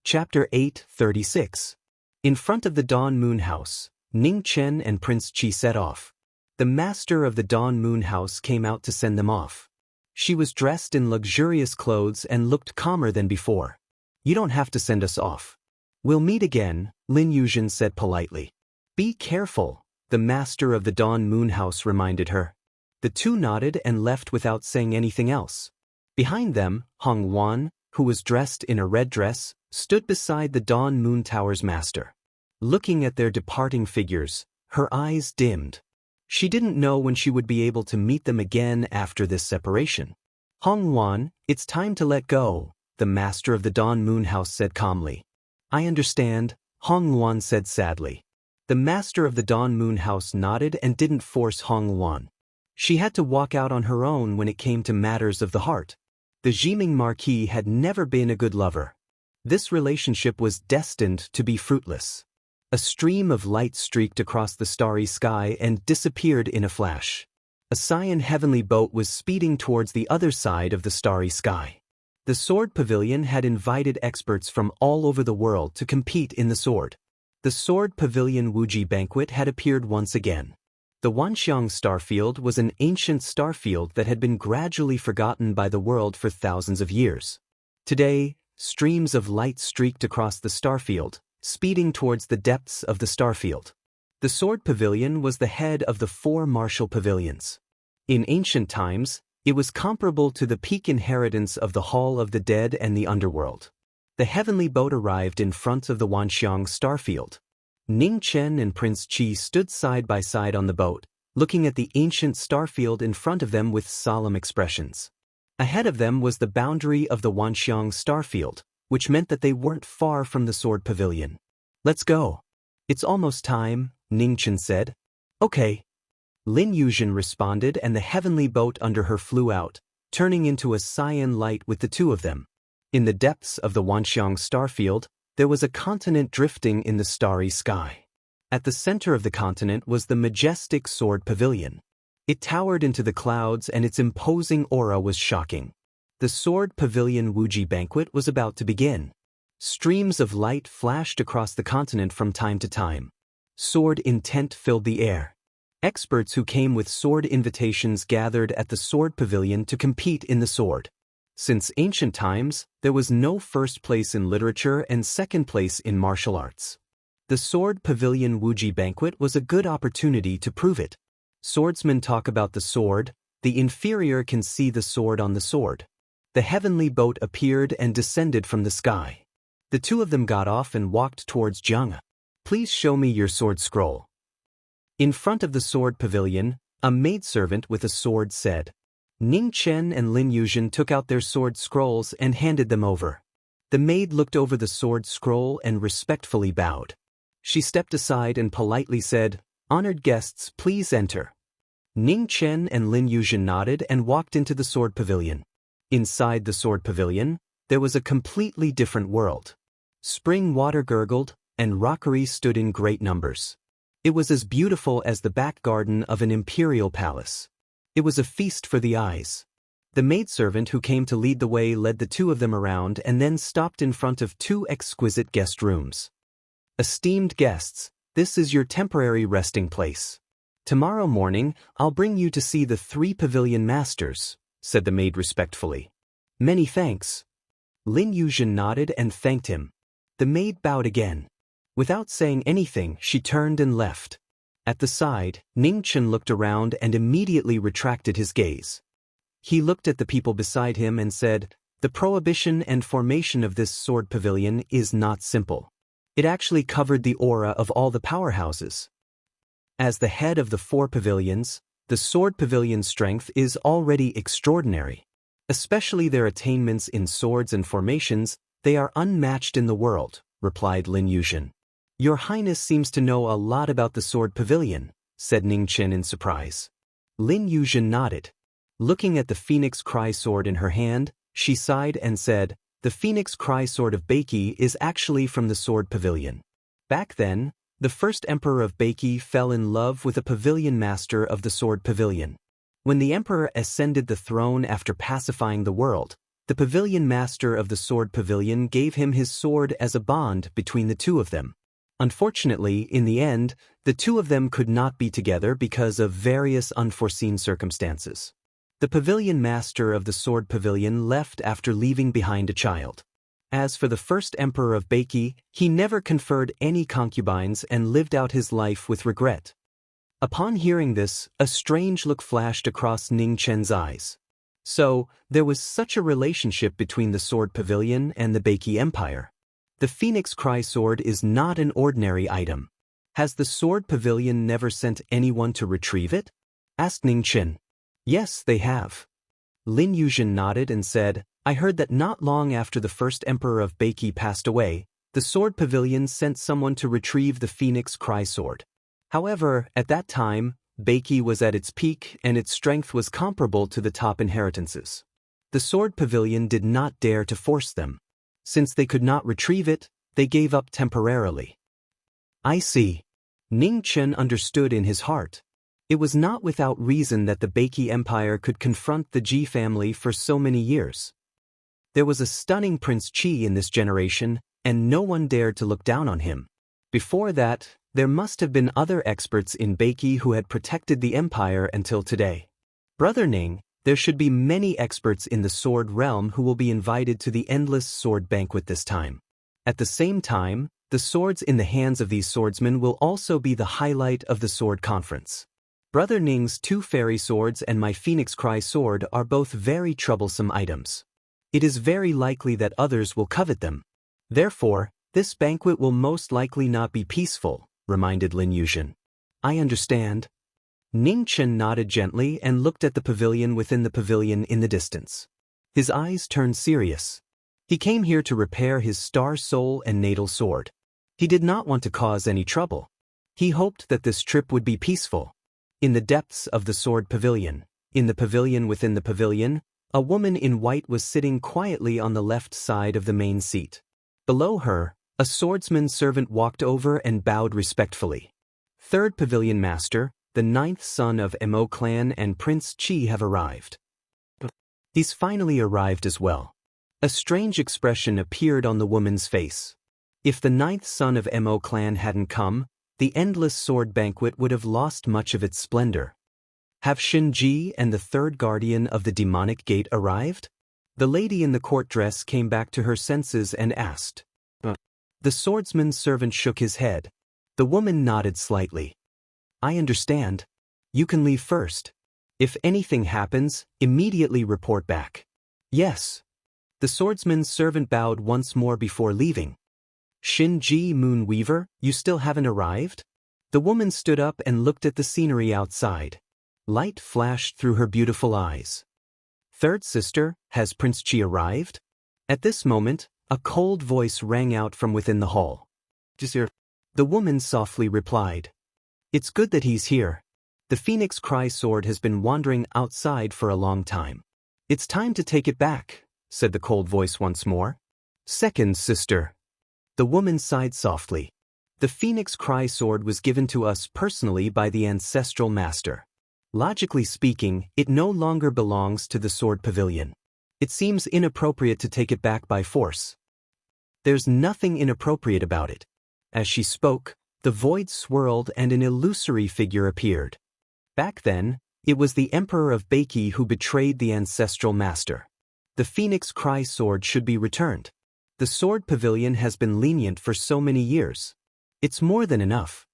Chapter 8:36. In front of the Dawn Moon House, Ning Chen and Prince Qi set off. The master of the Dawn Moon House came out to send them off. She was dressed in luxurious clothes and looked calmer than before. "You don't have to send us off. We'll meet again," Lin Yuzhen said politely. "Be careful," the master of the Dawn Moon House reminded her. The two nodded and left without saying anything else. Behind them, Hong Wan, who was dressed in a red dress, stood beside the Dawn Moon Tower's master. Looking at their departing figures, her eyes dimmed. She didn't know when she would be able to meet them again after this separation. "Hong Wan, it's time to let go," the master of the Dawn Moon House said calmly. "I understand," Hong Wan said sadly. The master of the Dawn Moon House nodded and didn't force Hong Wan. She had to walk out on her own when it came to matters of the heart. The Jiming Marquis had never been a good lover. This relationship was destined to be fruitless. A stream of light streaked across the starry sky and disappeared in a flash. A cyan heavenly boat was speeding towards the other side of the starry sky. The Sword Pavilion had invited experts from all over the world to compete in the sword. The Sword Pavilion Wuji banquet had appeared once again. The Wanxiang starfield was an ancient starfield that had been gradually forgotten by the world for thousands of years. Today, streams of light streaked across the starfield, speeding towards the depths of the starfield. The Sword Pavilion was the head of the four martial pavilions. In ancient times, it was comparable to the peak inheritance of the Hall of the Dead and the Underworld. The heavenly boat arrived in front of the Wanxiang starfield. Ning Chen and Prince Qi stood side by side on the boat, looking at the ancient starfield in front of them with solemn expressions. Ahead of them was the boundary of the Wanxiang starfield, which meant that they weren't far from the Sword Pavilion. "Let's go. It's almost time," Ning Chen said. "Okay." Lin Yuzhen responded, and the heavenly boat under her flew out, turning into a cyan light with the two of them. In the depths of the Wanxiang starfield, there was a continent drifting in the starry sky. At the center of the continent was the majestic Sword Pavilion. It towered into the clouds, and its imposing aura was shocking. The Sword Pavilion Wuji banquet was about to begin. Streams of light flashed across the continent from time to time. Sword intent filled the air. Experts who came with sword invitations gathered at the Sword Pavilion to compete in the sword. Since ancient times, there was no first place in literature and second place in martial arts. The Sword Pavilion Wuji banquet was a good opportunity to prove it. Swordsmen talk about the sword, the inferior can see the sword on the sword. The heavenly boat appeared and descended from the sky. The two of them got off and walked towards Jiang. "Please show me your sword scroll." In front of the Sword Pavilion, a maidservant with a sword said. Ning Chen and Lin Yuzhen took out their sword scrolls and handed them over. The maid looked over the sword scroll and respectfully bowed. She stepped aside and politely said, "Honored guests, please enter." Ning Chen and Lin Yuzhen nodded and walked into the Sword Pavilion. Inside the Sword Pavilion, there was a completely different world. Spring water gurgled, and rockeries stood in great numbers. It was as beautiful as the back garden of an imperial palace. It was a feast for the eyes. The maidservant who came to lead the way led the two of them around and then stopped in front of two exquisite guest rooms. "Esteemed guests, this is your temporary resting place. Tomorrow morning, I'll bring you to see the 3 pavilion masters," said the maid respectfully. "Many thanks." Lin Yuzhen nodded and thanked him. The maid bowed again. Without saying anything, she turned and left. At the side, Ning Chen looked around and immediately retracted his gaze. He looked at the people beside him and said, "The prohibition and formation of this Sword Pavilion is not simple. It actually covered the aura of all the powerhouses. As the head of the 4 pavilions, the Sword Pavilion's strength is already extraordinary. Especially their attainments in swords and formations, they are unmatched in the world," replied Lin Yuzhen. "Your Highness seems to know a lot about the Sword Pavilion," said Ning Chen in surprise. Lin Yuzhen nodded. Looking at the Phoenix Cry sword in her hand, she sighed and said, "The Phoenix Cry sword of Beiki is actually from the Sword Pavilion. Back then, the first emperor of Beiki fell in love with a pavilion master of the Sword Pavilion. When the emperor ascended the throne after pacifying the world, The pavilion master of the sword pavilion gave him his sword as a bond between the two of them. Unfortunately, in the end, the two of them could not be together because of various unforeseen circumstances. The pavilion master of the sword pavilion left after leaving behind a child. As for the first emperor of Baiki, he never conferred any concubines and lived out his life with regret. Upon hearing this, a strange look flashed across Ning Chen's eyes. So, there was such a relationship between the sword pavilion and the Baiki Empire. The Phoenix Cry sword is not an ordinary item. Has the sword pavilion never sent anyone to retrieve it? Asked Ning Chen. Yes, they have. Lin Yuzhen nodded and said, I heard that not long after the first emperor of Baiki passed away, the sword pavilion sent someone to retrieve the Phoenix Cry sword. However, at that time, Baiki was at its peak and its strength was comparable to the top inheritances. The sword pavilion did not dare to force them. Since they could not retrieve it, they gave up temporarily. I see. Ning Chen understood in his heart. It was not without reason that the Baiki Empire could confront the Ji family for so many years. There was a stunning Prince Qi in this generation, and no one dared to look down on him. Before that, there must have been other experts in Baiki who had protected the empire until today. Brother Ning, there should be many experts in the sword realm who will be invited to the endless sword banquet this time. At the same time, the swords in the hands of these swordsmen will also be the highlight of the sword conference. Brother Ning's 2 fairy swords and my Phoenix Cry sword are both very troublesome items. It is very likely that others will covet them. Therefore, this banquet will most likely not be peaceful, reminded Lin Yuzhen. I understand. Ning Chen nodded gently and looked at the pavilion within the pavilion in the distance. His eyes turned serious. He came here to repair his star soul and natal sword. He did not want to cause any trouble. He hoped that this trip would be peaceful. In the depths of the sword pavilion, in the pavilion within the pavilion, a woman in white was sitting quietly on the left side of the main seat. Below her, a swordsman's servant walked over and bowed respectfully. Third pavilion master, the 9th son of Mo clan and Prince Qi have arrived. He's finally arrived as well. A strange expression appeared on the woman's face. If the 9th son of Mo clan hadn't come, the endless sword banquet would have lost much of its splendor. Have Xin Ji and the 3rd guardian of the demonic gate arrived? The lady in the court dress came back to her senses and asked. The swordsman's servant shook his head. The woman nodded slightly. I understand. You can leave first. If anything happens, immediately report back. Yes. The swordsman's servant bowed once more before leaving. Xin Ji Moonweaver, you still haven't arrived? The woman stood up and looked at the scenery outside. Light flashed through her beautiful eyes. Third sister, has Prince Qi arrived? At this moment, a cold voice rang out from within the hall. The woman softly replied. It's good that he's here. The Phoenix Cry sword has been wandering outside for a long time. It's time to take it back, said the cold voice once more. Second sister. The woman sighed softly. The Phoenix Cry sword was given to us personally by the ancestral master. Logically speaking, it no longer belongs to the sword pavilion. It seems inappropriate to take it back by force. There's nothing inappropriate about it. As she spoke, the void swirled and an illusory figure appeared. Back then, it was the Emperor of Baiki who betrayed the ancestral master. The Phoenix Cry sword should be returned. The sword pavilion has been lenient for so many years. It's more than enough.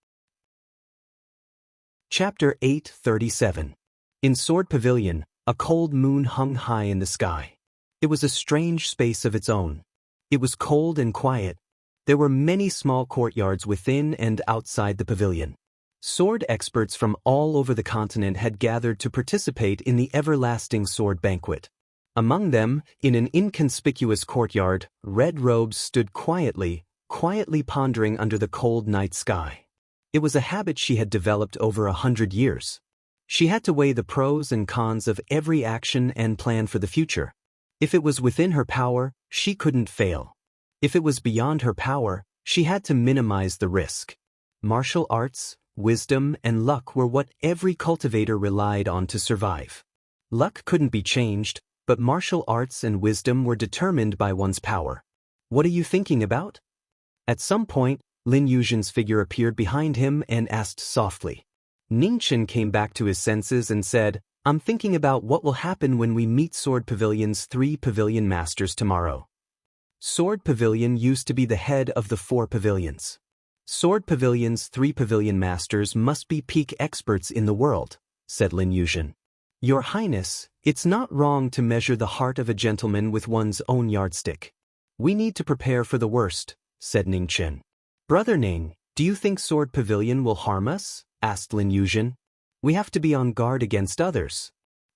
Chapter 837. In Sword Pavilion, a cold moon hung high in the sky. It was a strange space of its own. It was cold and quiet. There were many small courtyards within and outside the pavilion. Sword experts from all over the continent had gathered to participate in the everlasting sword banquet. Among them, in an inconspicuous courtyard, red robes stood quietly pondering under the cold night sky. It was a habit she had developed over 100 years. She had to weigh the pros and cons of every action and plan for the future. If it was within her power, she couldn't fail. If it was beyond her power, she had to minimize the risk. Martial arts, wisdom, and luck were what every cultivator relied on to survive. Luck couldn't be changed, but martial arts and wisdom were determined by one's power. What are you thinking about? At some point, Lin Yuzhen's figure appeared behind him and asked softly. Ning Chen came back to his senses and said, I'm thinking about what will happen when we meet Sword Pavilion's 3 pavilion masters tomorrow. Sword Pavilion used to be the head of the 4 pavilions. Sword Pavilion's 3 pavilion masters must be peak experts in the world, said Lin Yuzhen. Your Highness, it's not wrong to measure the heart of a gentleman with one's own yardstick. We need to prepare for the worst, said Ning Chen. Brother Ning, do you think Sword Pavilion will harm us? Asked Lin Yuzhen. We have to be on guard against others.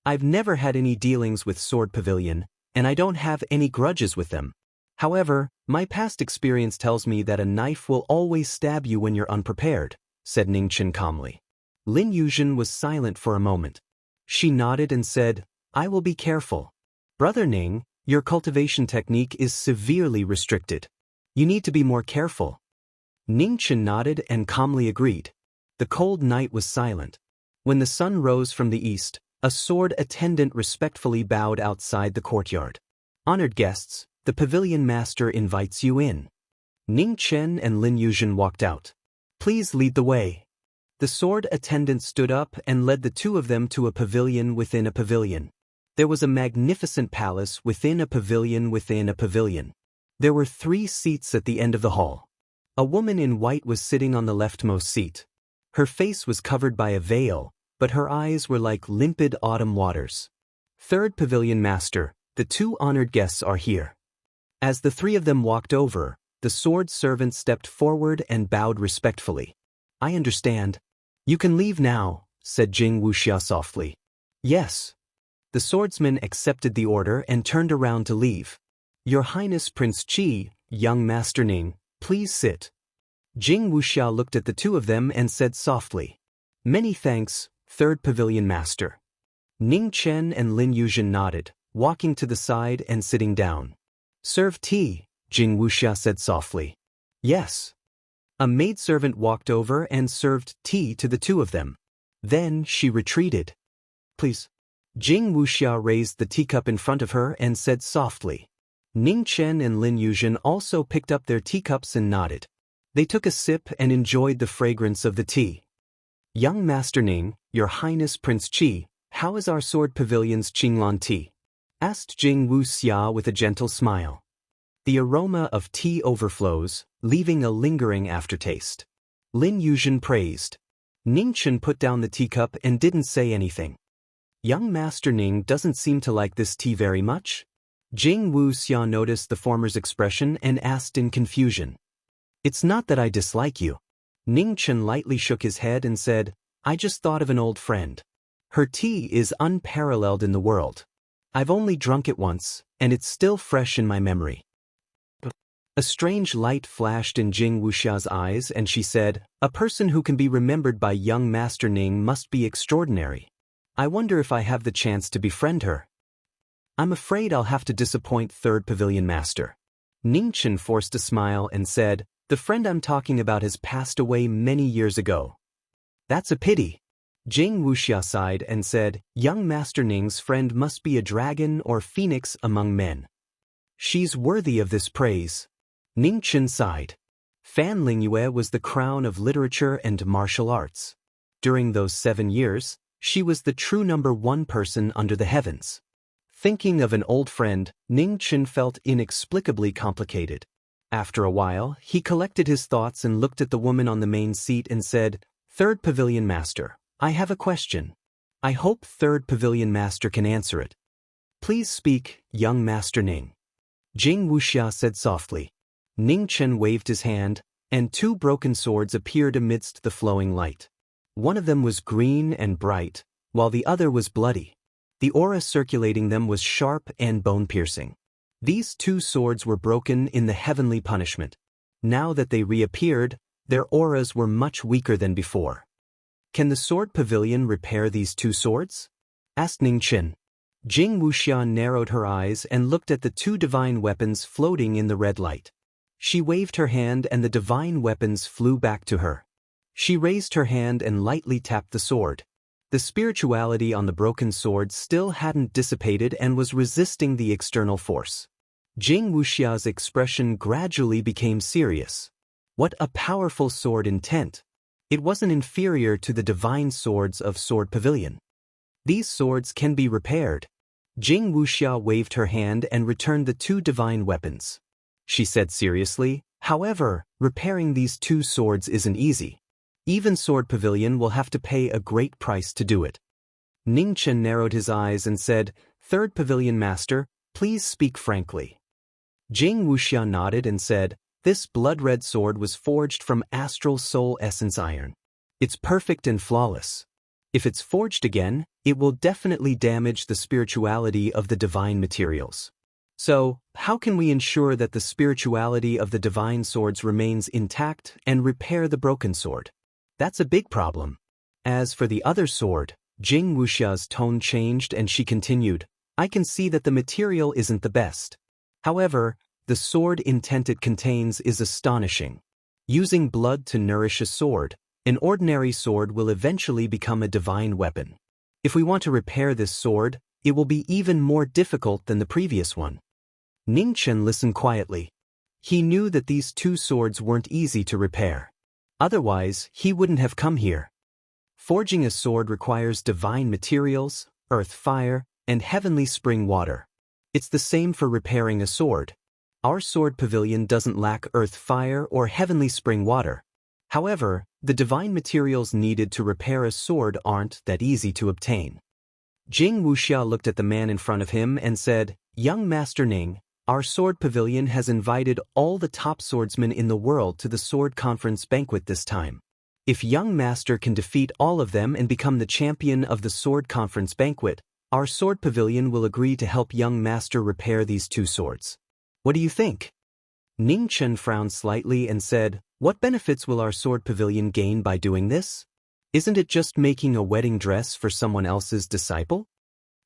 I've never had any dealings with Sword Pavilion, and I don't have any grudges with them. However, my past experience tells me that a knife will always stab you when you're unprepared, said Ning Chen calmly. Lin Yuzhen was silent for a moment. She nodded and said, I will be careful. Brother Ning, your cultivation technique is severely restricted. You need to be more careful. Ning Chen nodded and calmly agreed. The cold night was silent. When the sun rose from the east, a sword attendant respectfully bowed outside the courtyard. Honored guests, the pavilion master invites you in. Ning Chen and Lin Yuzhen walked out. Please lead the way. The sword attendant stood up and led the two of them to a pavilion within a pavilion. There was a magnificent palace within a pavilion within a pavilion. There were 3 seats at the end of the hall. A woman in white was sitting on the leftmost seat. Her face was covered by a veil, but her eyes were like limpid autumn waters. 3rd Pavilion Master, the 2 honored guests are here. As the 3 of them walked over, the sword servant stepped forward and bowed respectfully. I understand. You can leave now, said Jing Wuxia softly. Yes. The swordsman accepted the order and turned around to leave. Your Highness Prince Qi, young Master Ning, please sit. Jing Wuxia looked at the 2 of them and said softly. Many thanks, 3rd Pavilion Master. Ning Chen and Lin Yuzhen nodded, walking to the side and sitting down. Serve tea, Jing Wuxia said softly. Yes. A maidservant walked over and served tea to the 2 of them. Then she retreated. Please. Jing Wuxia raised the teacup in front of her and said softly. Ning Chen and Lin Yuzhen also picked up their teacups and nodded. They took a sip and enjoyed the fragrance of the tea. Young Master Ning, Your Highness Prince Qi, how is our Sword Pavilion's Qinglan tea? Asked Jing Wuxia with a gentle smile. The aroma of tea overflows, leaving a lingering aftertaste. Lin Yuzhen praised. Ning Chen put down the teacup and didn't say anything. Young Master Ning doesn't seem to like this tea very much. Jing Wuxia noticed the former's expression and asked in confusion. It's not that I dislike you. Ning Chen lightly shook his head and said, I just thought of an old friend. Her tea is unparalleled in the world. I've only drunk it once, and it's still fresh in my memory. A strange light flashed in Jing Wuxia's eyes and she said, a person who can be remembered by young Master Ning must be extraordinary. I wonder if I have the chance to befriend her. I'm afraid I'll have to disappoint 3rd Pavilion Master. Ning Chen forced a smile and said, the friend I'm talking about has passed away many years ago. That's a pity. Jing Wuxia sighed and said, young Master Ning's friend must be a dragon or phoenix among men. She's worthy of this praise. Ning Chen sighed. Fan Lingyue was the crown of literature and martial arts. During those 7 years, she was the true number 1 person under the heavens. Thinking of an old friend, Ning Chen felt inexplicably complicated. After a while, he collected his thoughts and looked at the woman on the main seat and said, 3rd Pavilion Master, I have a question. I hope 3rd Pavilion Master can answer it. Please speak, young Master Ning. Jing Wuxia said softly. Ning Chen waved his hand, and 2 broken swords appeared amidst the flowing light. One of them was green and bright, while the other was bloody. The aura circulating them was sharp and bone-piercing. These 2 swords were broken in the heavenly punishment. Now that they reappeared, their auras were much weaker than before. Can the Sword Pavilion repair these 2 swords? Asked Ning Chen. Jing Wuxia narrowed her eyes and looked at the 2 divine weapons floating in the red light. She waved her hand and the divine weapons flew back to her. She raised her hand and lightly tapped the sword. The spirituality on the broken sword still hadn't dissipated and was resisting the external force. Jing Wuxia's expression gradually became serious. What a powerful sword intent! It wasn't inferior to the divine swords of Sword Pavilion. These swords can be repaired. Jing Wuxia waved her hand and returned the two divine weapons. She said seriously, however, repairing these two swords isn't easy. Even Sword Pavilion will have to pay a great price to do it. Ning Chen narrowed his eyes and said, "Third Pavilion Master, please speak frankly." Jing Wuxia nodded and said, "This blood-red sword was forged from astral soul essence iron. It's perfect and flawless. If it's forged again, it will definitely damage the spirituality of the divine materials. So, how can we ensure that the spirituality of the divine swords remains intact and repair the broken sword? That's a big problem." As for the other sword, Jing Wuxia's tone changed and she continued, "I can see that the material isn't the best. However, the sword intent it contains is astonishing. Using blood to nourish a sword, an ordinary sword will eventually become a divine weapon. If we want to repair this sword, it will be even more difficult than the previous one." Ning Chen listened quietly. He knew that these two swords weren't easy to repair. Otherwise, he wouldn't have come here. Forging a sword requires divine materials, earth fire, and heavenly spring water. It's the same for repairing a sword. Our Sword Pavilion doesn't lack earth fire or heavenly spring water. However, the divine materials needed to repair a sword aren't that easy to obtain. Jing Wuxia looked at the man in front of him and said, "Young Master Ning, our Sword Pavilion has invited all the top swordsmen in the world to the Sword Conference banquet this time. If young Master can defeat all of them and become the champion of the Sword Conference banquet, our Sword Pavilion will agree to help young Master repair these two swords. What do you think?" Ning Chen frowned slightly and said, "What benefits will our Sword Pavilion gain by doing this? Isn't it just making a wedding dress for someone else's disciple?"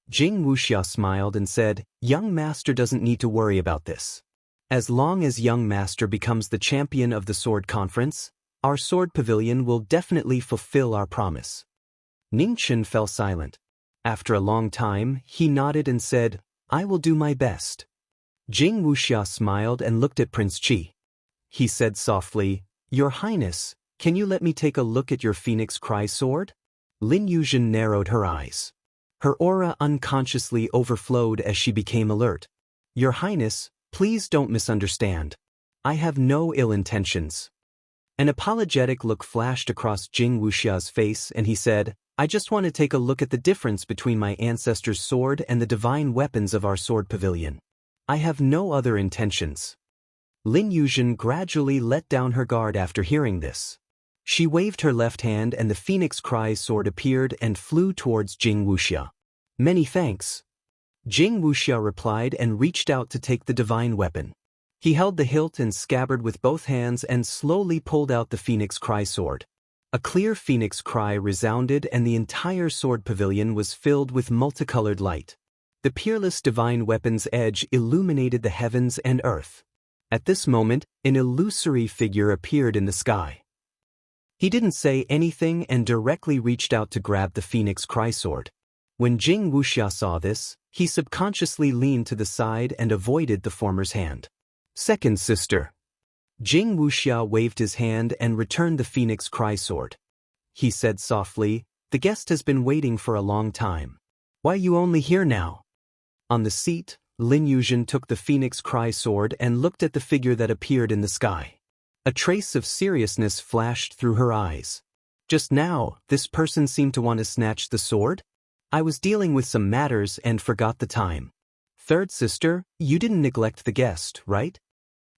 Jing Wuxia smiled and said, "Young Master doesn't need to worry about this. As long as young Master becomes the champion of the Sword Conference, our Sword Pavilion will definitely fulfill our promise." Ning Chen fell silent. After a long time, he nodded and said, "I will do my best." Jing Wuxia smiled and looked at Prince Qi. He said softly, "Your Highness, can you let me take a look at your Phoenix Cry sword?" Lin Yuzhen narrowed her eyes. Her aura unconsciously overflowed as she became alert. "Your Highness, please don't misunderstand. I have no ill intentions." An apologetic look flashed across Jing Wuxia's face and he said, "I just want to take a look at the difference between my ancestor's sword and the divine weapons of our Sword Pavilion. I have no other intentions." Lin Yuzhen gradually let down her guard after hearing this. She waved her left hand and the Phoenix Cry sword appeared and flew towards Jing Wuxia. "Many thanks." Jing Wuxia replied and reached out to take the divine weapon. He held the hilt and scabbard with both hands and slowly pulled out the Phoenix Cry sword. A clear Phoenix Cry resounded and the entire Sword Pavilion was filled with multicolored light. The peerless divine weapon's edge illuminated the heavens and earth. At this moment, an illusory figure appeared in the sky. He didn't say anything and directly reached out to grab the Phoenix Cry sword. When Jing Wuxia saw this, he subconsciously leaned to the side and avoided the former's hand. "Second sister." Jing Wuxia waved his hand and returned the Phoenix Cry sword. He said softly, "The guest has been waiting for a long time. Why are you only here now?" On the seat, Lin Yuzhen took the Phoenix Cry sword and looked at the figure that appeared in the sky. A trace of seriousness flashed through her eyes. "Just now, this person seemed to want to snatch the sword? I was dealing with some matters and forgot the time. Third sister, you didn't neglect the guest, right?"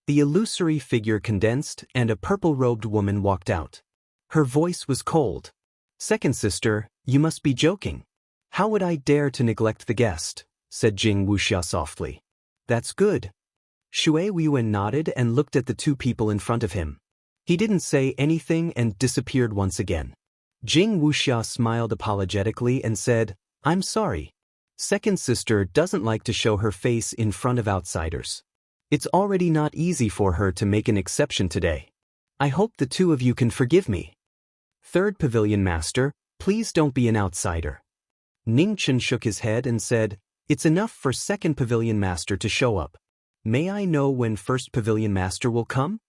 The illusory figure condensed and a purple-robed woman walked out. Her voice was cold. "Second sister, you must be joking. How would I dare to neglect the guest?" said Jing Wuxia softly. "That's good." Shui Yuan nodded and looked at the two people in front of him. He didn't say anything and disappeared once again. Jing Wuxia smiled apologetically and said, "I'm sorry. Second sister doesn't like to show her face in front of outsiders. It's already not easy for her to make an exception today. I hope the two of you can forgive me." "Third Pavilion Master, Please don't be an outsider. Ning Chen shook his head and said, It's enough for second pavilion master to show up. May I know when first pavilion master will come?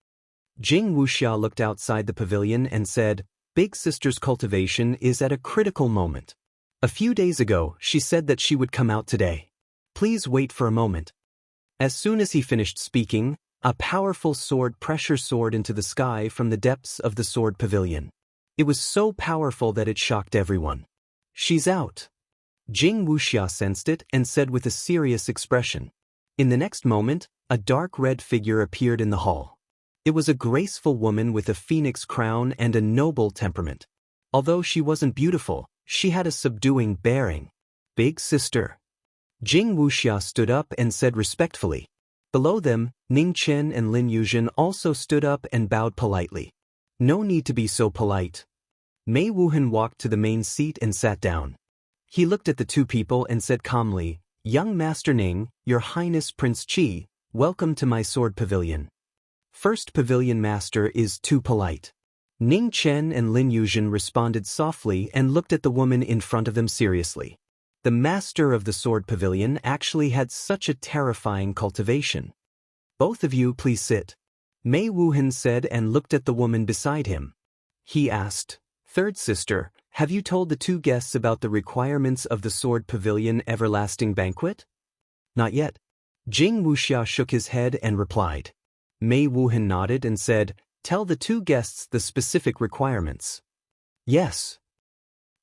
Jing Wuxia looked outside the pavilion and said, Big sister's cultivation is at a critical moment. A few days ago, she said that she would come out today. Please wait for a moment. As soon as he finished speaking, a powerful sword pressure soared into the sky from the depths of the sword pavilion. It was so powerful that it shocked everyone. She's out. Jing Wuxia sensed it and said with a serious expression. In the next moment, a dark red figure appeared in the hall. It was a graceful woman with a phoenix crown and a noble temperament. Although she wasn't beautiful, she had a subduing bearing. Big sister. Jing Wuxia stood up and said respectfully. Below them, Ning Chen and Lin Yuzhen also stood up and bowed politely. No need to be so polite. Mei Wuhan walked to the main seat and sat down. He looked at the two people and said calmly, Young Master Ning, Your Highness Prince Qi, welcome to my sword pavilion. First pavilion master is too polite. Ning Chen and Lin Yuzhen responded softly and looked at the woman in front of them seriously. The master of the sword pavilion actually had such a terrifying cultivation. Both of you please sit. Mei Wuhan said and looked at the woman beside him. He asked, Third sister, have you told the two guests about the requirements of the sword pavilion everlasting banquet? Not yet. Jing Wuxia shook his head and replied. Mei Wuhan nodded and said, Tell the two guests the specific requirements. Yes.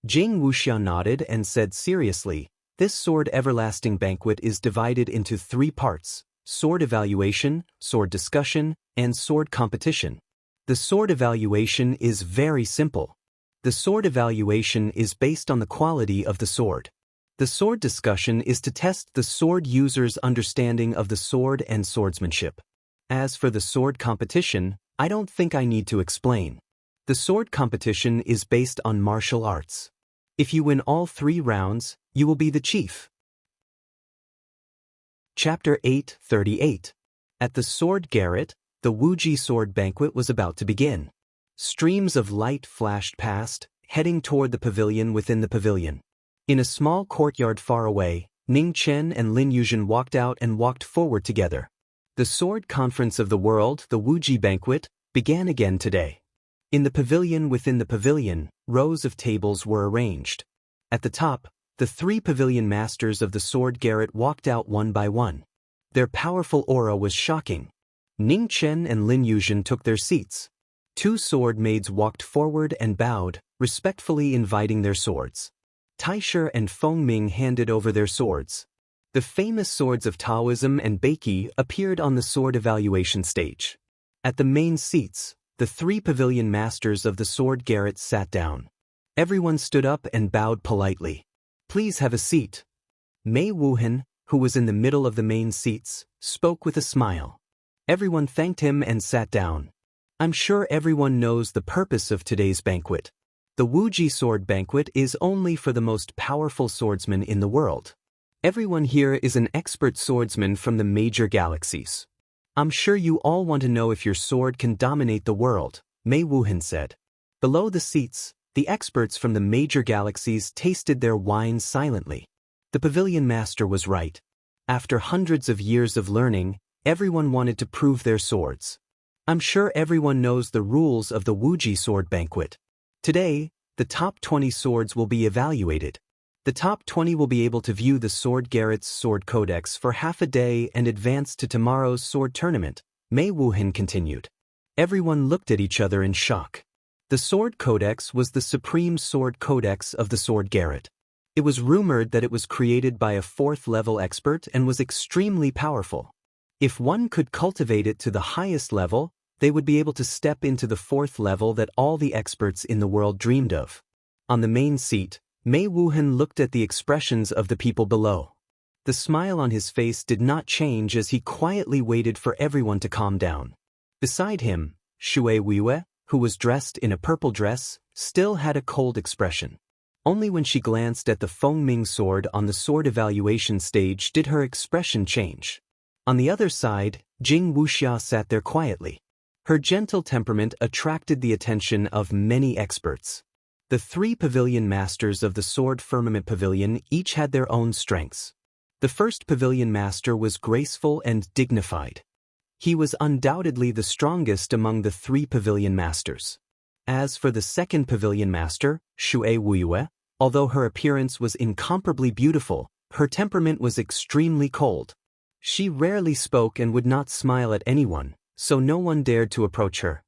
Jing Wuxia nodded and said seriously, This sword everlasting banquet is divided into 3 parts, sword evaluation, sword discussion, and sword competition. The sword evaluation is very simple. The sword evaluation is based on the quality of the sword. The sword discussion is to test the sword user's understanding of the sword and swordsmanship. As for the sword competition, I don't think I need to explain. The sword competition is based on martial arts. If you win all 3 rounds, you will be the chief. Chapter 8:38. At the sword garret, the Wuji sword banquet was about to begin. Streams of light flashed past, heading toward the pavilion within the pavilion. In a small courtyard far away, Ning Chen and Lin Yuzhen walked out and walked forward together. The sword conference of the world, the Wuji banquet, began again today. In the pavilion within the pavilion, rows of tables were arranged. At the top, the 3 pavilion masters of the sword garret walked out one by one. Their powerful aura was shocking. Ning Chen and Lin Yuzhen took their seats. 2 sword maids walked forward and bowed, respectfully inviting their swords. Taisher and Feng Ming handed over their swords. The famous swords of Taoism and Beiki appeared on the sword evaluation stage. At the main seats, the 3 pavilion masters of the sword garret sat down. Everyone stood up and bowed politely. Please have a seat. Mei Wuhan, who was in the middle of the main seats, spoke with a smile. Everyone thanked him and sat down. I'm sure everyone knows the purpose of today's banquet. The Wuji sword banquet is only for the most powerful swordsmen in the world. Everyone here is an expert swordsman from the major galaxies. I'm sure you all want to know if your sword can dominate the world, Mei Wuhan said. Below the seats, the experts from the major galaxies tasted their wine silently. The pavilion master was right. After hundreds of years of learning, everyone wanted to prove their swords. I'm sure everyone knows the rules of the Wuji sword banquet. Today, the top 20 swords will be evaluated. The top 20 will be able to view the sword garret's sword codex for half a day and advance to tomorrow's sword tournament, Mei Wuhan continued. Everyone looked at each other in shock. The sword codex was the supreme sword codex of the sword garret. It was rumored that it was created by a 4th-level expert and was extremely powerful. If one could cultivate it to the highest level, they would be able to step into the 4th level that all the experts in the world dreamed of. On the main seat, Mei Wuhan looked at the expressions of the people below. The smile on his face did not change as he quietly waited for everyone to calm down. Beside him, Shui Weiwei, who was dressed in a purple dress, still had a cold expression. Only when she glanced at the Feng Ming sword on the sword evaluation stage did her expression change. On the other side, Jing Wuxia sat there quietly. Her gentle temperament attracted the attention of many experts. The 3 pavilion masters of the Sword Firmament Pavilion each had their own strengths. The first pavilion master was graceful and dignified. He was undoubtedly the strongest among the 3 pavilion masters. As for the second pavilion master, Shui Wuyue, although her appearance was incomparably beautiful, her temperament was extremely cold. She rarely spoke and would not smile at anyone, so no one dared to approach her.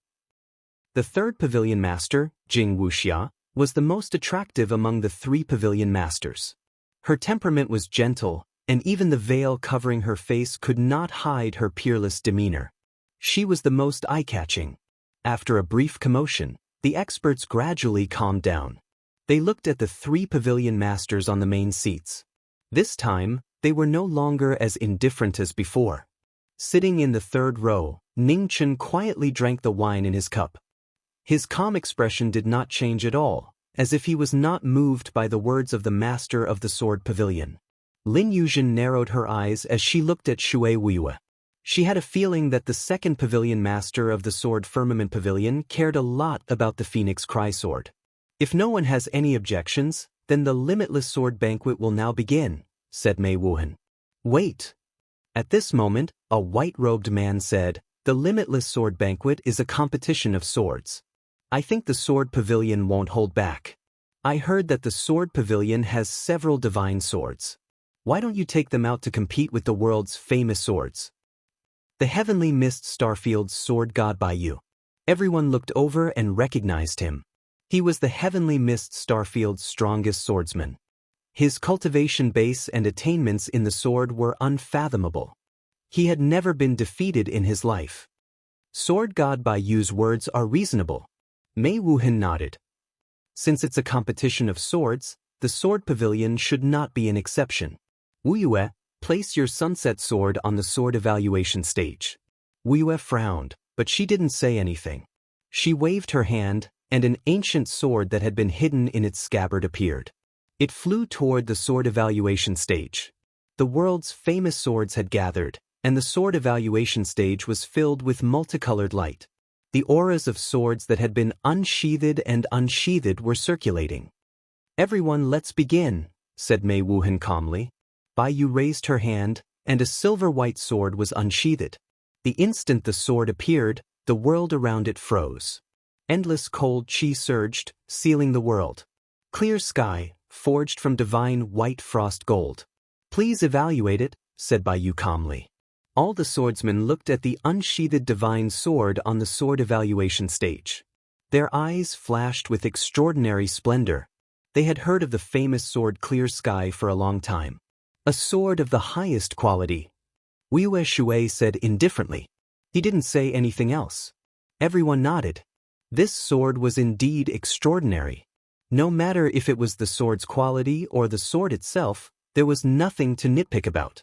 The third pavilion master, Jing Wuxia, was the most attractive among the 3 pavilion masters. Her temperament was gentle, and even the veil covering her face could not hide her peerless demeanor. She was the most eye-catching. After a brief commotion, the experts gradually calmed down. They looked at the 3 pavilion masters on the main seats. This time, they were no longer as indifferent as before. Sitting in the 3rd row, Ning Chen quietly drank the wine in his cup. His calm expression did not change at all, as if he was not moved by the words of the master of the Sword Pavilion. Lin Yuzhen narrowed her eyes as she looked at Shui Wuyue. She had a feeling that the second pavilion master of the Sword Firmament Pavilion cared a lot about the Phoenix Cry Sword. If no one has any objections, then the Limitless Sword Banquet will now begin, said Mei Wuhan. Wait. At this moment, a white-robed man said, the Limitless Sword Banquet is a competition of swords. I think the Sword Pavilion won't hold back. I heard that the Sword Pavilion has several divine swords. Why don't you take them out to compete with the world's famous swords? The Heavenly Mist Starfield's sword god Baiyu. Everyone looked over and recognized him. He was the Heavenly Mist Starfield's strongest swordsman. His cultivation base and attainments in the sword were unfathomable. He had never been defeated in his life. Sword god Baiyu's words are reasonable. Mei Wuhan nodded. Since it's a competition of swords, the Sword Pavilion should not be an exception. Wuyue, place your sunset sword on the sword evaluation stage. Wuyue frowned, but she didn't say anything. She waved her hand, and an ancient sword that had been hidden in its scabbard appeared. It flew toward the sword evaluation stage. The world's famous swords had gathered, and the sword evaluation stage was filled with multicolored light. The auras of swords that had been unsheathed and unsheathed were circulating. Everyone, let's begin, said Mei Wuhan calmly. Baiyu raised her hand, and a silver-white sword was unsheathed. The instant the sword appeared, the world around it froze. Endless cold chi surged, sealing the world. Clear sky, forged from divine white frost gold. Please evaluate it, said Baiyu calmly. All the swordsmen looked at the unsheathed divine sword on the sword evaluation stage. Their eyes flashed with extraordinary splendor. They had heard of the famous sword Clear Sky for a long time. A sword of the highest quality. Wuyue Shui said indifferently. He didn't say anything else. Everyone nodded. This sword was indeed extraordinary. No matter if it was the sword's quality or the sword itself, there was nothing to nitpick about.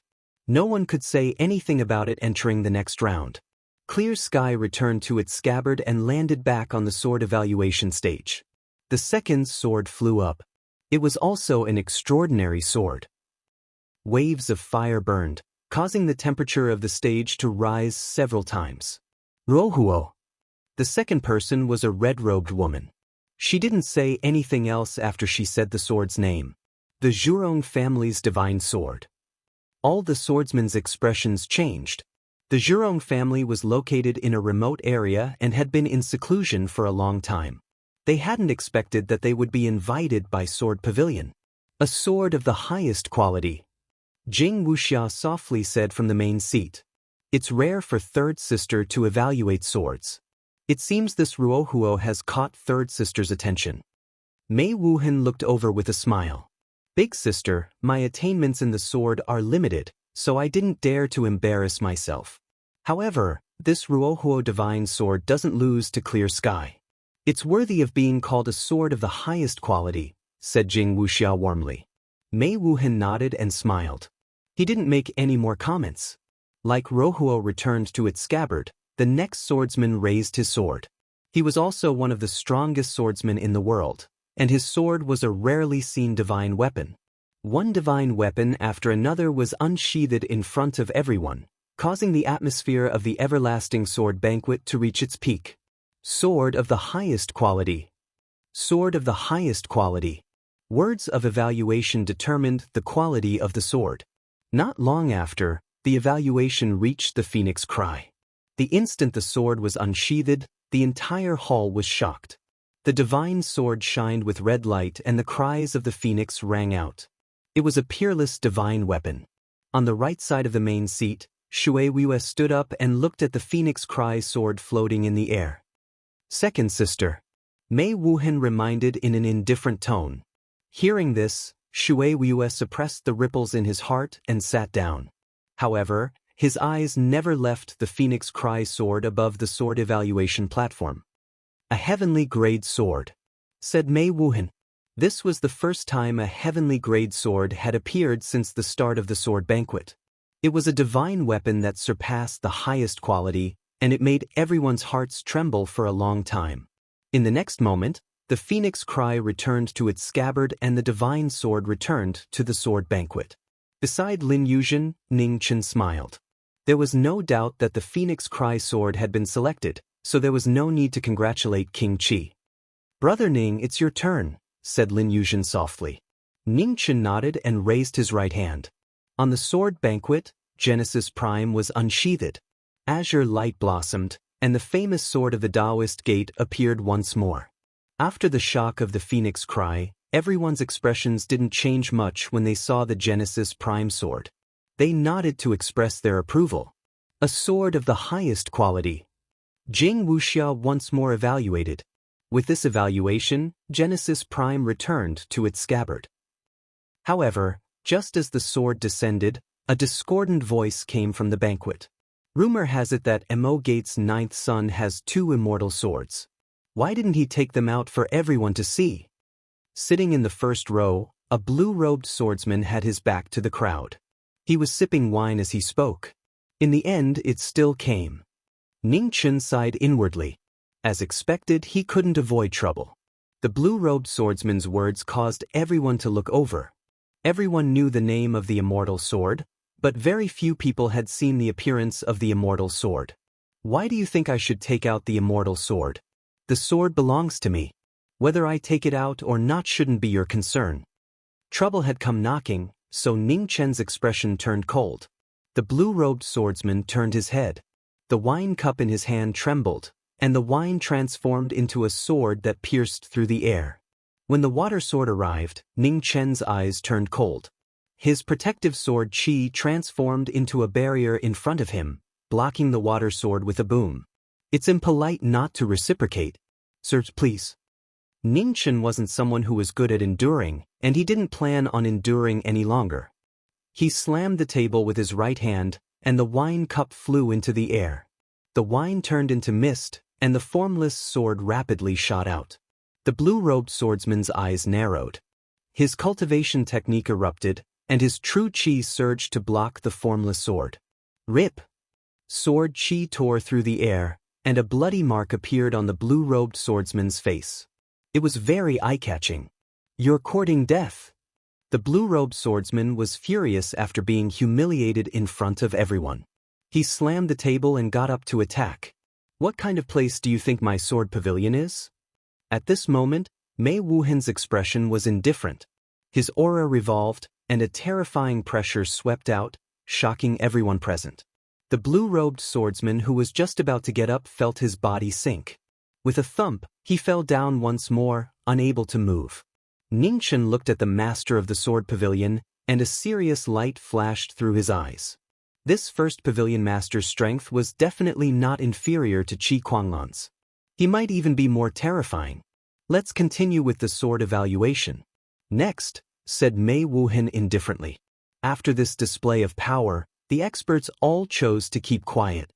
No one could say anything about it entering the next round. Clear Sky returned to its scabbard and landed back on the sword evaluation stage. The second sword flew up. It was also an extraordinary sword. Waves of fire burned, causing the temperature of the stage to rise several times. Ruohuo. The second person was a red-robed woman. She didn't say anything else after she said the sword's name. The Zhurong family's divine sword. All the swordsmen's expressions changed. The Zhurong family was located in a remote area and had been in seclusion for a long time. They hadn't expected that they would be invited by Sword Pavilion. A sword of the highest quality. Jing Wuxia softly said from the main seat. It's rare for Third Sister to evaluate swords. It seems this Ruohuo has caught Third Sister's attention. Mei Wuhan looked over with a smile. Big Sister, my attainments in the sword are limited, so I didn't dare to embarrass myself. However, this Ruohuo divine sword doesn't lose to Clear Sky. It's worthy of being called a sword of the highest quality, said Jing Wuxia warmly. Mei Wuhan nodded and smiled. He didn't make any more comments. Like Ruohuo returned to its scabbard, the next swordsman raised his sword. He was also one of the strongest swordsmen in the world, and his sword was a rarely seen divine weapon. One divine weapon after another was unsheathed in front of everyone, causing the atmosphere of the everlasting sword banquet to reach its peak. Sword of the highest quality. Sword of the highest quality. Words of evaluation determined the quality of the sword. Not long after, the evaluation reached the phoenix cry. The instant the sword was unsheathed, the entire hall was shocked. The divine sword shined with red light and the cries of the phoenix rang out. It was a peerless divine weapon. On the right side of the main seat, Shui Wei stood up and looked at the phoenix cry sword floating in the air. Second sister. Mei Wuhan reminded in an indifferent tone. Hearing this, Shui Wei suppressed the ripples in his heart and sat down. However, his eyes never left the phoenix cry sword above the sword evaluation platform. A heavenly grade sword, said Mei Wuhan. This was the first time a heavenly grade sword had appeared since the start of the sword banquet. It was a divine weapon that surpassed the highest quality, and it made everyone's hearts tremble for a long time. In the next moment, the phoenix cry returned to its scabbard and the divine sword returned to the sword banquet. Beside Lin Yuzhen, Ning Chen smiled. There was no doubt that the phoenix cry sword had been selected, so there was no need to congratulate King Qi. Brother Ning, it's your turn, said Lin Yuzhen softly. Ning Chen nodded and raised his right hand. On the sword banquet, Genesis Prime was unsheathed. Azure light blossomed, and the famous sword of the Taoist gate appeared once more. After the shock of the phoenix cry, everyone's expressions didn't change much when they saw the Genesis Prime sword. They nodded to express their approval. A sword of the highest quality. Jing Wuxia once more evaluated. With this evaluation, Genesis Prime returned to its scabbard. However, just as the sword descended, a discordant voice came from the banquet. Rumor has it that Mo Gate's ninth son has 2 immortal swords. Why didn't he take them out for everyone to see? Sitting in the first row, a blue-robed swordsman had his back to the crowd. He was sipping wine as he spoke. In the end, it still came. Ning Chen sighed inwardly. As expected, he couldn't avoid trouble. The blue-robed swordsman's words caused everyone to look over. Everyone knew the name of the immortal sword, but very few people had seen the appearance of the immortal sword. Why do you think I should take out the immortal sword? The sword belongs to me. Whether I take it out or not shouldn't be your concern. Trouble had come knocking, so Ning Chen's expression turned cold. The blue-robed swordsman turned his head. The wine cup in his hand trembled, and the wine transformed into a sword that pierced through the air. When the water sword arrived, Ning Chen's eyes turned cold. His protective sword Qi transformed into a barrier in front of him, blocking the water sword with a boom. It's impolite not to reciprocate. Sir, please. Ning Chen wasn't someone who was good at enduring, and he didn't plan on enduring any longer. He slammed the table with his right hand, and the wine cup flew into the air. The wine turned into mist, and the formless sword rapidly shot out. The blue-robed swordsman's eyes narrowed. His cultivation technique erupted, and his true Qi surged to block the formless sword. Rip! Sword Qi tore through the air, and a bloody mark appeared on the blue-robed swordsman's face. It was very eye-catching. You're courting death. The blue-robed swordsman was furious after being humiliated in front of everyone. He slammed the table and got up to attack. What kind of place do you think my sword pavilion is? At this moment, Mei Wuhan's expression was indifferent. His aura revolved, and a terrifying pressure swept out, shocking everyone present. The blue-robed swordsman who was just about to get up felt his body sink. With a thump, he fell down once more, unable to move. Ning Chen looked at the master of the sword pavilion, and a serious light flashed through his eyes. This first pavilion master's strength was definitely not inferior to Qi Kuanglan's. He might even be more terrifying. Let's continue with the sword evaluation. Next, said Mei Wuhan indifferently. After this display of power, the experts all chose to keep quiet.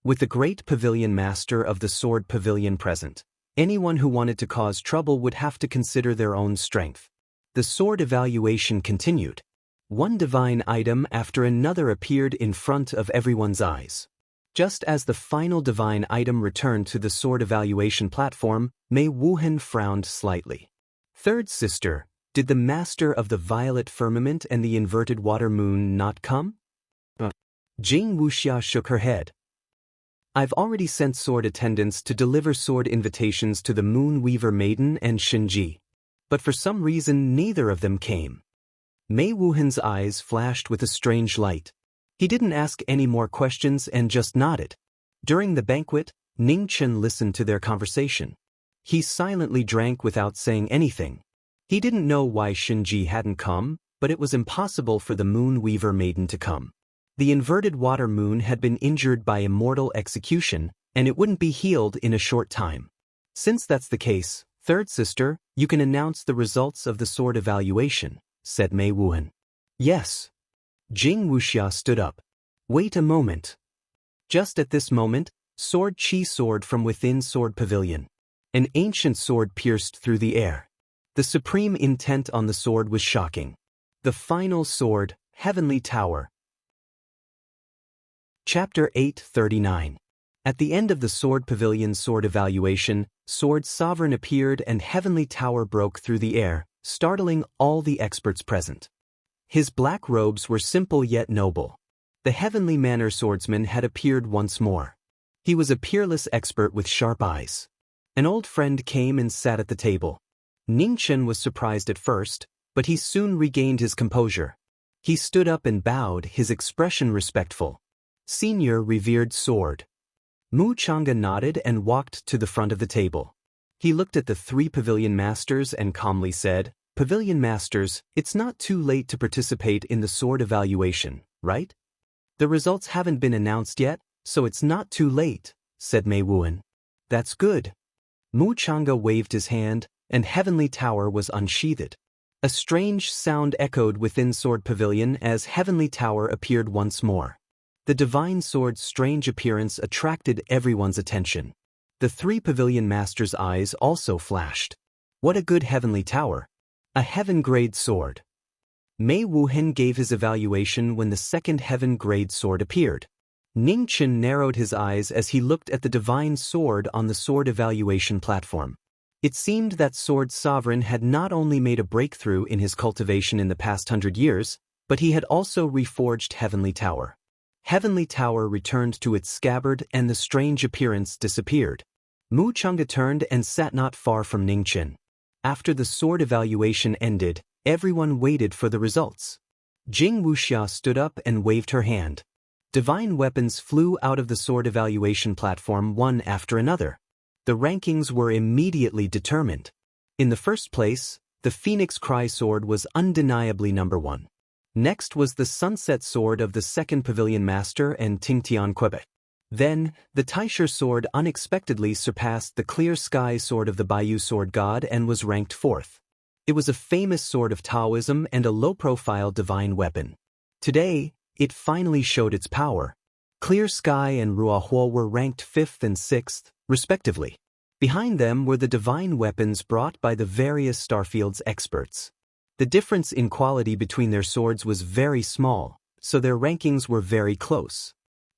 With the great pavilion master of the sword pavilion present, anyone who wanted to cause trouble would have to consider their own strength. The sword evaluation continued. One divine item after another appeared in front of everyone's eyes. Just as the final divine item returned to the sword evaluation platform, Mei Wuhan frowned slightly. Third sister, did the master of the violet firmament and the inverted water moon not come? Jing Wuxia shook her head. I've already sent sword attendants to deliver sword invitations to the Moon Weaver Maiden and Shinji. But for some reason neither of them came. Mei Wuhan's eyes flashed with a strange light. He didn't ask any more questions and just nodded. During the banquet, Ning Chen listened to their conversation. He silently drank without saying anything. He didn't know why Shinji hadn't come, but it was impossible for the Moon Weaver Maiden to come. The inverted water moon had been injured by immortal execution, and it wouldn't be healed in a short time. Since that's the case, third sister, you can announce the results of the sword evaluation, said Mei Wuhan. Yes. Jing Wuxia stood up. Wait a moment. Just at this moment, Sword Chi soared from within Sword Pavilion. An ancient sword pierced through the air. The supreme intent on the sword was shocking. The final sword, Heavenly Tower. Chapter 839. At the end of the Sword Pavilion sword evaluation, Sword Sovereign appeared and Heavenly Tower broke through the air, startling all the experts present. His black robes were simple yet noble. The Heavenly Manor swordsman had appeared once more. He was a peerless expert with sharp eyes. An old friend came and sat at the table. Ning Chen was surprised at first, but he soon regained his composure. He stood up and bowed, his expression respectful. Senior revered sword. Mu Chang'e nodded and walked to the front of the table. He looked at the three pavilion masters and calmly said, Pavilion masters, it's not too late to participate in the sword evaluation, right? The results haven't been announced yet, so it's not too late, said Mei Wuhan. That's good. Mu Chang'e waved his hand, and Heavenly Tower was unsheathed. A strange sound echoed within Sword Pavilion as Heavenly Tower appeared once more. The divine sword's strange appearance attracted everyone's attention. The three pavilion masters' eyes also flashed. What a good Heavenly Tower! A heaven-grade sword. Mei Wuhan gave his evaluation when the second heaven-grade sword appeared. Ning Chen narrowed his eyes as he looked at the divine sword on the sword evaluation platform. It seemed that Sword Sovereign had not only made a breakthrough in his cultivation in the past 100 years, but he had also reforged Heavenly Tower. Heavenly Tower returned to its scabbard and the strange appearance disappeared. Mu Chang'e turned and sat not far from Ning Chen. After the sword evaluation ended, everyone waited for the results. Jing Wuxia stood up and waved her hand. Divine weapons flew out of the sword evaluation platform one after another. The rankings were immediately determined. In the first place, the Phoenix Cry sword was undeniably number one. Next was the Sunset Sword of the Second Pavilion Master and Tingtian Quebec. Then, the Taisher Sword unexpectedly surpassed the Clear Sky Sword of the Bayou Sword God and was ranked fourth. It was a famous sword of Taoism and a low-profile divine weapon. Today, it finally showed its power. Clear Sky and Ruohuo were ranked fifth and sixth, respectively. Behind them were the divine weapons brought by the various Starfield's experts. The difference in quality between their swords was very small, so their rankings were very close.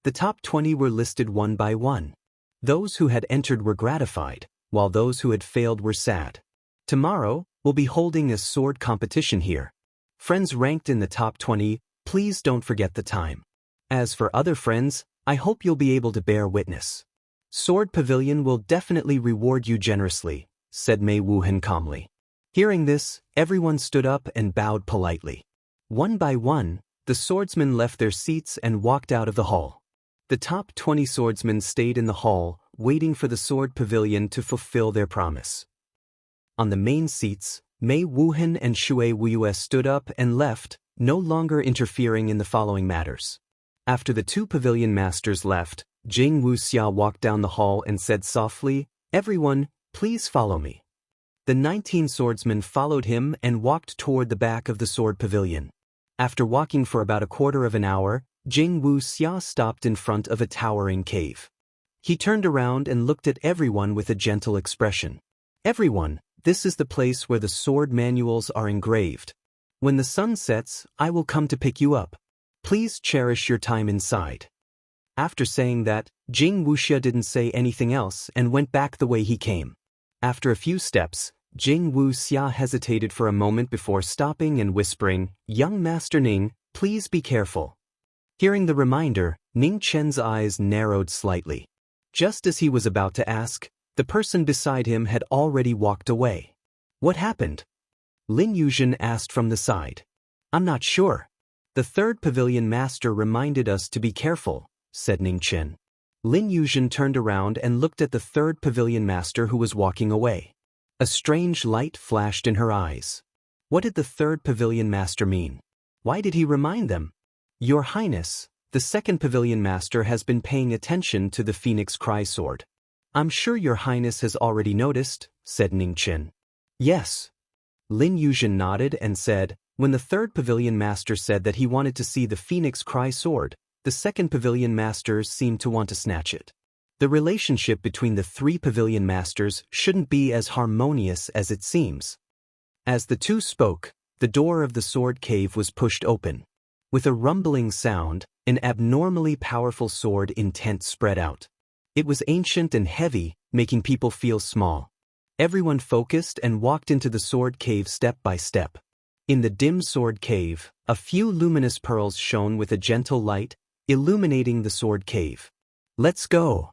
The top 20 were listed one by one. Those who had entered were gratified, while those who had failed were sad. Tomorrow, we'll be holding a sword competition here. Friends ranked in the top 20, please don't forget the time. As for other friends, I hope you'll be able to bear witness. Sword Pavilion will definitely reward you generously, said Mei Wuhan calmly. Hearing this, everyone stood up and bowed politely. One by one, the swordsmen left their seats and walked out of the hall. The top 20 swordsmen stayed in the hall, waiting for the Sword Pavilion to fulfill their promise. On the main seats, Mei Wuhan and Shui Wuyue stood up and left, no longer interfering in the following matters. After the two pavilion masters left, Jing Wuxia walked down the hall and said softly, "Everyone, please follow me." The 19 swordsmen followed him and walked toward the back of the Sword Pavilion. After walking for about a quarter of an hour, Jing Wuxia stopped in front of a towering cave. He turned around and looked at everyone with a gentle expression. "Everyone, this is the place where the sword manuals are engraved. When the sun sets, I will come to pick you up. Please cherish your time inside." After saying that, Jing Wuxia didn't say anything else and went back the way he came. After a few steps, Jing Wuxia hesitated for a moment before stopping and whispering, "Young Master Ning, please be careful." Hearing the reminder, Ning Chen's eyes narrowed slightly. Just as he was about to ask, the person beside him had already walked away. What happened? Lin Yuzhen asked from the side. I'm not sure. The third pavilion master reminded us to be careful, said Ning Chen. Lin Yuzhen turned around and looked at the third pavilion master who was walking away. A strange light flashed in her eyes. What did the third pavilion master mean? Why did he remind them? Your Highness, the second pavilion master has been paying attention to the Phoenix Cry Sword. I'm sure your Highness has already noticed, said Ning Chen. Yes. Lin Yuzhen nodded and said, when the third pavilion master said that he wanted to see the Phoenix Cry Sword, the second pavilion master seemed to want to snatch it. The relationship between the three pavilion masters shouldn't be as harmonious as it seems. As the two spoke, the door of the sword cave was pushed open. With a rumbling sound, an abnormally powerful sword intent spread out. It was ancient and heavy, making people feel small. Everyone focused and walked into the sword cave step by step. In the dim sword cave, a few luminous pearls shone with a gentle light, illuminating the sword cave. Let's go.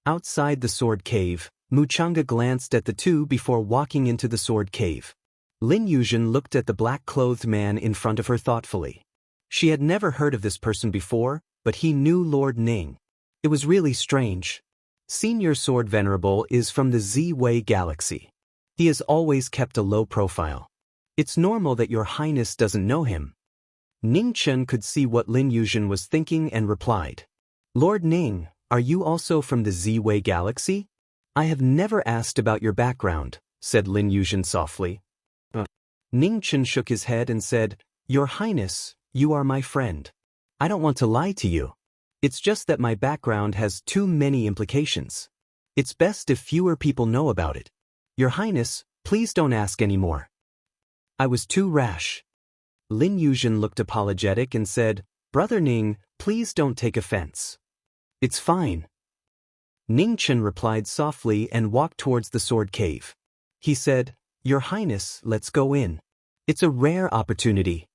Outside the sword cave, Muchanga glanced at the two before walking into the sword cave. Lin Yuzhen looked at the black-clothed man in front of her thoughtfully. She had never heard of this person before, but he knew Lord Ning. It was really strange. Senior Sword Venerable is from the Z-Wei Galaxy. He has always kept a low profile. It's normal that your Highness doesn't know him. Ning Chen could see what Lin Yuzhen was thinking and replied. Lord Ning, are you also from the Z-Wei Galaxy? I have never asked about your background, said Lin Yuzhen softly. Ning Chen shook his head and said, Your Highness, you are my friend. I don't want to lie to you. It's just that my background has too many implications. It's best if fewer people know about it. Your Highness, please don't ask any more. I was too rash. Lin Yuzhen looked apologetic and said, Brother Ning, please don't take offense. It's fine. Ning Chen replied softly and walked towards the sword cave. He said, Your Highness, let's go in. It's a rare opportunity.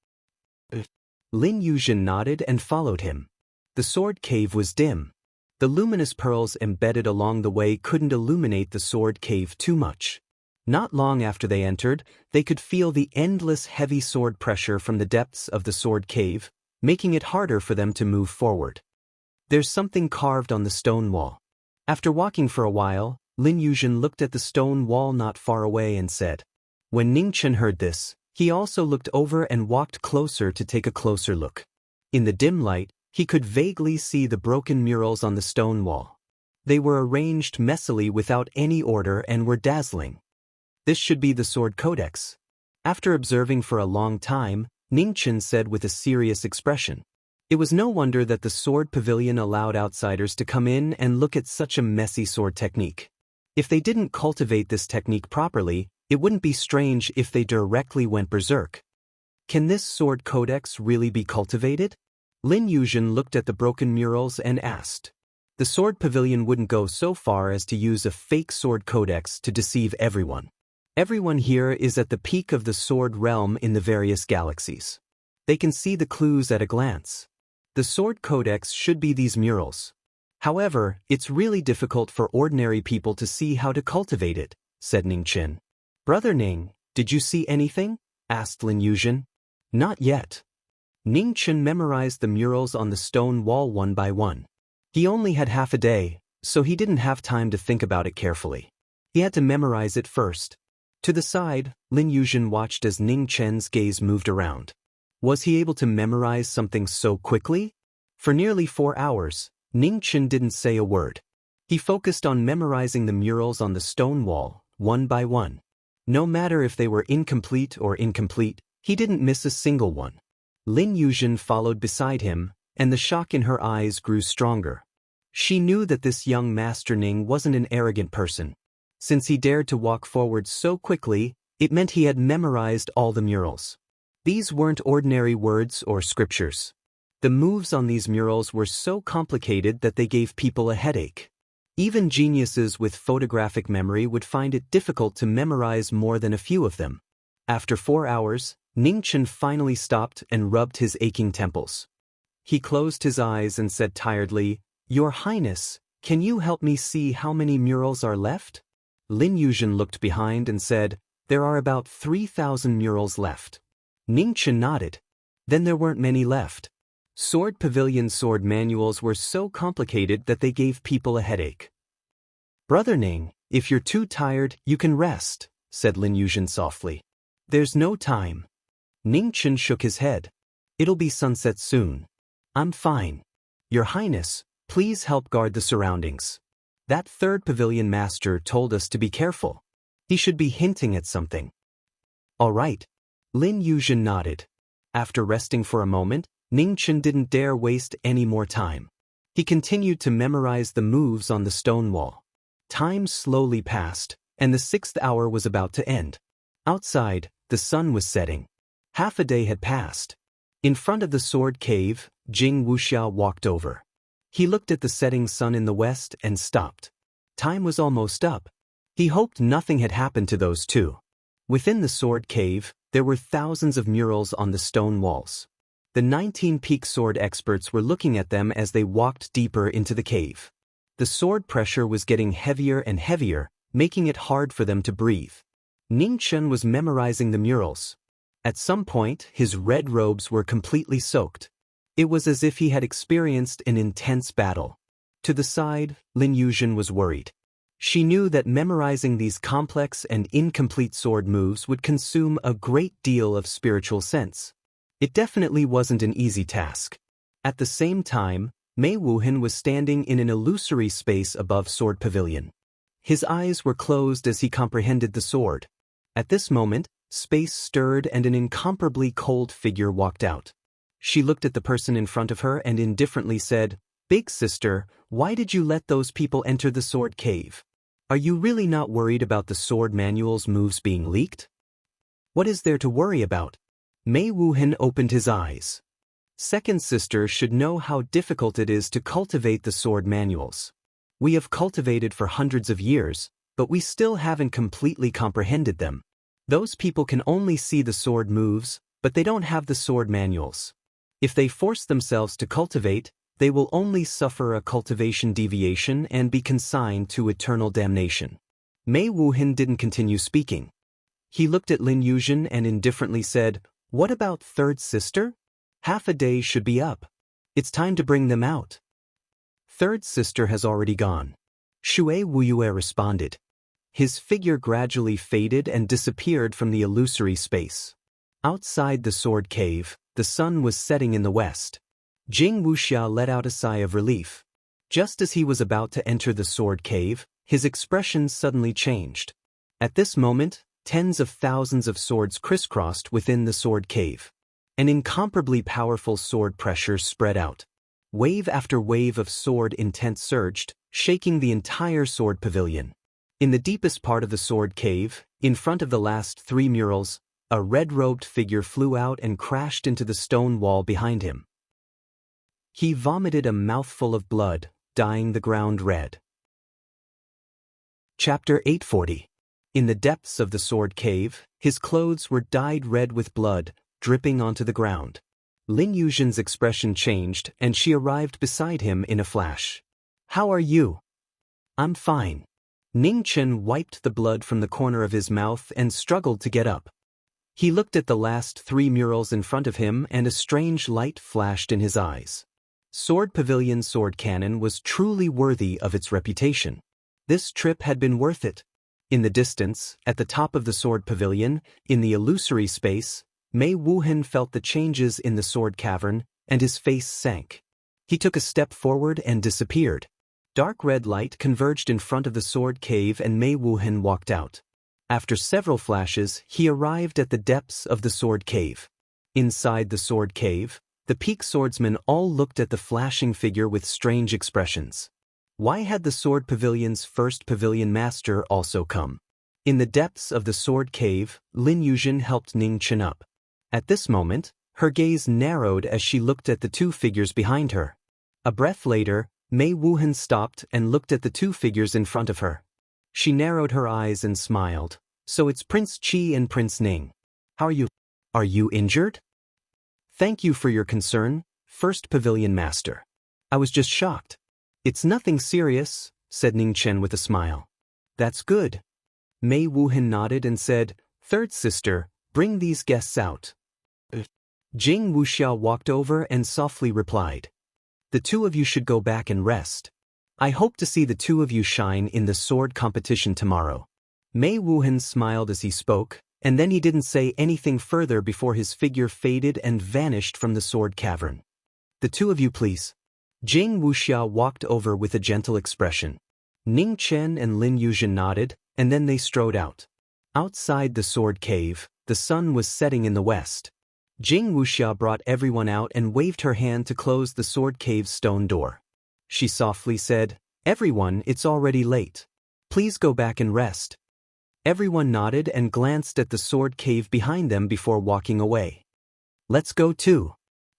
Lin Yuzhen nodded and followed him. The sword cave was dim. The luminous pearls embedded along the way couldn't illuminate the sword cave too much. Not long after they entered, they could feel the endless heavy sword pressure from the depths of the sword cave, making it harder for them to move forward. There's something carved on the stone wall. After walking for a while, Lin Yuzhen looked at the stone wall not far away and said. When Ning Chen heard this, he also looked over and walked closer to take a closer look. In the dim light, he could vaguely see the broken murals on the stone wall. They were arranged messily without any order and were dazzling. This should be the Sword Codex. After observing for a long time, Ning Chen said with a serious expression. It was no wonder that the Sword Pavilion allowed outsiders to come in and look at such a messy sword technique. If they didn't cultivate this technique properly, it wouldn't be strange if they directly went berserk. Can this Sword Codex really be cultivated? Lin Yuzhen looked at the broken murals and asked. The Sword Pavilion wouldn't go so far as to use a fake Sword Codex to deceive everyone. Everyone here is at the peak of the Sword Realm in the various galaxies. They can see the clues at a glance. The Sword Codex should be these murals. However, it's really difficult for ordinary people to see how to cultivate it, said Ning Chen. Brother Ning, did you see anything? Asked Lin Yuzhen. Not yet. Ning Chen memorized the murals on the stone wall one by one. He only had half a day, so he didn't have time to think about it carefully. He had to memorize it first. To the side, Lin Yuzhen watched as Ning Chen's gaze moved around. Was he able to memorize something so quickly? For nearly 4 hours, Ning Chen didn't say a word. He focused on memorizing the murals on the stone wall, one by one. No matter if they were incomplete, he didn't miss a single one. Lin Yuzhen followed beside him, and the shock in her eyes grew stronger. She knew that this young Master Ning wasn't an arrogant person. Since he dared to walk forward so quickly, it meant he had memorized all the murals. These weren't ordinary words or scriptures. The moves on these murals were so complicated that they gave people a headache. Even geniuses with photographic memory would find it difficult to memorize more than a few of them. After 4 hours, Ning Chen finally stopped and rubbed his aching temples. He closed his eyes and said tiredly, Your Highness, Can you help me see how many murals are left? Lin Yuzhen looked behind and said, there are about 3,000 murals left. Ning Chen nodded. Then there weren't many left. Sword Pavilion sword manuals were so complicated that they gave people a headache. Brother Ning, if you're too tired, you can rest, said Lin Yuzhen softly. There's no time. Ning Chen shook his head. It'll be sunset soon. I'm fine. Your Highness, please help guard the surroundings. That third pavilion master told us to be careful. He should be hinting at something. All right. Lin Yuzhen nodded. After resting for a moment, Ning Chen didn't dare waste any more time. He continued to memorize the moves on the stone wall. Time slowly passed, and the 6th hour was about to end. Outside, the sun was setting. Half a day had passed. In front of the sword cave, Jing Wuxia walked over. He looked at the setting sun in the west and stopped. Time was almost up. He hoped nothing had happened to those two. Within the sword cave, there were thousands of murals on the stone walls. The 19-peak sword experts were looking at them as they walked deeper into the cave. The sword pressure was getting heavier and heavier, making it hard for them to breathe. Ning Chen was memorizing the murals. At some point, his red robes were completely soaked. It was as if he had experienced an intense battle. To the side, Lin Yuzhen was worried. She knew that memorizing these complex and incomplete sword moves would consume a great deal of spiritual sense. It definitely wasn't an easy task. At the same time, Mei Wuhan was standing in an illusory space above Sword Pavilion. His eyes were closed as he comprehended the sword. At this moment, space stirred and an incomparably cold figure walked out. She looked at the person in front of her and indifferently said, "Big sister, why did you let those people enter the sword cave? Are you really not worried about the sword manual's moves being leaked? What is there to worry about?" Mei Wuhan opened his eyes. Second sister should know how difficult it is to cultivate the sword manuals. We have cultivated for hundreds of years, but we still haven't completely comprehended them. Those people can only see the sword moves, but they don't have the sword manuals. If they force themselves to cultivate, they will only suffer a cultivation deviation and be consigned to eternal damnation. Mei Wuhan didn't continue speaking. He looked at Lin Yuzhen and indifferently said, "What about third sister? Half a day should be up. It's time to bring them out." Third sister has already gone. Shui Wuyue responded. His figure gradually faded and disappeared from the illusory space. Outside the sword cave, the sun was setting in the west. Jing Wuxia let out a sigh of relief. Just as he was about to enter the sword cave, his expression suddenly changed. At this moment, tens of thousands of swords crisscrossed within the sword cave. An incomparably powerful sword pressure spread out. Wave after wave of sword intent surged, shaking the entire sword pavilion. In the deepest part of the sword cave, in front of the last 3 murals, a red-robed figure flew out and crashed into the stone wall behind him. He vomited a mouthful of blood, dyeing the ground red. Chapter 840. In the depths of the sword cave, his clothes were dyed red with blood, dripping onto the ground. Lin Yuzhen's expression changed and she arrived beside him in a flash. "How are you?" "I'm fine." Ning Chen wiped the blood from the corner of his mouth and struggled to get up. He looked at the last 3 murals in front of him and a strange light flashed in his eyes. Sword Pavilion sword cannon was truly worthy of its reputation. This trip had been worth it. In the distance, at the top of the sword pavilion, in the illusory space, Mei Wuhan felt the changes in the sword cavern, and his face sank. He took a step forward and disappeared. Dark red light converged in front of the sword cave and Mei Wuhan walked out. After several flashes, he arrived at the depths of the sword cave. Inside the sword cave, the peak swordsmen all looked at the flashing figure with strange expressions. Why had the sword pavilion's first pavilion master also come? In the depths of the sword cave, Lin Yuzhen helped Ning Chen up. At this moment, her gaze narrowed as she looked at the 2 figures behind her. A breath later, Mei Wuhan stopped and looked at the 2 figures in front of her. She narrowed her eyes and smiled. "So it's Prince Qi and Prince Ning. How are you? Are you injured?" "Thank you for your concern, First Pavilion Master. I was just shocked. It's nothing serious, said Ning Chen with a smile. That's good. Mei Wuhan nodded and said, Third sister, bring these guests out. Jing Wuxiao walked over and softly replied. The two of you should go back and rest. I hope to see the two of you shine in the sword competition tomorrow. Mei Wuhan smiled as he spoke, and then he didn't say anything further before his figure faded and vanished from the sword cavern. The two of you, please. Jing Wuxiao walked over with a gentle expression. Ning Chen and Lin Yuzhen nodded, and then they strode out. Outside the sword cave, the sun was setting in the west. Jing Wuxiao brought everyone out and waved her hand to close the sword cave's stone door. She softly said, Everyone, it's already late. Please go back and rest. Everyone nodded and glanced at the sword cave behind them before walking away. Let's go too.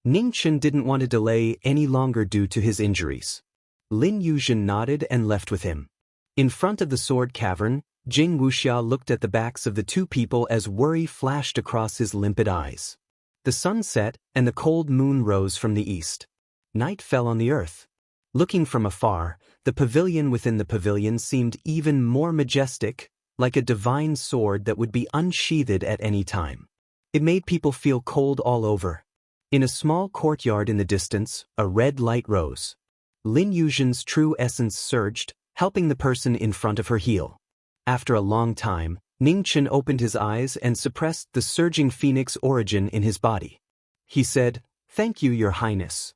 Ning Chen didn't want to delay any longer due to his injuries. Lin Yuzhen nodded and left with him. In front of the sword cavern, Jing Wuxiao looked at the backs of the two people as worry flashed across his limpid eyes. The sun set, and the cold moon rose from the east. Night fell on the earth. Looking from afar, the pavilion within the pavilion seemed even more majestic, like a divine sword that would be unsheathed at any time. It made people feel cold all over. In a small courtyard in the distance, a red light rose. Lin Yuzhen's true essence surged, helping the person in front of her heal. After a long time, Ning Chen opened his eyes and suppressed the surging phoenix origin in his body. He said, Thank you, Your Highness.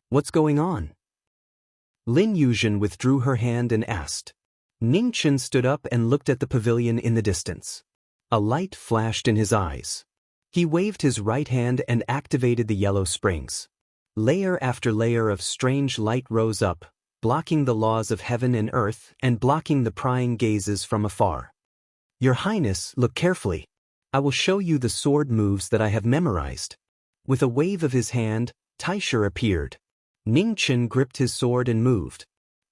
What's going on? Lin Yuzhen withdrew her hand and asked. Ning Chen stood up and looked at the pavilion in the distance. A light flashed in his eyes. He waved his right hand and activated the yellow springs. Layer after layer of strange light rose up, blocking the laws of heaven and earth and blocking the prying gazes from afar. Your Highness, look carefully. I will show you the sword moves that I have memorized. With a wave of his hand, Taisha appeared. Ning Chen gripped his sword and moved.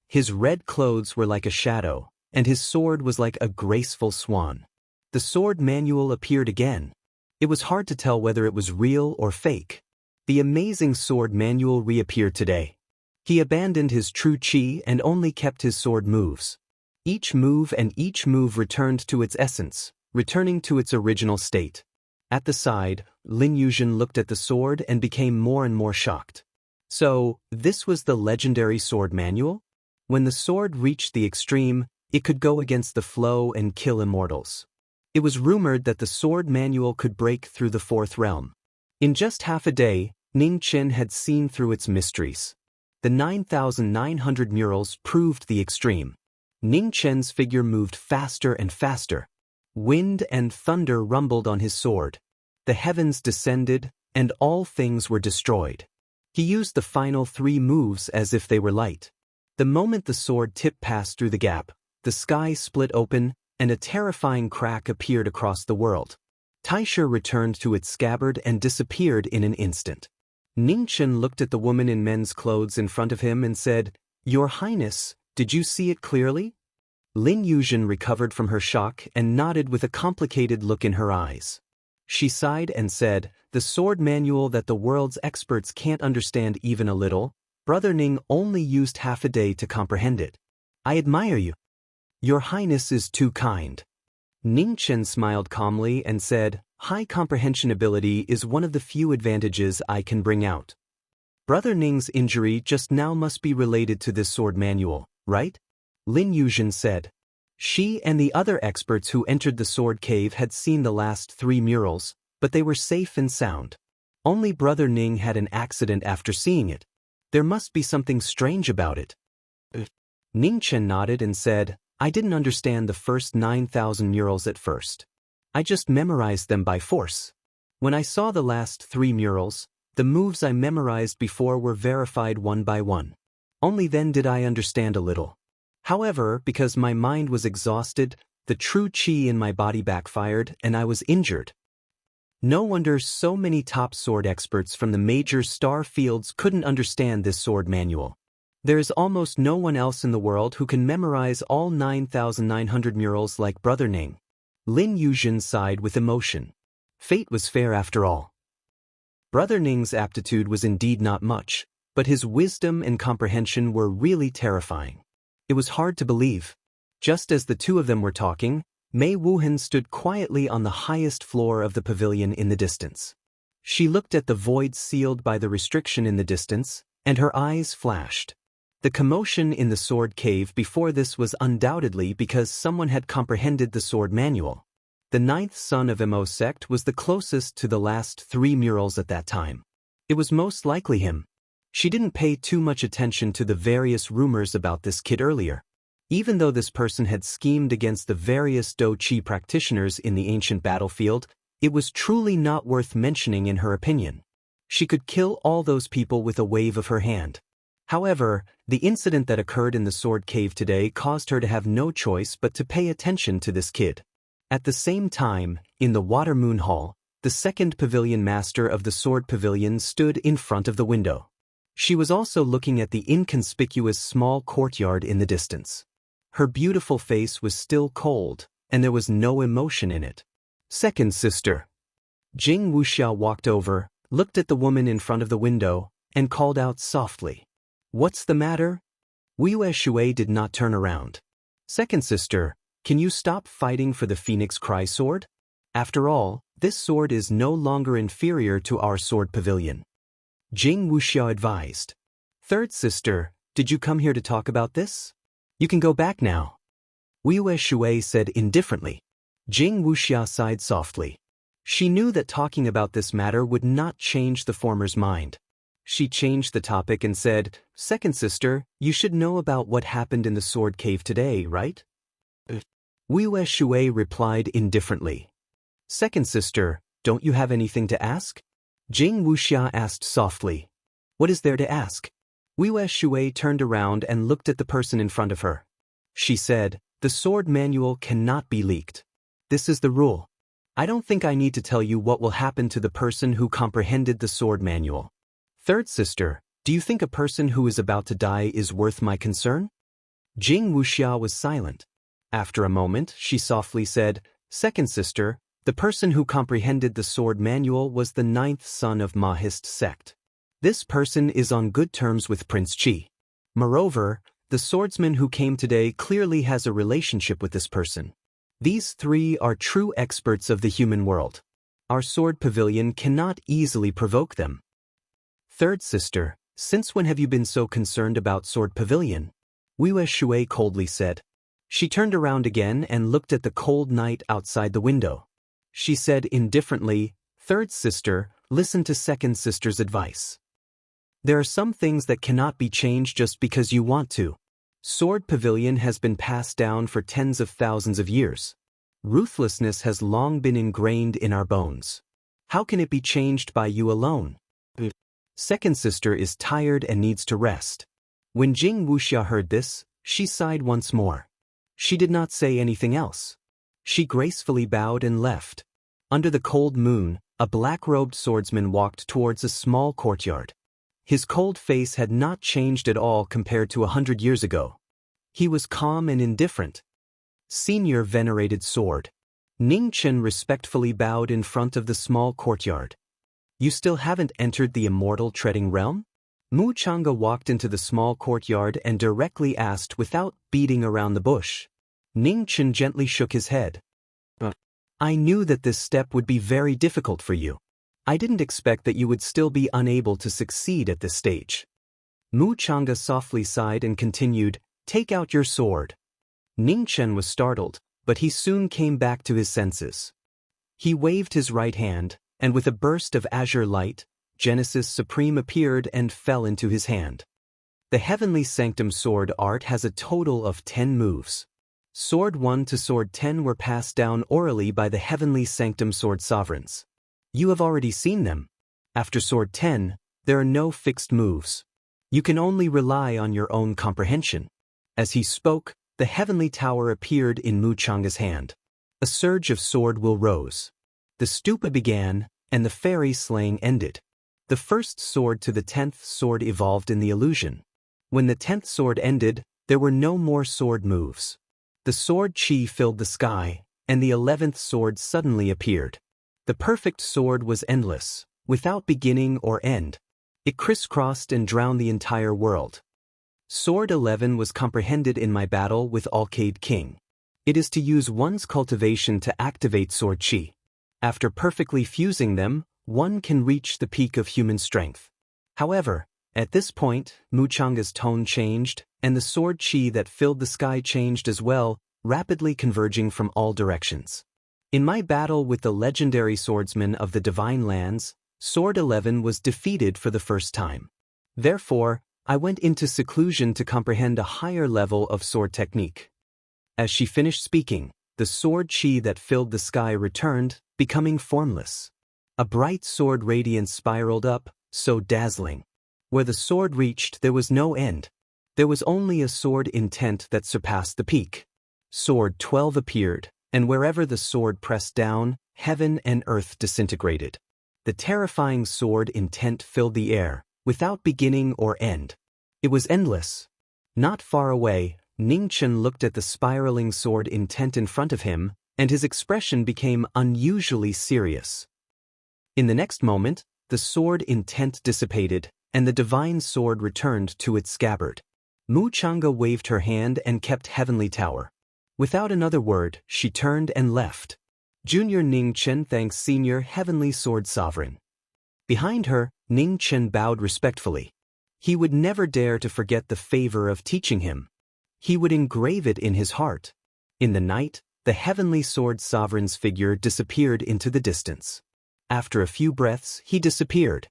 His red clothes were like a shadow, and his sword was like a graceful swan. The sword manual appeared again. It was hard to tell whether it was real or fake. The amazing sword manual reappeared today. He abandoned his true chi and only kept his sword moves. Each move returned to its essence, returning to its original state. At the side, Lin Yuzhen looked at the sword and became more and more shocked. So, this was the legendary sword manual? When the sword reached the extreme, it could go against the flow and kill immortals. It was rumored that the sword manual could break through the fourth realm. In just half a day, Ning Chen had seen through its mysteries. The 9,900 murals proved the extreme. Ning Chen's figure moved faster and faster. Wind and thunder rumbled on his sword. The heavens descended, and all things were destroyed. He used the final 3 moves as if they were light. The moment the sword tip passed through the gap, the sky split open, and a terrifying crack appeared across the world. Taisha returned to its scabbard and disappeared in an instant. Ning Chen looked at the woman in men's clothes in front of him and said, Your Highness, did you see it clearly? Lin Yuzhen recovered from her shock and nodded with a complicated look in her eyes. She sighed and said, The sword manual that the world's experts can't understand even a little, Brother Ning only used half a day to comprehend it. I admire you. Your Highness is too kind. Ning Chen smiled calmly and said, High comprehension ability is one of the few advantages I can bring out. Brother Ning's injury just now must be related to this sword manual, right? Lin Yuzhen said. She and the other experts who entered the sword cave had seen the last 3 murals, but they were safe and sound. Only Brother Ning had an accident after seeing it. There must be something strange about it. Ning Chen nodded and said, I didn't understand the first 9,000 murals at first. I just memorized them by force. When I saw the last 3 murals, the moves I memorized before were verified one by one. Only then did I understand a little. However, because my mind was exhausted, the true chi in my body backfired and I was injured. No wonder so many top sword experts from the major star fields couldn't understand this sword manual. There is almost no one else in the world who can memorize all 9,900 murals like Brother Ning. Lin Yuzhen sighed with emotion. Fate was fair after all. Brother Ning's aptitude was indeed not much, but his wisdom and comprehension were really terrifying. It was hard to believe. Just as the two of them were talking, Mei Wuhan stood quietly on the highest floor of the pavilion in the distance. She looked at the void sealed by the restriction in the distance, and her eyes flashed. The commotion in the sword cave before this was undoubtedly because someone had comprehended the sword manual. The ninth son of Mo sect was the closest to the last 3 murals at that time. It was most likely him. She didn't pay too much attention to the various rumors about this kid earlier. Even though this person had schemed against the various Do Chi practitioners in the ancient battlefield, it was truly not worth mentioning in her opinion. She could kill all those people with a wave of her hand. However, the incident that occurred in the sword cave today caused her to have no choice but to pay attention to this kid. At the same time, in the Water Moon Hall, the second pavilion master of the sword pavilion stood in front of the window. She was also looking at the inconspicuous small courtyard in the distance. Her beautiful face was still cold, and there was no emotion in it. Second sister. Jing Wuxia walked over, looked at the woman in front of the window, and called out softly. What's the matter? Wei Shui did not turn around. Second sister, can you stop fighting for the Phoenix Cry sword? After all, this sword is no longer inferior to our sword pavilion. Jing Wuxia advised. Third sister, did you come here to talk about this? You can go back now. Wei Shui said indifferently. Jing Wuxia sighed softly. She knew that talking about this matter would not change the former's mind. She changed the topic and said, Second sister, you should know about what happened in the sword cave today, right? Wei Shui replied indifferently. Second sister, don't you have anything to ask? Jing Wuxia asked softly. What is there to ask? Wei Shui turned around and looked at the person in front of her. She said, the sword manual cannot be leaked. This is the rule. I don't think I need to tell you what will happen to the person who comprehended the sword manual. Third sister, do you think a person who is about to die is worth my concern? Jing Wuxia was silent. After a moment, she softly said, Second sister, the person who comprehended the sword manual was the 9th son of Mahist sect. This person is on good terms with Prince Qi. Moreover, the swordsman who came today clearly has a relationship with this person. These 3 are true experts of the human world. Our sword pavilion cannot easily provoke them. Third sister, since when have you been so concerned about sword pavilion? Wei Shui coldly said. She turned around again and looked at the cold night outside the window. She said indifferently, Third sister, listen to second sister's advice. There are some things that cannot be changed just because you want to. Sword pavilion has been passed down for tens of thousands of years. Ruthlessness has long been ingrained in our bones. How can it be changed by you alone? Second sister is tired and needs to rest. When Jing Wuxia heard this, she sighed once more. She did not say anything else. She gracefully bowed and left. Under the cold moon, a black-robed swordsman walked towards a small courtyard. His cold face had not changed at all compared to 100 years ago. He was calm and indifferent. Senior venerated sword. Ning Chen respectfully bowed in front of the small courtyard. You still haven't entered the immortal treading realm? Mu Chang'e walked into the small courtyard and directly asked without beating around the bush. Ning Chen gently shook his head. I knew that this step would be very difficult for you. I didn't expect that you would still be unable to succeed at this stage. Mu Chang'e softly sighed and continued, Take out your sword. Ning Chen was startled, but he soon came back to his senses. He waved his right hand, and with a burst of azure light, Genesis Supreme appeared and fell into his hand. The Heavenly Sanctum Sword art has a total of 10 moves. Sword 1 to Sword 10 were passed down orally by the Heavenly Sanctum Sword Sovereigns. You have already seen them. After Sword 10, there are no fixed moves. You can only rely on your own comprehension. As he spoke, the Heavenly Tower appeared in Mu Chang'e's hand. A surge of sword will rose. The stupa began, and the fairy slaying ended. The first sword to the 10th sword evolved in the illusion. When the 10th sword ended, there were no more sword moves. The sword chi filled the sky, and the 11th sword suddenly appeared. The perfect sword was endless, without beginning or end. It crisscrossed and drowned the entire world. Sword 11 was comprehended in my battle with Alcade King. It is to use one's cultivation to activate sword chi. After perfectly fusing them, one can reach the peak of human strength. However, at this point, Muchanga's tone changed, and the sword chi that filled the sky changed as well, rapidly converging from all directions. In my battle with the legendary swordsman of the Divine Lands, Sword 11 was defeated for the first time. Therefore, I went into seclusion to comprehend a higher level of sword technique. As she finished speaking, the sword chi that filled the sky returned, becoming formless. A bright sword radiance spiraled up, so dazzling. Where the sword reached, there was no end. There was only a sword intent that surpassed the peak. Sword 12 appeared, and wherever the sword pressed down, heaven and earth disintegrated. The terrifying sword intent filled the air, without beginning or end. It was endless. Not far away, Ningchen looked at the spiraling sword intent in front of him, and his expression became unusually serious. In the next moment, the sword intent dissipated, and the divine sword returned to its scabbard. Muchanga waved her hand and kept Heavenly Tower. Without another word, she turned and left. Junior Ningchen thanks Senior Heavenly Sword Sovereign. Behind her, Ningchen bowed respectfully. He would never dare to forget the favor of teaching him. He would engrave it in his heart. In the night, the Heavenly Sword Sovereign's figure disappeared into the distance. After a few breaths, he disappeared.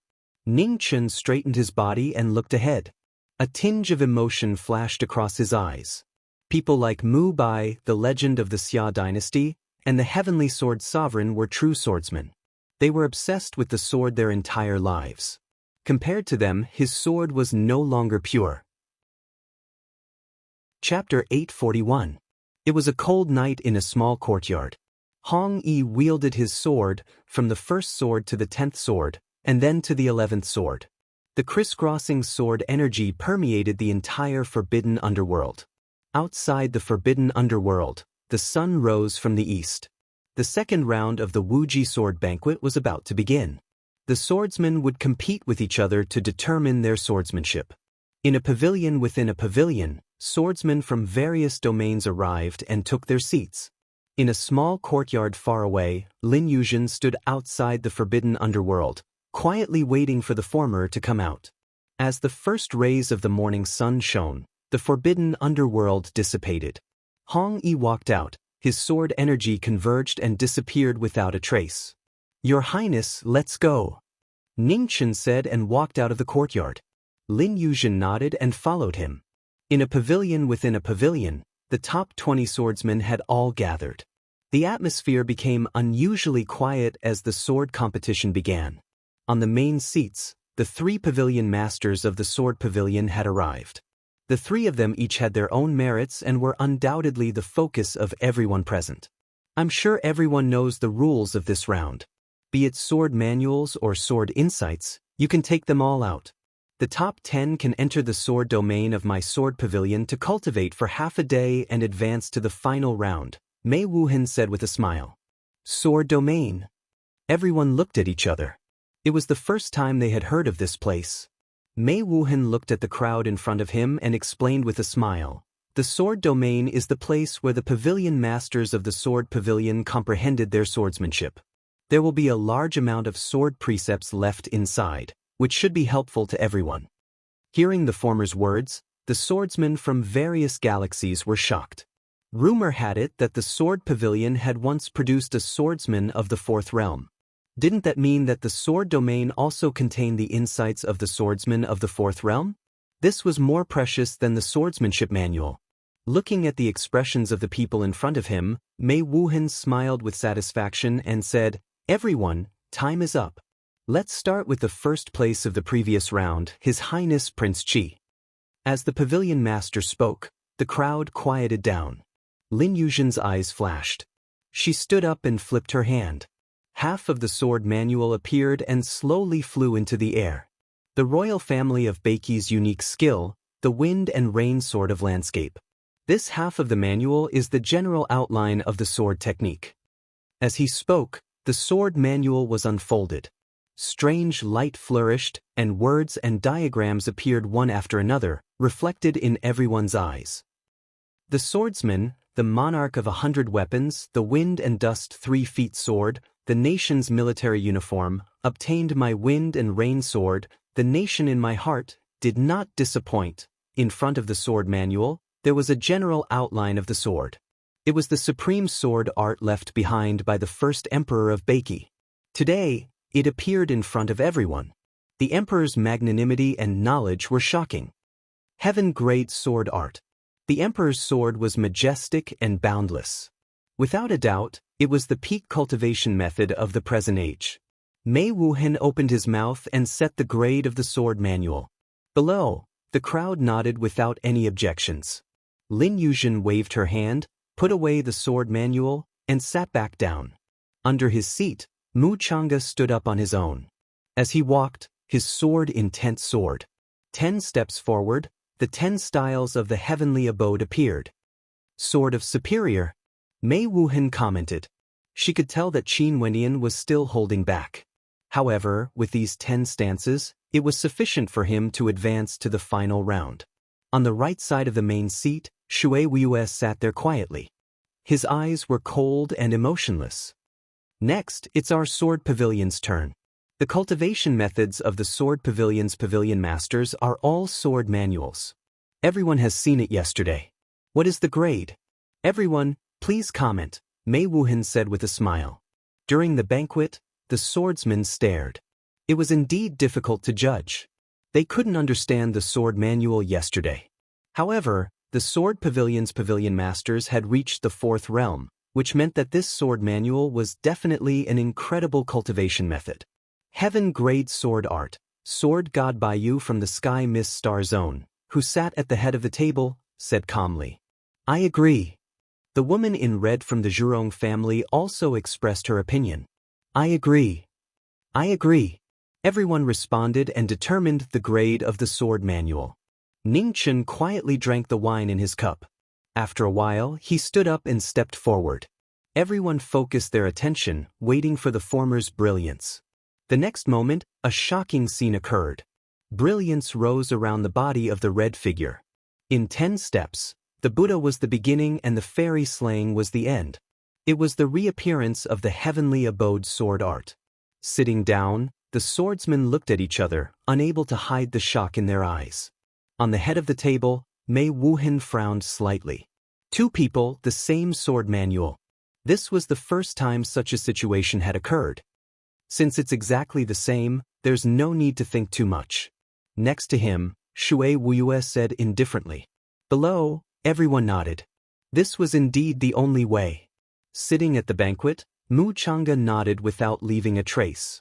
Ningchen straightened his body and looked ahead. A tinge of emotion flashed across his eyes. People like Mu Bai, the legend of the Xia dynasty, and the Heavenly Sword Sovereign were true swordsmen. They were obsessed with the sword their entire lives. Compared to them, his sword was no longer pure. Chapter 841. It was a cold night in a small courtyard. Hong Yi wielded his sword, from the first sword to the 10th sword, and then to the 11th sword. The crisscrossing sword energy permeated the entire forbidden underworld. Outside the forbidden underworld, the sun rose from the east. The second round of the Wuji sword banquet was about to begin. The swordsmen would compete with each other to determine their swordsmanship. In a pavilion within a pavilion, swordsmen from various domains arrived and took their seats. In a small courtyard far away, Lin Yuzhen stood outside the forbidden underworld, quietly waiting for the former to come out. As the first rays of the morning sun shone, the forbidden underworld dissipated. Hong Yi walked out, his sword energy converged and disappeared without a trace. "Your Highness, let's go," Ningchen said and walked out of the courtyard. Lin Yuzhen nodded and followed him. In a pavilion within a pavilion, the top 20 swordsmen had all gathered. The atmosphere became unusually quiet as the sword competition began. On the main seats, the 3 pavilion masters of the sword pavilion had arrived. The 3 of them each had their own merits and were undoubtedly the focus of everyone present. I'm sure everyone knows the rules of this round. Be it sword manuals or sword insights, you can take them all out. The top 10 can enter the sword domain of my sword pavilion to cultivate for half a day and advance to the final round, Mei Wuhan said with a smile. Sword domain. Everyone looked at each other. It was the first time they had heard of this place. Mei Wuhan looked at the crowd in front of him and explained with a smile. The sword domain is the place where the pavilion masters of the sword pavilion comprehended their swordsmanship. There will be a large amount of sword precepts left inside, which should be helpful to everyone. Hearing the former's words, the swordsmen from various galaxies were shocked. Rumor had it that the sword pavilion had once produced a swordsman of the 4th realm. Didn't that mean that the sword domain also contained the insights of the swordsman of the 4th realm? This was more precious than the swordsmanship manual. Looking at the expressions of the people in front of him, Mei Wuhan smiled with satisfaction and said, "Everyone, time is up. Let's start with the first place of the previous round, His Highness Prince Qi." As the pavilion master spoke, the crowd quieted down. Lin Yuzhen's eyes flashed. She stood up and flipped her hand. Half of the sword manual appeared and slowly flew into the air. The royal family of Beiqi's unique skill, the wind and rain sword of landscape. This half of the manual is the general outline of the sword technique. As he spoke, the sword manual was unfolded. Strange light flourished, and words and diagrams appeared one after another, reflected in everyone's eyes. The swordsman, the monarch of 100 weapons, the wind and dust 3 feet sword, the nation's military uniform, obtained my wind and rain sword, the nation in my heart, did not disappoint. In front of the sword manual, there was a general outline of the sword. It was the supreme sword art left behind by the first emperor of Baekje. Today, it appeared in front of everyone. The emperor's magnanimity and knowledge were shocking. Heaven-grade sword art. The emperor's sword was majestic and boundless. Without a doubt, it was the peak cultivation method of the present age. Mei Wuhan opened his mouth and set the grade of the sword manual. Below, the crowd nodded without any objections. Lin Yuzhen waved her hand, put away the sword manual, and sat back down. Under his seat, Mu Chang'e stood up on his own. As he walked, his sword intent soared. 10 steps forward, the 10 styles of the heavenly abode appeared. Sword of Superior, Mei Wuhan commented. She could tell that Qin Wenyan was still holding back. However, with these 10 stances, it was sufficient for him to advance to the final round. On the right side of the main seat, Shui Wuyue sat there quietly. His eyes were cold and emotionless. Next, it's our Sword Pavilion's turn. The cultivation methods of the Sword Pavilion's pavilion masters are all sword manuals. Everyone has seen it yesterday. What is the grade? Everyone, please comment, Mei Wuhan said with a smile. During the banquet, the swordsmen stared. It was indeed difficult to judge. They couldn't understand the sword manual yesterday. However, the Sword Pavilion's pavilion masters had reached the 4th realm, which meant that this sword manual was definitely an incredible cultivation method. Heaven-grade sword art, Sword God Baiyu from the Sky Mist Star Zone, who sat at the head of the table, said calmly. I agree. The woman in red from the Zhurong family also expressed her opinion. I agree. I agree. Everyone responded and determined the grade of the sword manual. Ning Chen quietly drank the wine in his cup. After a while, he stood up and stepped forward. Everyone focused their attention, waiting for the former's brilliance. The next moment, a shocking scene occurred. Brilliance rose around the body of the red figure. In 10 steps, the Buddha was the beginning and the fairy slaying was the end. It was the reappearance of the heavenly abode sword art. Sitting down, the swordsmen looked at each other, unable to hide the shock in their eyes. On the head of the table, Mei Wuhan frowned slightly. 2 people, the same sword manual. This was the first time such a situation had occurred. Since it's exactly the same, there's no need to think too much. Next to him, Shui Wuyue said indifferently. Below, everyone nodded. This was indeed the only way. Sitting at the banquet, Mu Chang'e nodded without leaving a trace.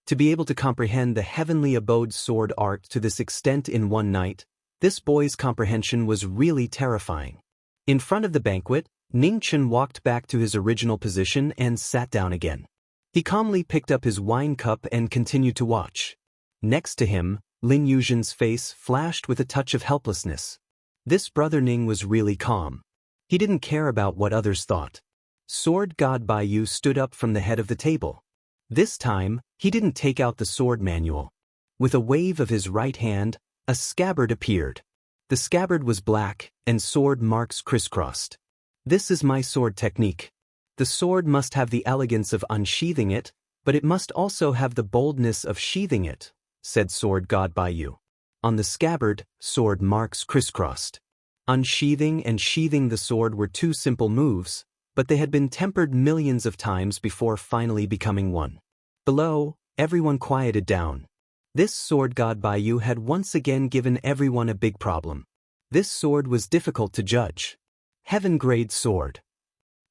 To be able to comprehend the heavenly abode sword art to this extent in one night, this boy's comprehension was really terrifying. In front of the banquet, Ning Chen walked back to his original position and sat down again. He calmly picked up his wine cup and continued to watch. Next to him, Lin Yuzhen's face flashed with a touch of helplessness. This brother Ning was really calm. He didn't care about what others thought. Sword God Baiyu stood up from the head of the table. This time, he didn't take out the sword manual. With a wave of his right hand, a scabbard appeared. The scabbard was black, and sword marks crisscrossed. This is my sword technique. The sword must have the elegance of unsheathing it, but it must also have the boldness of sheathing it, said Sword God Baiyu. On the scabbard, sword marks crisscrossed. Unsheathing and sheathing the sword were 2 simple moves, but they had been tempered millions of times before finally becoming one. Below, everyone quieted down. This Sword God Baiyu had once again given everyone a big problem. This sword was difficult to judge. Heaven-grade sword.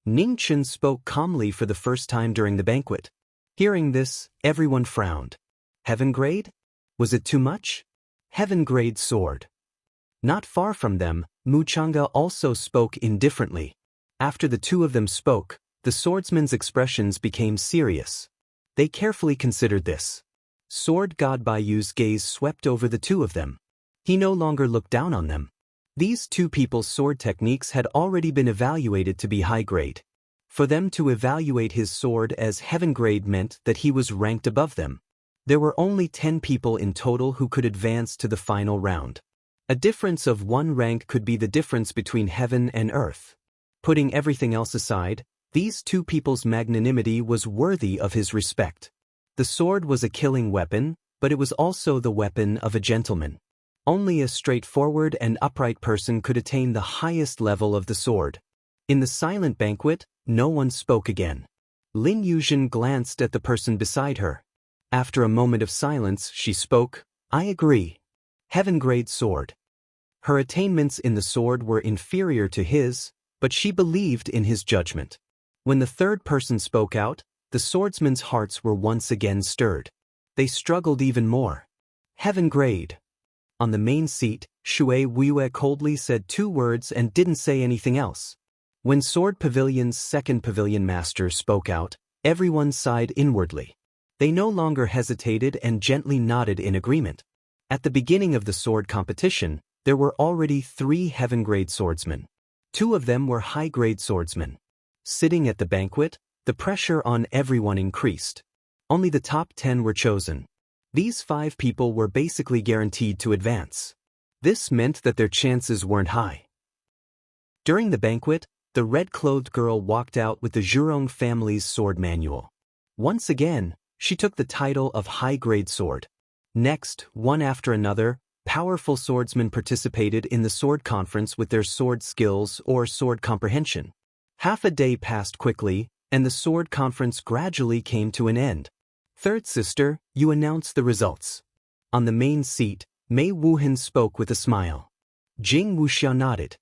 Ning Chen spoke calmly for the first time during the banquet. Hearing this, everyone frowned. Heaven-grade? Was it too much? Heaven-grade sword. Not far from them, Mu Chang'e also spoke indifferently. After the 2 of them spoke, the swordsmen's expressions became serious. They carefully considered this. Sword God Baiyu's gaze swept over the 2 of them. He no longer looked down on them. These 2 people's sword techniques had already been evaluated to be high grade. For them to evaluate his sword as heaven grade meant that he was ranked above them. There were only 10 people in total who could advance to the final round. A difference of 1 rank could be the difference between heaven and earth. Putting everything else aside, these 2 people's magnanimity was worthy of his respect. The sword was a killing weapon, but it was also the weapon of a gentleman. Only a straightforward and upright person could attain the highest level of the sword. In the silent banquet, no one spoke again. Lin Yuzhen glanced at the person beside her. After a moment of silence, she spoke, "I agree. Heaven-grade sword." Her attainments in the sword were inferior to his, but she believed in his judgment. When the third person spoke out, the swordsmen's hearts were once again stirred. They struggled even more. Heaven-grade. On the main seat, Shui Weiwei coldly said 2 words and didn't say anything else. When Sword Pavilion's second pavilion master spoke out, everyone sighed inwardly. They no longer hesitated and gently nodded in agreement. At the beginning of the sword competition, there were already 3 heaven-grade swordsmen. 2 of them were high-grade swordsmen. Sitting at the banquet, the pressure on everyone increased. Only the top 10 were chosen. These 5 people were basically guaranteed to advance. This meant that their chances weren't high. During the banquet, the red-clothed girl walked out with the Zhurong family's sword manual. Once again, she took the title of high-grade sword. Next, one after another, powerful swordsmen participated in the sword conference with their sword skills or sword comprehension. Half a day passed quickly, and the sword conference gradually came to an end. "Third sister, you announce the results." On the main seat, Mei Wuhan spoke with a smile. Jing Wuxia nodded.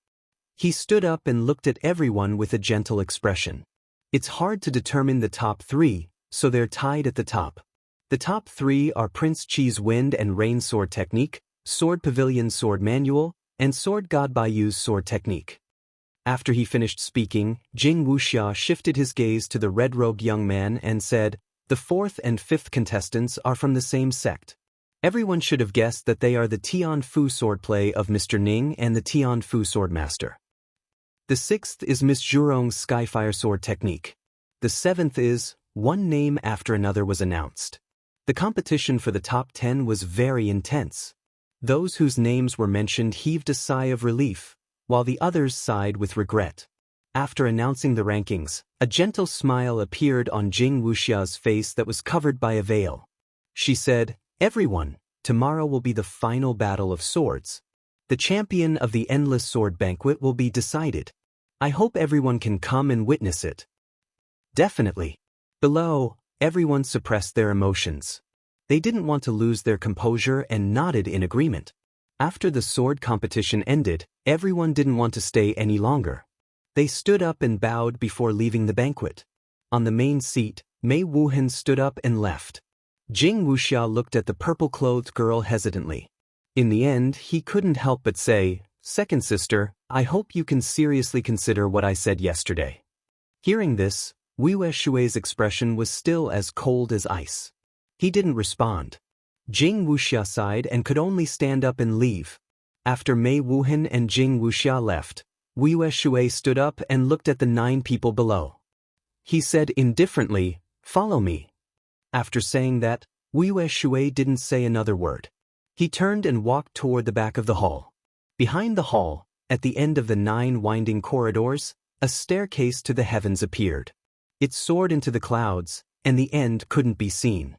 He stood up and looked at everyone with a gentle expression. It's hard to determine the top 3, so they're tied at the top. The top 3 are Prince Qi's Wind and Rain Sword Technique, Sword Pavilion's Sword Manual, and Sword God Baiyu's Sword Technique. After he finished speaking, Jing Wuxia shifted his gaze to the red-robed young man and said, "The 4th and 5th contestants are from the same sect. Everyone should have guessed that they are the Tian Fu swordplay of Mr. Ning and the Tian Fu Swordmaster. The 6th is Miss Zhurong's Skyfire Sword Technique. The 7th is..." One name after another was announced. The competition for the top 10 was very intense. Those whose names were mentioned heaved a sigh of relief, while the others sighed with regret. After announcing the rankings, a gentle smile appeared on Jing Wuxia's face that was covered by a veil. She said, "Everyone, tomorrow will be the final battle of swords. The champion of the Endless Sword Banquet will be decided. I hope everyone can come and witness it." "Definitely." Below, everyone suppressed their emotions. They didn't want to lose their composure and nodded in agreement. After the sword competition ended, everyone didn't want to stay any longer. They stood up and bowed before leaving the banquet. On the main seat, Mei Wuhan stood up and left. Jing Wuxia looked at the purple-clothed girl hesitantly. In the end, he couldn't help but say, "Second sister, I hope you can seriously consider what I said yesterday." Hearing this, Weiwei Shui's expression was still as cold as ice. He didn't respond. Jing Wuxia sighed and could only stand up and leave. After Mei Wuhan and Jing Wuxia left, Weiwei Shui stood up and looked at the 9 people below. He said indifferently, "Follow me." After saying that, Weiwei Shui didn't say another word. He turned and walked toward the back of the hall. Behind the hall, at the end of the 9 winding corridors, a staircase to the heavens appeared. It soared into the clouds, and the end couldn't be seen.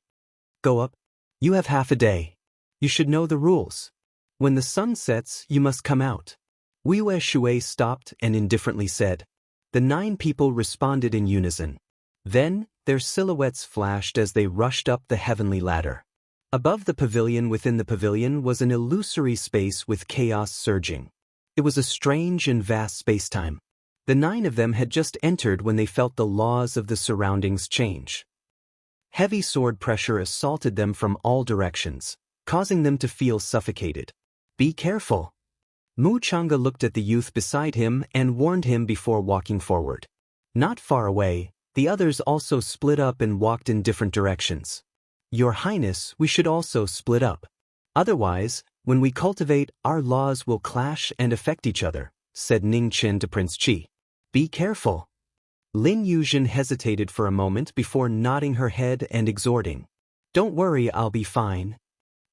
"Go up. You have half a day. You should know the rules. When the sun sets, you must come out." Weiwei Shui stopped and indifferently said. The 9 people responded in unison. Then, their silhouettes flashed as they rushed up the heavenly ladder. Above the pavilion within the pavilion was an illusory space with chaos surging. It was a strange and vast space-time. The 9 of them had just entered when they felt the laws of the surroundings change. Heavy sword pressure assaulted them from all directions, causing them to feel suffocated. "Be careful." Mu Chang'e looked at the youth beside him and warned him before walking forward. Not far away, the others also split up and walked in different directions. "Your Highness, we should also split up. Otherwise, when we cultivate, our laws will clash and affect each other," said Ning Chen to Prince Qi. "Be careful." Lin Yuzhen hesitated for a moment before nodding her head and exhorting. Don't worry, I'll be fine.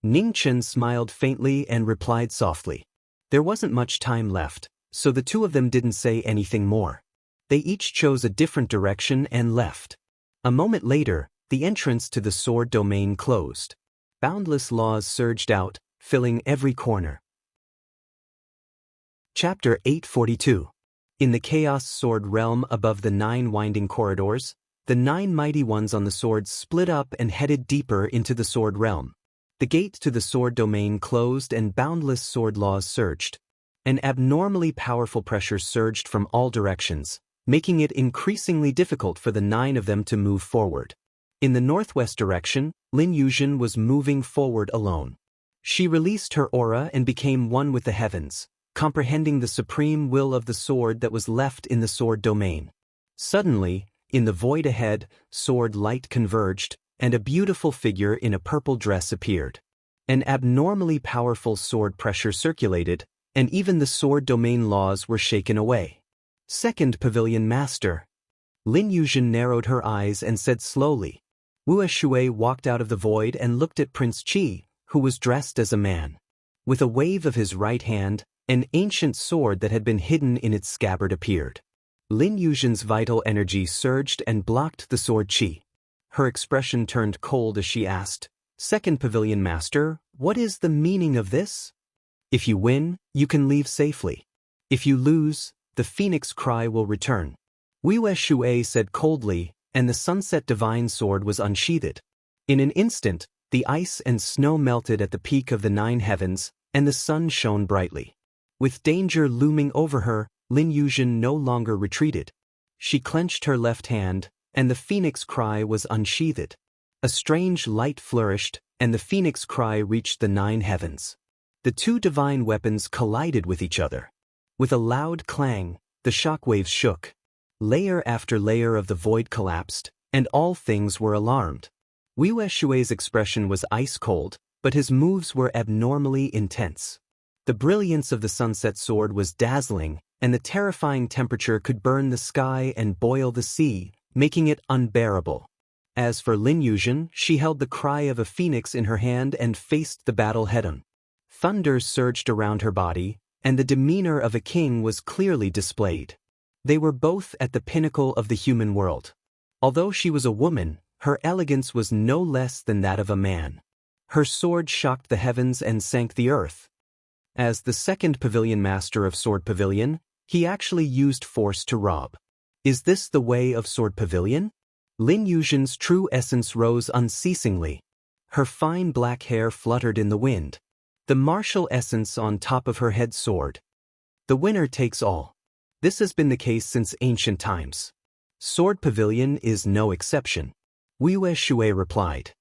Ning Chen smiled faintly and replied softly. There wasn't much time left, so the two of them didn't say anything more. They each chose a different direction and left. A moment later, the entrance to the sword domain closed. Boundless laws surged out, filling every corner. Chapter 842. In the Chaos Sword realm above the 9 winding corridors, the 9 mighty ones on the swords split up and headed deeper into the sword realm. The gate to the sword domain closed and boundless sword laws surged. An abnormally powerful pressure surged from all directions, making it increasingly difficult for the 9 of them to move forward. In the northwest direction, Lin Yuzhen was moving forward alone. She released her aura and became one with the heavens, comprehending the supreme will of the sword that was left in the sword domain. Suddenly, in the void ahead, sword light converged, and a beautiful figure in a purple dress appeared. An abnormally powerful sword pressure circulated, and even the sword domain laws were shaken away. Second Pavilion Master. Lin Yuzhen narrowed her eyes and said slowly. Wu Shui walked out of the void and looked at Prince Qi, who was dressed as a man. With a wave of his right hand, an ancient sword that had been hidden in its scabbard appeared. Lin Yuzhen's vital energy surged and blocked the sword Qi. Her expression turned cold as she asked, Second Pavilion Master, what is the meaning of this? If you win, you can leave safely. If you lose, the phoenix cry will return. Wu Shui said coldly, and the sunset divine sword was unsheathed. In an instant, the ice and snow melted at the peak of the 9 heavens, and the sun shone brightly. With danger looming over her, Lin Yuzhen no longer retreated. She clenched her left hand, and the phoenix cry was unsheathed. A strange light flourished, and the phoenix cry reached the 9 heavens. The 2 divine weapons collided with each other. With a loud clang, the shockwaves shook. Layer after layer of the void collapsed, and all things were alarmed. Wu Shui's expression was ice-cold, but his moves were abnormally intense. The brilliance of the sunset sword was dazzling, and the terrifying temperature could burn the sky and boil the sea, making it unbearable. As for Lin Yuzhen, she held the cry of a phoenix in her hand and faced the battle head-on. Thunder surged around her body, and the demeanor of a king was clearly displayed. They were both at the pinnacle of the human world. Although she was a woman, her elegance was no less than that of a man. Her sword shocked the heavens and sank the earth. As the second Pavilion Master of Sword Pavilion, he actually used force to rob. Is this the way of Sword Pavilion? Lin Yuzhen's true essence rose unceasingly. Her fine black hair fluttered in the wind. The martial essence on top of her head soared. The winner takes all. This has been the case since ancient times. Sword Pavilion is no exception. Wu Shui replied.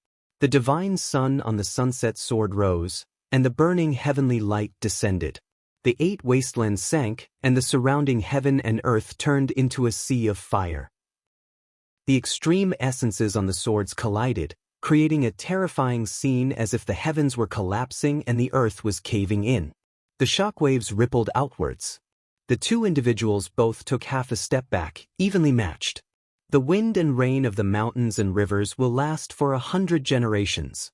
The divine sun on the sunset sword rose, and the burning heavenly light descended. The 8 wastelands sank, and the surrounding heaven and earth turned into a sea of fire. The extreme essences on the swords collided, creating a terrifying scene as if the heavens were collapsing and the earth was caving in. The shockwaves rippled outwards. The 2 individuals both took half a step back, evenly matched. The wind and rain of the mountains and rivers will last for 100 generations.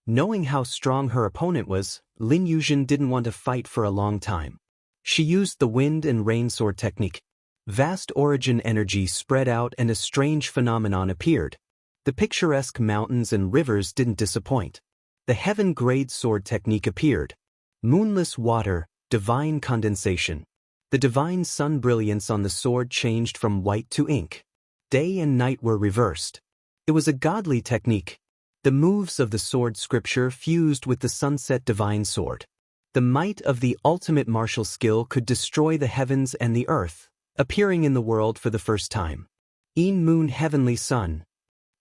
Knowing how strong her opponent was, Lin Yuzhen didn't want to fight for a long time. She used the wind and rain sword technique. Vast origin energy spread out and a strange phenomenon appeared. The picturesque mountains and rivers didn't disappoint. The heaven-grade sword technique appeared. Moonless water, divine condensation. The divine sun brilliance on the sword changed from white to ink. Day and night were reversed. It was a godly technique. The moves of the sword scripture fused with the sunset divine sword. The might of the ultimate martial skill could destroy the heavens and the earth, appearing in the world for the first time. In moon heavenly sun.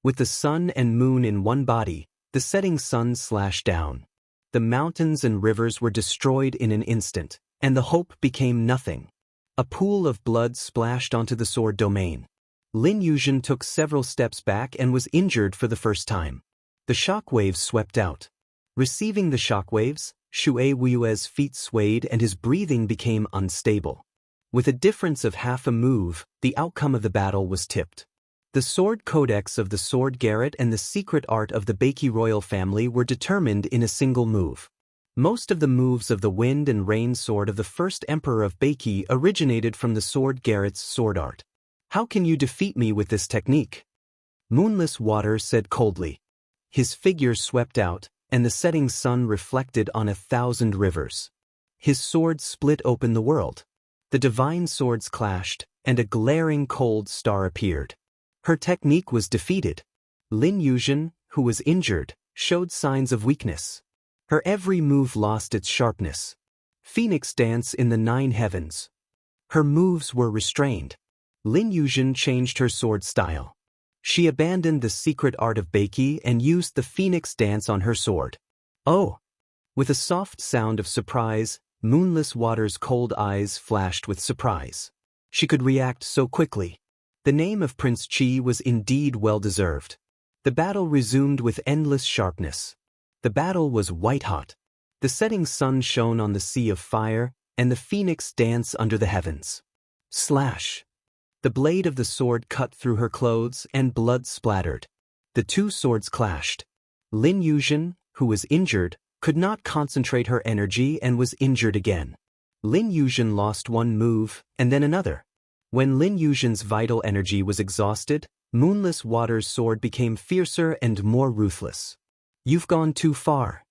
With the sun and moon in one body, the setting sun slashed down. The mountains and rivers were destroyed in an instant, and the hope became nothing. A pool of blood splashed onto the sword domain. Lin Yuzhen took several steps back and was injured for the first time. The shockwaves swept out. Receiving the shockwaves, Shui Wu's feet swayed and his breathing became unstable. With a difference of half a move, the outcome of the battle was tipped. The sword codex of the sword garret and the secret art of the Baekje royal family were determined in a single move. Most of the moves of the wind and rain sword of the first emperor of Baekje originated from the sword garret's sword art. How can you defeat me with this technique? Moonless Water said coldly. His figure swept out, and the setting sun reflected on 1,000 rivers. His sword split open the world. The divine swords clashed, and a glaring cold star appeared. Her technique was defeated. Lin Yuzhen, who was injured, showed signs of weakness. Her every move lost its sharpness. Phoenix dance in the 9 heavens. Her moves were restrained. Lin Yuzhen changed her sword style. She abandoned the secret art of Baekje and used the phoenix dance on her sword. Oh! With a soft sound of surprise, Moonless Water's cold eyes flashed with surprise. She could react so quickly. The name of Prince Qi was indeed well-deserved. The battle resumed with endless sharpness. The battle was white-hot. The setting sun shone on the sea of fire, and the phoenix danced under the heavens. Slash! The blade of the sword cut through her clothes, and blood splattered. The two swords clashed. Lin Yuzhen, who was injured, could not concentrate her energy and was injured again. Lin Yuzhen lost one move, and then another. When Lin Yuzhen's vital energy was exhausted, Moonless Water's sword became fiercer and more ruthless. You've gone too far.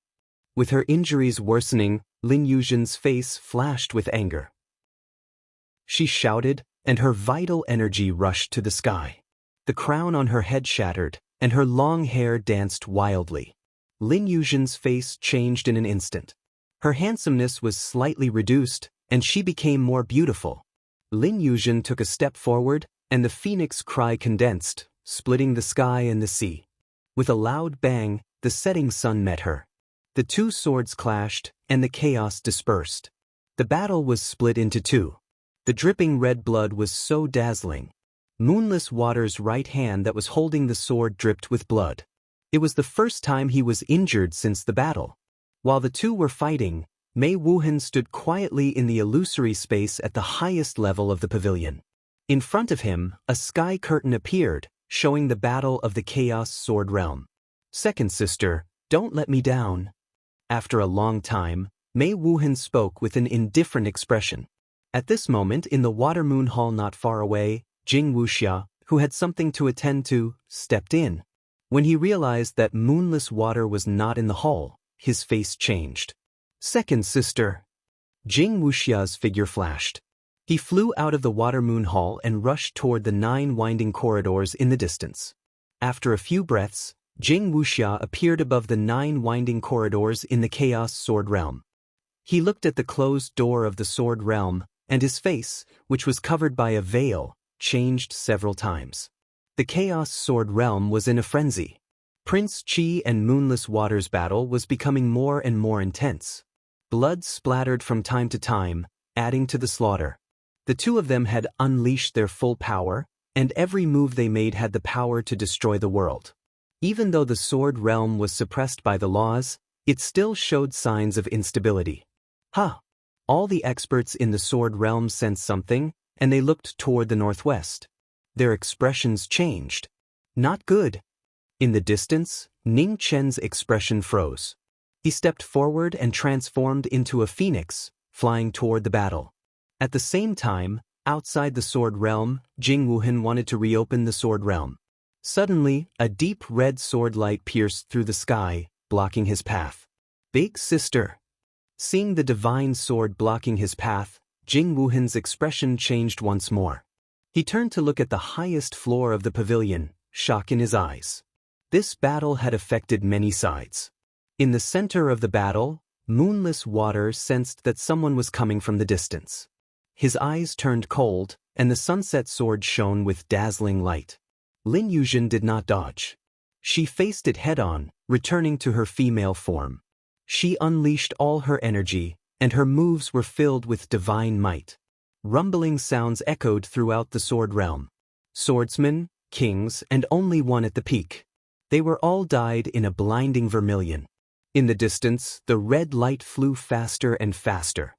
With her injuries worsening, Lin Yuzhen's face flashed with anger. She shouted, and her vital energy rushed to the sky. The crown on her head shattered, and her long hair danced wildly. Lin Yuzhen's face changed in an instant. Her handsomeness was slightly reduced, and she became more beautiful. Lin Yuzhen took a step forward, and the phoenix cry condensed, splitting the sky and the sea. With a loud bang, the setting sun met her. The two swords clashed, and the chaos dispersed. The battle was split into two. The dripping red blood was so dazzling. Moonless Water's right hand that was holding the sword dripped with blood. It was the first time he was injured since the battle. While the two were fighting, Mei Wuhan stood quietly in the illusory space at the highest level of the pavilion. In front of him, a sky curtain appeared, showing the battle of the Chaos Sword Realm. Second sister, don't let me down. After a long time, Mei Wuhan spoke with an indifferent expression. At this moment in the Water Moon Hall not far away, Jing Wuxia, who had something to attend to, stepped in. When he realized that Moonless Water was not in the hall, his face changed. Second sister. Jing Wuxia's figure flashed. He flew out of the Water Moon Hall and rushed toward the 9 winding corridors in the distance. After a few breaths, Jing Wuxia appeared above the 9 winding corridors in the Chaos Sword Realm. He looked at the closed door of the Sword Realm, and his face, which was covered by a veil, changed several times. The Chaos Sword Realm was in a frenzy. Prince Qi and Moonless Water's battle was becoming more and more intense. Blood splattered from time to time, adding to the slaughter. The two of them had unleashed their full power, and every move they made had the power to destroy the world. Even though the Sword Realm was suppressed by the laws, it still showed signs of instability. All the experts in the Sword Realm sensed something, and they looked toward the northwest. Their expressions changed. Not good. In the distance, Ning Chen's expression froze. He stepped forward and transformed into a phoenix, flying toward the battle. At the same time, outside the Sword Realm, Jing Wuhan wanted to reopen the Sword Realm. Suddenly, a deep red sword light pierced through the sky, blocking his path. Big sister. Seeing the divine sword blocking his path, Jing Wuhan's expression changed once more. He turned to look at the highest floor of the pavilion, shock in his eyes. This battle had affected many sides. In the center of the battle, Moonless Water sensed that someone was coming from the distance. His eyes turned cold, and the sunset sword shone with dazzling light. Lin Yuzhen did not dodge. She faced it head-on, returning to her female form. She unleashed all her energy, and her moves were filled with divine might. Rumbling sounds echoed throughout the Sword Realm. Swordsmen, kings, and only one at the peak. They were all dyed in a blinding vermilion. In the distance, the red light flew faster and faster.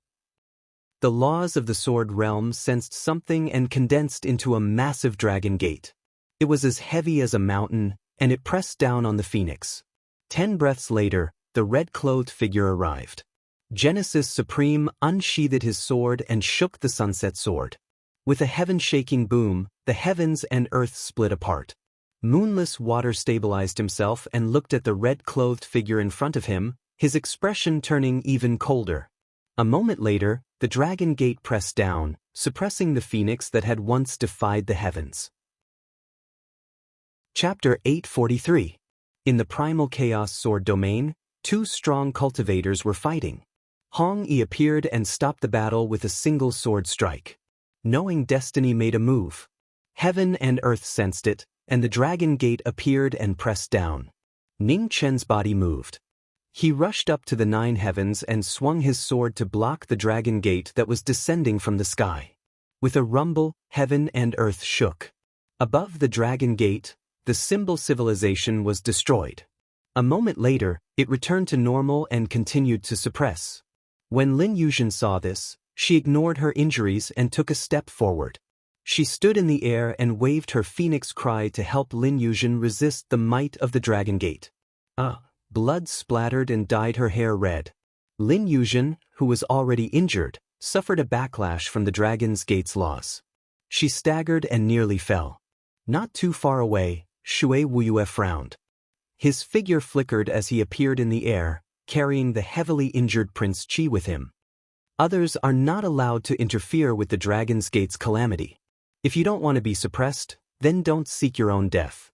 The laws of the Sword Realm sensed something and condensed into a massive dragon gate. It was as heavy as a mountain, and it pressed down on the phoenix. 10 breaths later, the red-clothed figure arrived. Genesis Supreme unsheathed his sword and shook the sunset sword. With a heaven-shaking boom, the heavens and earth split apart. Moonless Water stabilized himself and looked at the red-clothed figure in front of him, his expression turning even colder. A moment later, the dragon gate pressed down, suppressing the phoenix that had once defied the heavens. Chapter 843. In the primal chaos sword domain, 2 strong cultivators were fighting. Hong-Yi appeared and stopped the battle with a single sword strike. Knowing destiny made a move. Heaven and earth sensed it, and the dragon gate appeared and pressed down. Ning Chen's body moved. He rushed up to the 9 heavens and swung his sword to block the dragon gate that was descending from the sky. With a rumble, heaven and earth shook. Above the dragon gate, the symbol civilization was destroyed. A moment later, it returned to normal and continued to suppress. When Lin Yuzhen saw this, she ignored her injuries and took a step forward. She stood in the air and waved her phoenix cry to help Lin Yuzhen resist the might of the dragon gate. Blood splattered and dyed her hair red. Lin Yuzhen, who was already injured, suffered a backlash from the dragon's gate's laws. She staggered and nearly fell. Not too far away, Shui Wuyue frowned. His figure flickered as he appeared in the air, carrying the heavily injured Prince Qi with him. Others are not allowed to interfere with the dragon's gate's calamity. If you don't want to be suppressed, then don't seek your own death.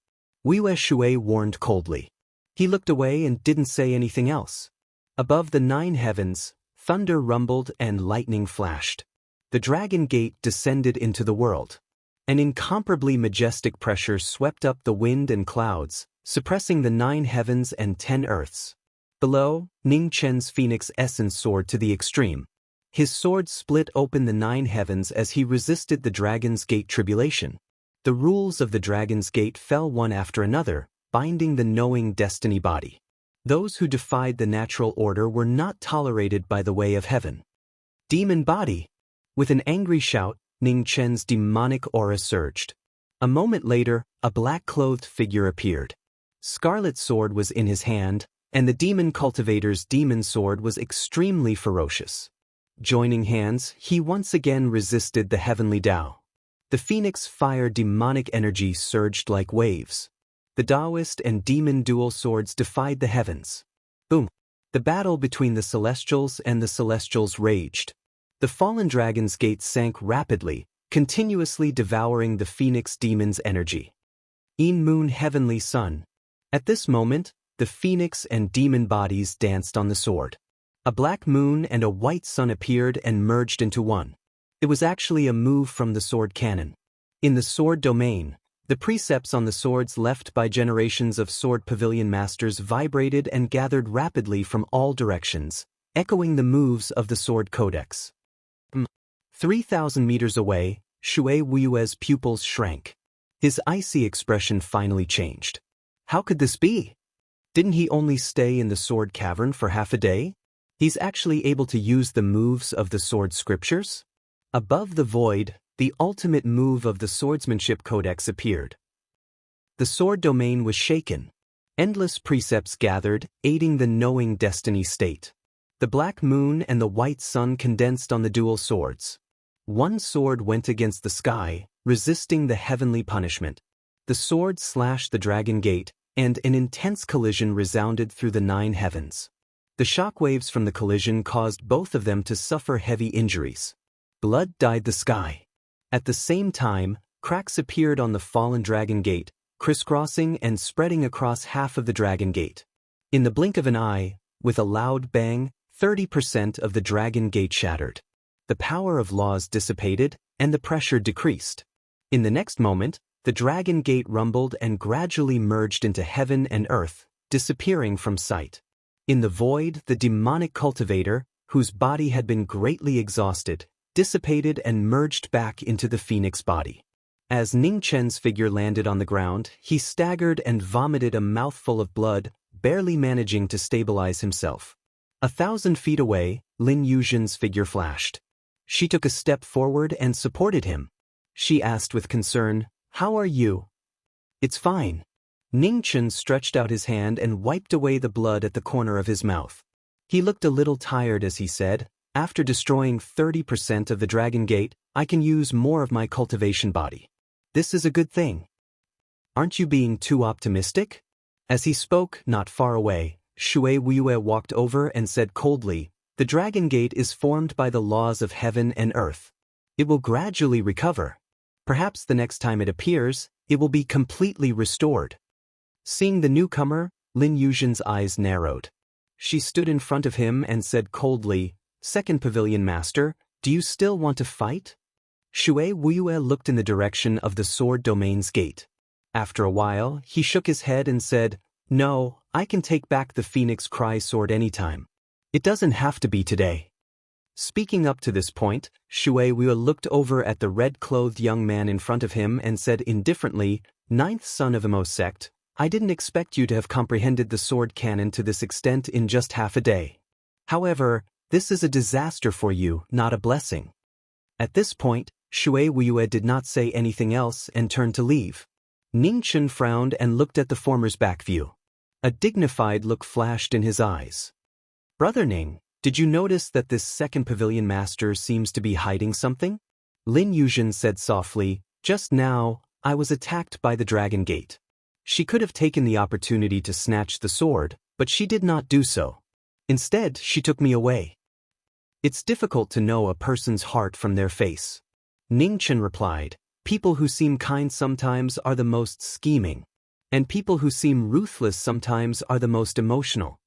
Wuyue Shui warned coldly. He looked away and didn't say anything else. Above the 9 heavens, thunder rumbled and lightning flashed. The dragon gate descended into the world. An incomparably majestic pressure swept up the wind and clouds, suppressing the 9 heavens and 10 earths. Below, Ning Chen's phoenix essence soared to the extreme. His sword split open the 9 heavens as he resisted the dragon's gate tribulation. The rules of the dragon's gate fell one after another, binding the knowing destiny body. Those who defied the natural order were not tolerated by the way of heaven. Demon body! With an angry shout, Ning Chen's demonic aura surged. A moment later, a black-clothed figure appeared. Scarlet sword was in his hand, and the demon cultivator's demon sword was extremely ferocious. Joining hands, he once again resisted the heavenly Tao. The phoenix fire demonic energy surged like waves. The Taoist and demon dual swords defied the heavens. Boom! The battle between the celestials and the celestials raged. The fallen dragon's gate sank rapidly, continuously devouring the phoenix demon's energy. In Moon Heavenly Sun. At this moment, the phoenix and demon bodies danced on the sword. A black moon and a white sun appeared and merged into one. It was actually a move from the sword canon. In the sword domain, the precepts on the swords left by generations of sword pavilion masters vibrated and gathered rapidly from all directions, echoing the moves of the sword codex. 3,000 meters away, Shui Wuyue's pupils shrank. His icy expression finally changed. How could this be? Didn't he only stay in the sword cavern for half a day? He's actually able to use the moves of the sword scriptures? Above the void, the ultimate move of the swordsmanship codex appeared. The sword domain was shaken. Endless precepts gathered, aiding the knowing destiny state. The black moon and the white sun condensed on the dual swords. One sword went against the sky, resisting the heavenly punishment. The sword slashed the dragon gate, and an intense collision resounded through the 9 heavens. The shockwaves from the collision caused both of them to suffer heavy injuries. Blood dyed the sky. At the same time, cracks appeared on the fallen dragon gate, crisscrossing and spreading across half of the dragon gate. In the blink of an eye, with a loud bang, 30% of the dragon gate shattered. The power of laws dissipated, and the pressure decreased. In the next moment, the dragon gate rumbled and gradually merged into heaven and earth, disappearing from sight. In the void, the demonic cultivator, whose body had been greatly exhausted, dissipated and merged back into the phoenix body. As Ning Chen's figure landed on the ground, he staggered and vomited a mouthful of blood, barely managing to stabilize himself. 1,000 feet away, Lin Yuzhen's figure flashed. She took a step forward and supported him. She asked with concern, "How are you?" It's fine. Ning Chen stretched out his hand and wiped away the blood at the corner of his mouth. He looked a little tired as he said, after destroying 30% of the Dragon Gate, I can use more of my cultivation body. This is a good thing. Aren't you being too optimistic? As he spoke, not far away, Shui Wuyue walked over and said coldly, the Dragon Gate is formed by the laws of heaven and earth. It will gradually recover. Perhaps the next time it appears, it will be completely restored. Seeing the newcomer, Lin Yuzhen's eyes narrowed. She stood in front of him and said coldly, Second Pavilion Master, do you still want to fight? Shui Wuyue looked in the direction of the Sword Domain's gate. After a while, he shook his head and said, No, I can take back the Phoenix Cry sword anytime. It doesn't have to be today. Speaking up to this point, Shui Wuyue looked over at the red-clothed young man in front of him and said indifferently, Ninth son of Emo sect, I didn't expect you to have comprehended the sword canon to this extent in just half a day. However, this is a disaster for you, not a blessing. At this point, Shui Wuyue did not say anything else and turned to leave. Ning Chen frowned and looked at the former's back view. A dignified look flashed in his eyes. Brother Ning, did you notice that this second pavilion master seems to be hiding something? Lin Yuzhen said softly, just now, I was attacked by the Dragon Gate. She could have taken the opportunity to snatch the sword, but she did not do so. Instead, she took me away. It's difficult to know a person's heart from their face. Ning Chen replied, people who seem kind sometimes are the most scheming, and people who seem ruthless sometimes are the most emotional.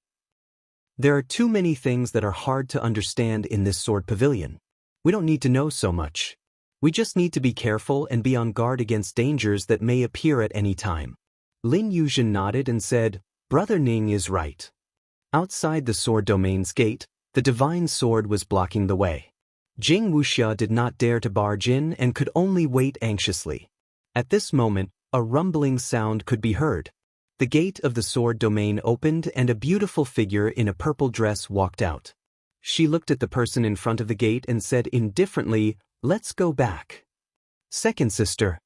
There are too many things that are hard to understand in this sword pavilion. We don't need to know so much. We just need to be careful and be on guard against dangers that may appear at any time. Lin Yuzhen nodded and said, Brother Ning is right. Outside the sword domain's gate, the divine sword was blocking the way. Jing Wuxia did not dare to barge in and could only wait anxiously. At this moment, a rumbling sound could be heard. The gate of the sword domain opened and a beautiful figure in a purple dress walked out. She looked at the person in front of the gate and said indifferently, Let's go back. Second sister.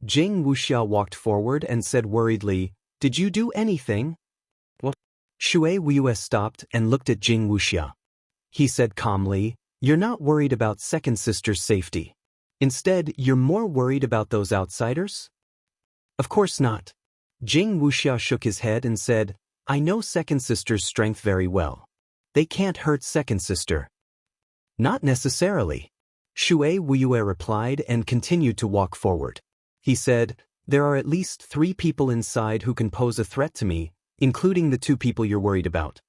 Jing Wuxia walked forward and said worriedly, Did you do anything? What? Shui Wuyue stopped and looked at Jing Wuxia. He said calmly, You're not worried about second sister's safety. Instead, you're more worried about those outsiders? Of course not. Jing Wuxia shook his head and said, I know second sister's strength very well. They can't hurt second sister. Not necessarily. Shui Wuyue replied and continued to walk forward. He said, There are at least 3 people inside who can pose a threat to me, including the 2 people you're worried about.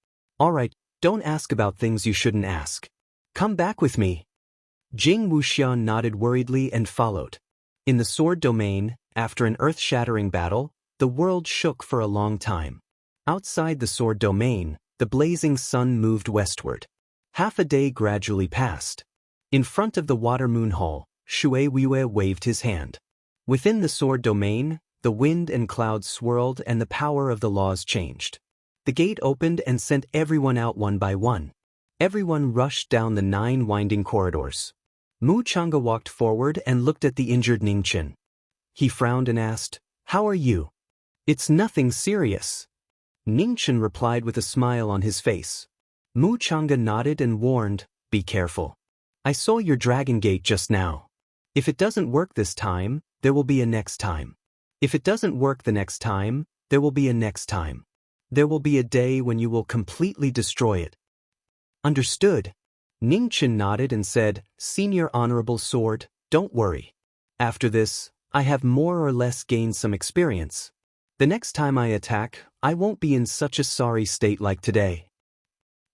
All right, don't ask about things you shouldn't ask. Come back with me. Jing Wuxian nodded worriedly and followed. In the sword domain, after an earth-shattering battle, the world shook for a long time. Outside the sword domain, the blazing sun moved westward. Half a day gradually passed. In front of the water moon hall, Shui Wuyue waved his hand. Within the sword domain, the wind and clouds swirled and the power of the laws changed. The gate opened and sent everyone out one by one. Everyone rushed down the 9 winding corridors. Mu Chang'e walked forward and looked at the injured Ning Chen. He frowned and asked, How are you? It's nothing serious. Ning Chen replied with a smile on his face. Mu Chang'e nodded and warned, Be careful. I saw your Dragon Gate just now. If it doesn't work this time, there will be a next time. If it doesn't work the next time, there will be a next time. There will be a day when you will completely destroy it. Understood. Ning Chen nodded and said, Senior Honorable Sword, don't worry. After this, I have more or less gained some experience. The next time I attack, I won't be in such a sorry state like today.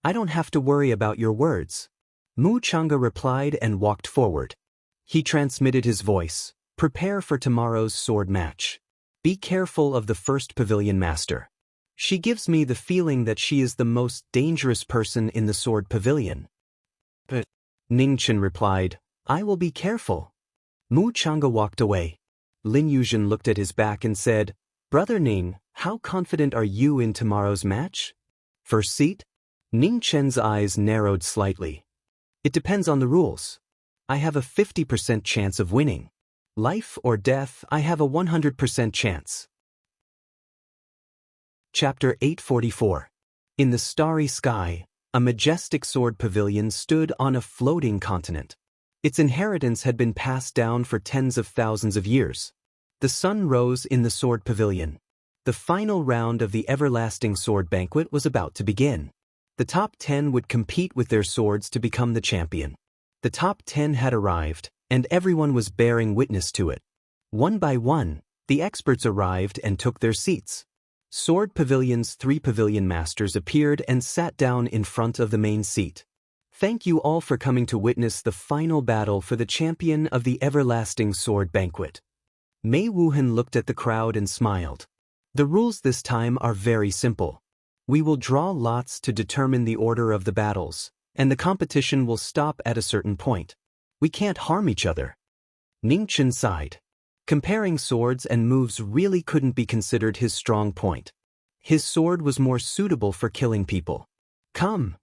I don't have to worry about your words. Mu Chang'e replied and walked forward. He transmitted his voice. Prepare for tomorrow's sword match. Be careful of the first pavilion master. She gives me the feeling that she is the most dangerous person in the sword pavilion. But Ning Chen replied, I will be careful. Mu Chang'e walked away. Lin Yuzhen looked at his back and said, Brother Ning, how confident are you in tomorrow's match? First seat? Ning Chen's eyes narrowed slightly. It depends on the rules. I have a 50% chance of winning. Life or death, I have a 100% chance. Chapter 844. In the starry sky, a majestic sword pavilion stood on a floating continent. Its inheritance had been passed down for tens of thousands of years. The sun rose in the sword pavilion. The final round of the everlasting sword banquet was about to begin. The top 10 would compete with their swords to become the champion. The top 10 had arrived, and everyone was bearing witness to it. One by one, the experts arrived and took their seats. Sword Pavilion's 3 pavilion masters appeared and sat down in front of the main seat. Thank you all for coming to witness the final battle for the champion of the everlasting sword banquet. Mei Wuhan looked at the crowd and smiled. The rules this time are very simple. We will draw lots to determine the order of the battles, and the competition will stop at a certain point. We can't harm each other. Ning Chen sighed. Comparing swords and moves really couldn't be considered his strong point. His sword was more suitable for killing people. Come,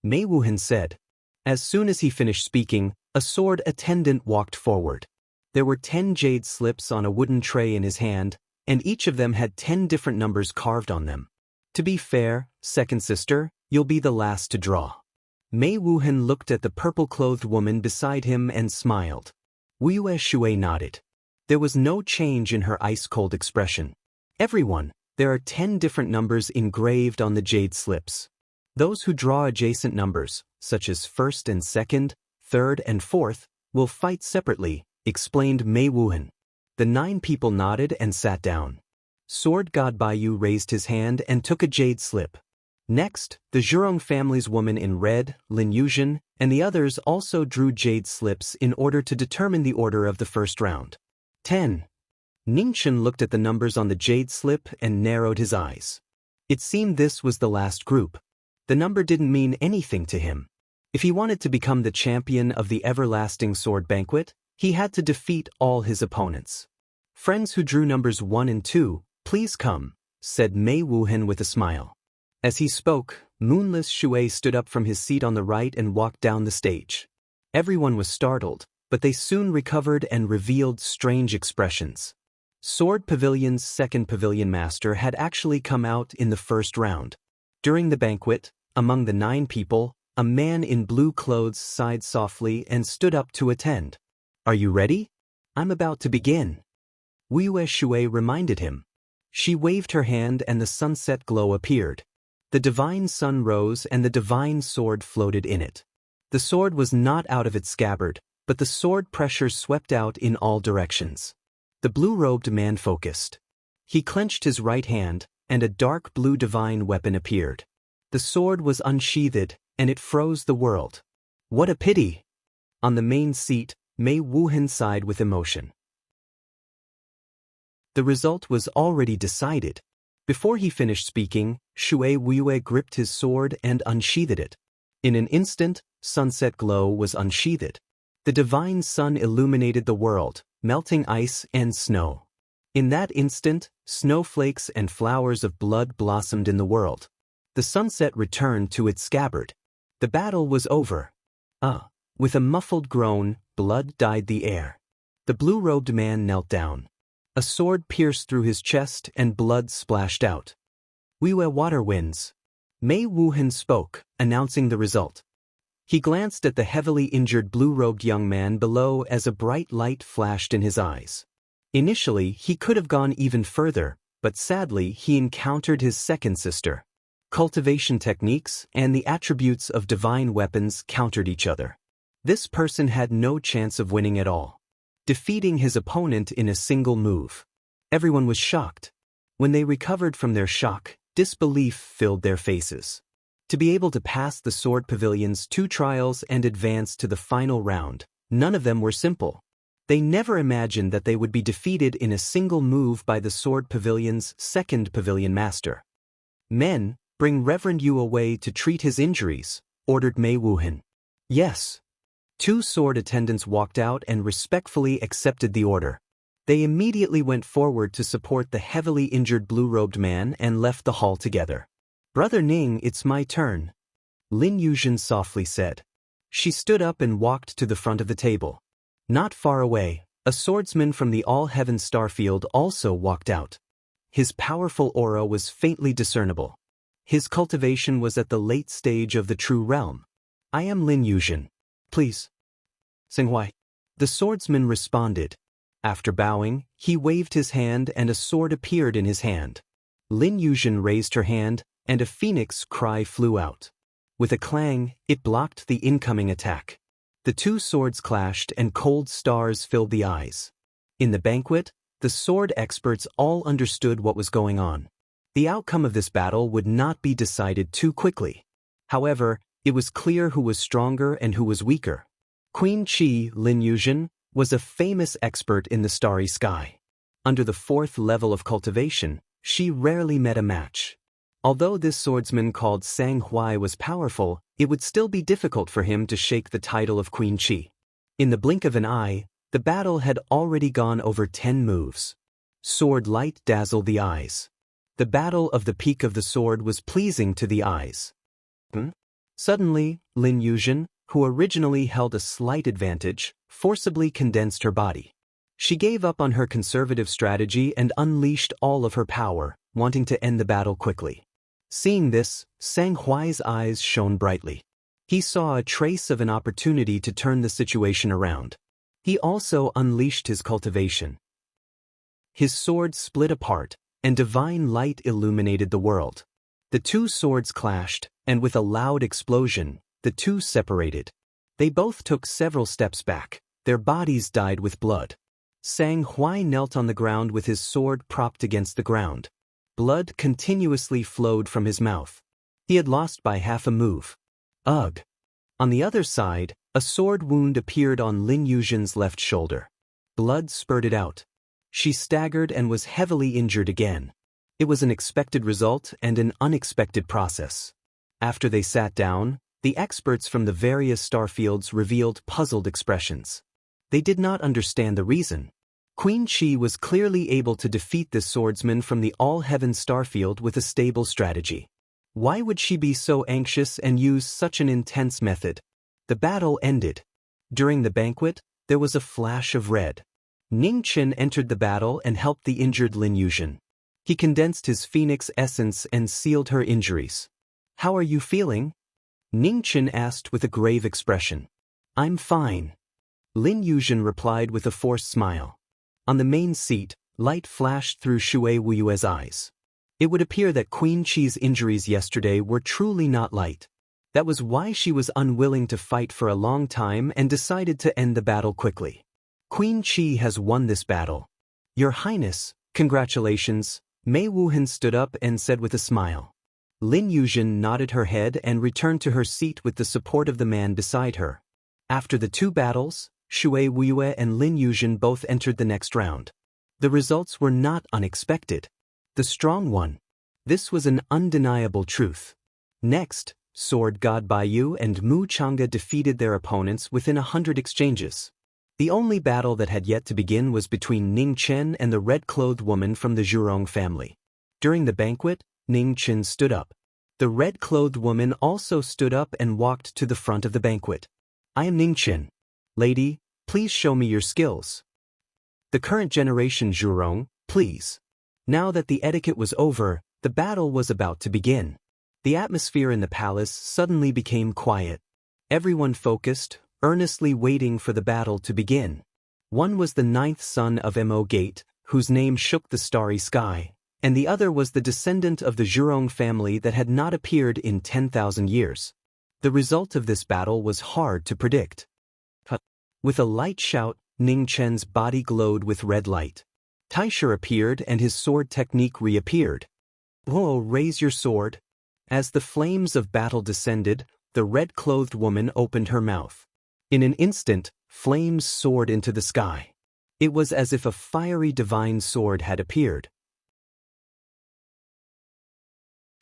Mei Wuhan said. As soon as he finished speaking, a sword attendant walked forward. There were 10 jade slips on a wooden tray in his hand, and each of them had 10 different numbers carved on them. To be fair, second sister, you'll be the last to draw. Mei Wuhan looked at the purple-clothed woman beside him and smiled. Wuyue Shui nodded. There was no change in her ice-cold expression. Everyone, there are 10 different numbers engraved on the jade slips. Those who draw adjacent numbers, such as first and second, third and fourth, will fight separately, explained Mei Wuhan. The 9 people nodded and sat down. Sword God Baiyu raised his hand and took a jade slip. Next, the Zhurong family's woman in red, Lin Yuzhen, and the others also drew jade slips in order to determine the order of the first round. 10. Ning Chen looked at the numbers on the jade slip and narrowed his eyes. It seemed this was the last group. The number didn't mean anything to him. If he wanted to become the champion of the everlasting sword banquet, he had to defeat all his opponents. Friends who drew numbers 1 and 2, please come, said Mei Wuhan with a smile. As he spoke, Moonless Shui stood up from his seat on the right and walked down the stage. Everyone was startled, but they soon recovered and revealed strange expressions. Sword Pavilion's 2nd pavilion master had actually come out in the first round. During the banquet, among the 9 people, a man in blue clothes sighed softly and stood up to attend. Are you ready? I'm about to begin. Wuyue Shui reminded him. She waved her hand and the sunset glow appeared. The divine sun rose and the divine sword floated in it. The sword was not out of its scabbard, but the sword pressure swept out in all directions. The blue-robed man focused. He clenched his right hand, and a dark blue divine weapon appeared. The sword was unsheathed, and it froze the world. What a pity! On the main seat, Mei Wuhan sighed with emotion. The result was already decided. Before he finished speaking, Shui Wuyue gripped his sword and unsheathed it. In an instant, sunset glow was unsheathed. The divine sun illuminated the world, melting ice and snow. In that instant, snowflakes and flowers of blood blossomed in the world. The sunset returned to its scabbard. The battle was over. With a muffled groan, blood dyed the air. The blue-robed man knelt down. A sword pierced through his chest and blood splashed out. Wuyue Water wins. Mei Wuhan spoke, announcing the result. He glanced at the heavily injured blue-robed young man below as a bright light flashed in his eyes. Initially, he could have gone even further, but sadly he encountered his second sister. Cultivation techniques and the attributes of divine weapons countered each other. This person had no chance of winning at all, defeating his opponent in a single move. Everyone was shocked. When they recovered from their shock, disbelief filled their faces. To be able to pass the Sword Pavilion's 2 trials and advance to the final round, none of them were simple. They never imagined that they would be defeated in a single move by the Sword Pavilion's 2nd pavilion master. Men, bring Reverend Yu away to treat his injuries, ordered Mei Wuhan. Yes. 2 sword attendants walked out and respectfully accepted the order. They immediately went forward to support the heavily injured blue-robed man and left the hall together. Brother Ning, it's my turn, Lin Yuzhen softly said. She stood up and walked to the front of the table. Not far away, a swordsman from the All-Heaven Starfield also walked out. His powerful aura was faintly discernible. His cultivation was at the late stage of the true realm. I am Lin Yuzhen. Please. Senghuai. The swordsman responded. After bowing, he waved his hand and a sword appeared in his hand. Lin Yuzhen raised her hand, and a phoenix cry flew out. With a clang, it blocked the incoming attack. The two swords clashed and cold stars filled the eyes. In the banquet, the sword experts all understood what was going on. The outcome of this battle would not be decided too quickly. However, it was clear who was stronger and who was weaker. Queen Qi, Lin Yuzhen, was a famous expert in the starry sky. Under the 4th level of cultivation, she rarely met a match. Although this swordsman called Sang Huai was powerful, it would still be difficult for him to shake the title of Queen Qi. In the blink of an eye, the battle had already gone over 10 moves. Sword light dazzled the eyes. The battle of the peak of the sword was pleasing to the eyes. Suddenly, Lin Yuzhen, who originally held a slight advantage, forcibly condensed her body. She gave up on her conservative strategy and unleashed all of her power, wanting to end the battle quickly. Seeing this, Sang Huai's eyes shone brightly. He saw a trace of an opportunity to turn the situation around. He also unleashed his cultivation. His sword split apart, and divine light illuminated the world. The two swords clashed, and with a loud explosion, the two separated. They both took several steps back. Their bodies dyed with blood. Sang Huai knelt on the ground with his sword propped against the ground. Blood continuously flowed from his mouth. He had lost by half a move. Ugh! On the other side, a sword wound appeared on Lin Yuzhen's left shoulder. Blood spurted out. She staggered and was heavily injured again. It was an expected result and an unexpected process. After they sat down, the experts from the various starfields revealed puzzled expressions. They did not understand the reason. Queen Qi was clearly able to defeat this swordsman from the All-Heaven starfield with a stable strategy. Why would she be so anxious and use such an intense method? The battle ended. During the banquet, there was a flash of red. Ning Chen entered the battle and helped the injured Lin Yuzhen. He condensed his phoenix essence and sealed her injuries. How are you feeling? Ning Chen asked with a grave expression. I'm fine. Lin Yuzhen replied with a forced smile. On the main seat, light flashed through Shui Wuyue's eyes. It would appear that Queen Qi's injuries yesterday were truly not light. That was why she was unwilling to fight for a long time and decided to end the battle quickly. Queen Qi has won this battle. Your Highness, congratulations. Mei Wuhan stood up and said with a smile. Lin Yuzhen nodded her head and returned to her seat with the support of the man beside her. After the two battles, Shui Wuyue and Lin Yuzhen both entered the next round. The results were not unexpected. The strong won. This was an undeniable truth. Next, Sword God Baiyu and Mu Chang'e defeated their opponents within 100 exchanges. The only battle that had yet to begin was between Ning Chen and the red-clothed woman from the Zhurong family. During the banquet, Ning Chen stood up. The red-clothed woman also stood up and walked to the front of the banquet. I am Ning Chen. Lady, please show me your skills. The current generation Zhurong, please. Now that the etiquette was over, the battle was about to begin. The atmosphere in the palace suddenly became quiet. Everyone focused, earnestly waiting for the battle to begin. One was the 9th son of Mo Gate, whose name shook the starry sky, and the other was the descendant of the Zhurong family that had not appeared in 10,000 years. The result of this battle was hard to predict. With a light shout, Ning Chen's body glowed with red light. Taisha appeared and his sword technique reappeared. Oh, raise your sword. As the flames of battle descended, the red-clothed woman opened her mouth. In an instant, flames soared into the sky. It was as if a fiery divine sword had appeared.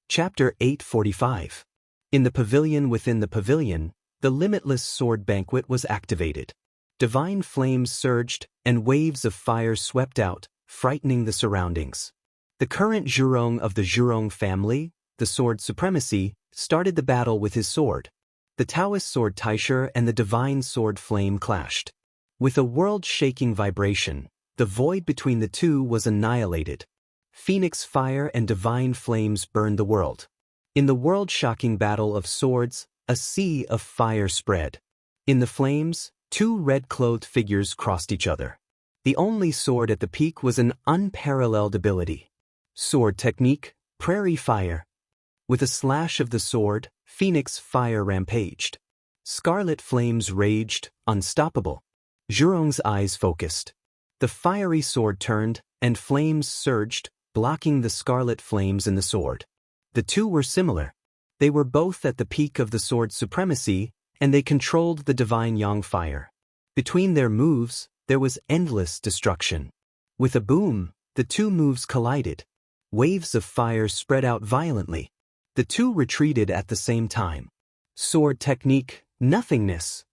Chapter 845. In the pavilion within the pavilion, the limitless sword banquet was activated. Divine flames surged, and waves of fire swept out, frightening the surroundings. The current Zhurong of the Zhurong family, the sword supremacy, started the battle with his sword. The Taoist sword Taisha and the divine sword flame clashed. With a world-shaking vibration, the void between the two was annihilated. phoenix fire and divine flames burned the world. In the world-shocking battle of swords, a sea of fire spread. In the flames, two red-clothed figures crossed each other. The only sword at the peak was an unparalleled ability. Sword technique, prairie fire. With a slash of the sword, phoenix fire rampaged. Scarlet flames raged, unstoppable. Zhurong's eyes focused. The fiery sword turned, and flames surged, blocking the scarlet flames in the sword. The two were similar. They were both at the peak of the sword's supremacy, and they controlled the divine yang fire. Between their moves, there was endless destruction. With a boom, the two moves collided. Waves of fire spread out violently. The two retreated at the same time. Sword technique, nothingness.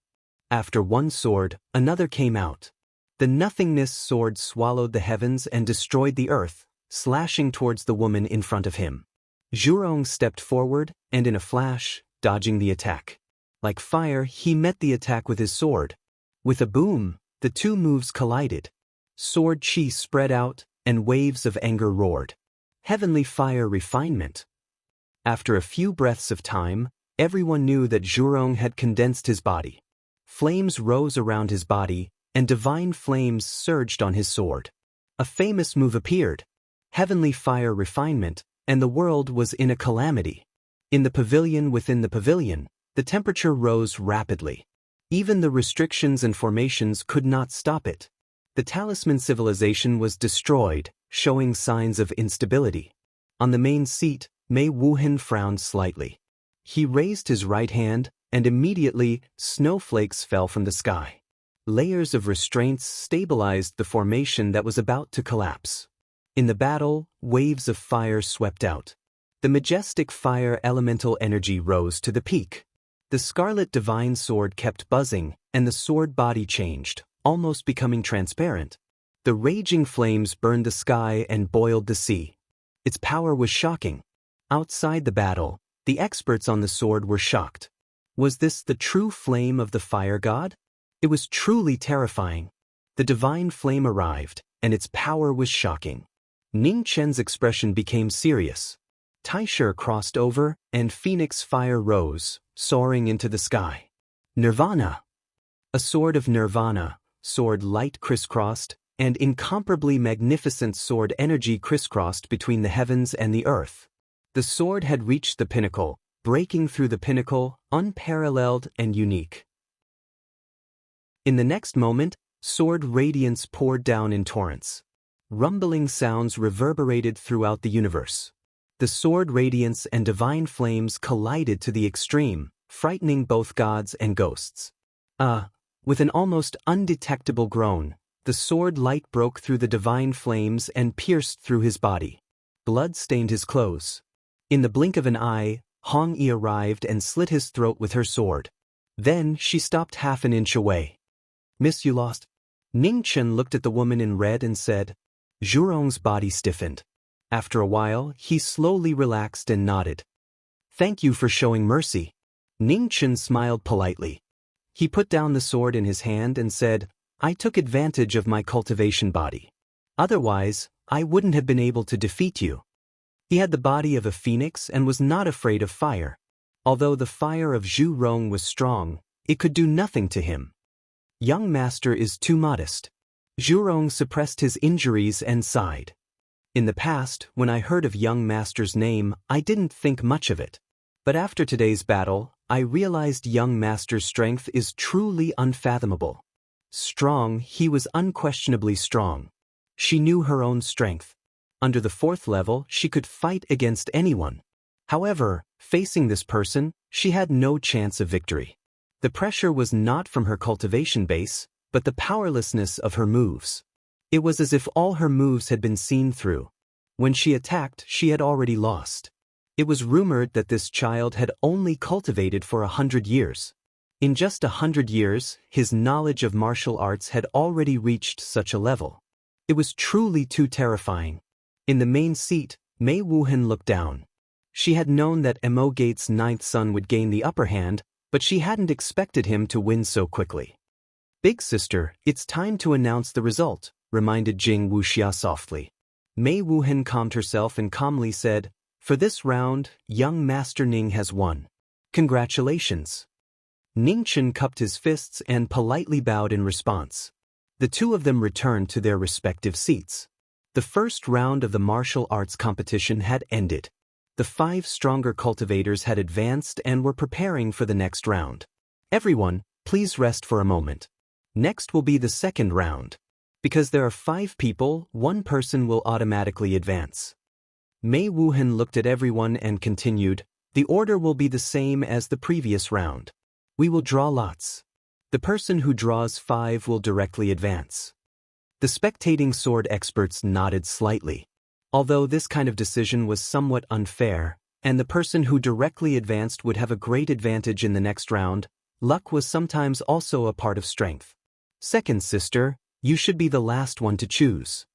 After one sword, another came out. The nothingness sword swallowed the heavens and destroyed the earth, slashing towards the woman in front of him. Zhurong stepped forward, and in a flash, dodging the attack. Like fire, he met the attack with his sword. With a boom, the two moves collided. Sword chi spread out, and waves of anger roared. Heavenly fire refinement. After a few breaths of time, everyone knew that Zhurong had condensed his body. Flames rose around his body, and divine flames surged on his sword. A famous move appeared. Heavenly fire refinement, and the world was in a calamity. In the pavilion within the pavilion, the temperature rose rapidly. Even the restrictions and formations could not stop it. The talisman civilization was destroyed, showing signs of instability. On the main seat, Mei Wuhan frowned slightly. He raised his right hand, and immediately, snowflakes fell from the sky. Layers of restraints stabilized the formation that was about to collapse. In the battle, waves of fire swept out. The majestic fire elemental energy rose to the peak. The scarlet divine sword kept buzzing, and the sword body changed, almost becoming transparent. The raging flames burned the sky and boiled the sea. Its power was shocking. Outside the battle, the experts on the sword were shocked. Was this the true flame of the fire god? It was truly terrifying. The divine flame arrived, and its power was shocking. Ning Chen's expression became serious. Taisher crossed over, and phoenix fire rose, soaring into the sky. Nirvana. A sword of nirvana, sword light crisscrossed, and incomparably magnificent sword energy crisscrossed between the heavens and the earth. The sword had reached the pinnacle, breaking through the pinnacle, unparalleled and unique. In the next moment, sword radiance poured down in torrents. Rumbling sounds reverberated throughout the universe. The sword radiance and divine flames collided to the extreme, frightening both gods and ghosts. With an almost undetectable groan, the sword light broke through the divine flames and pierced through his body. Blood stained his clothes. In the blink of an eye, Hong Yi arrived and slit his throat with her sword. Then she stopped half an inch away. "Miss, you lost?" Ning Chen looked at the woman in red and said. Zhurong's body stiffened. After a while, he slowly relaxed and nodded. "Thank you for showing mercy." Ning Chen smiled politely. He put down the sword in his hand and said, "I took advantage of my cultivation body. Otherwise, I wouldn't have been able to defeat you." He had the body of a phoenix and was not afraid of fire. Although the fire of Zhurong was strong, it could do nothing to him. Young master is too modest. Zhurong suppressed his injuries and sighed. In the past, when I heard of young master's name, I didn't think much of it. But after today's battle, I realized young master's strength is truly unfathomable. Strong, he was unquestionably strong. She knew her own strength. Under the 4th level, she could fight against anyone. However, facing this person, she had no chance of victory. The pressure was not from her cultivation base, but the powerlessness of her moves. It was as if all her moves had been seen through. When she attacked, she had already lost. It was rumored that this child had only cultivated for 100 years. In just 100 years, his knowledge of martial arts had already reached such a level. It was truly too terrifying. In the main seat, Mei Wuhan looked down. She had known that Mo Gate's 9th son would gain the upper hand, but she hadn't expected him to win so quickly. "Big sister, it's time to announce the result," reminded Jing Wuxia softly. Mei Wuhan calmed herself and calmly said, "For this round, young Master Ning has won. Congratulations." Ning Chen cupped his fists and politely bowed in response. The two of them returned to their respective seats. The first round of the martial arts competition had ended. The 5 stronger cultivators had advanced and were preparing for the next round. "Everyone, please rest for a moment. Next will be the second round. Because there are 5 people, 1 person will automatically advance." Mei Wuhan looked at everyone and continued, "The order will be the same as the previous round. We will draw lots. The person who draws 5 will directly advance." The spectating sword experts nodded slightly. Although this kind of decision was somewhat unfair, and the person who directly advanced would have a great advantage in the next round, luck was sometimes also a part of strength. "Second sister, you should be the last one to choose."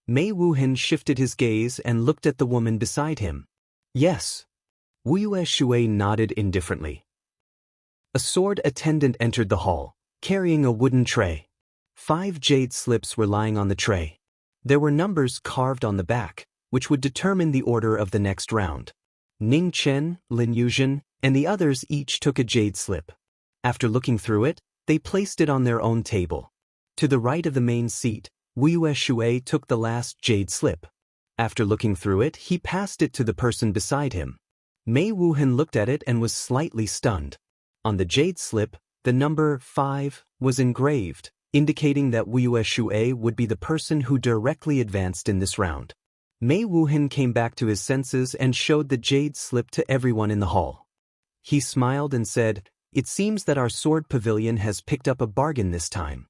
Mei Wuhan shifted his gaze and looked at the woman beside him. "Yes." Wu Shui nodded indifferently. A sword attendant entered the hall, carrying a wooden tray. 5 jade slips were lying on the tray. There were numbers carved on the back, which would determine the order of the next round. Ning Chen, Lin Yuzhen, and the others each took a jade slip. After looking through it, they placed it on their own table. To the right of the main seat, Wu Shui took the last jade slip. After looking through it, he passed it to the person beside him. Mei Wuhan looked at it and was slightly stunned. On the jade slip, the number 5 was engraved, indicating that Wu Shui would be the person who directly advanced in this round. Mei Wuhan came back to his senses and showed the jade slip to everyone in the hall. He smiled and said, "It seems that our sword pavilion has picked up a bargain this time."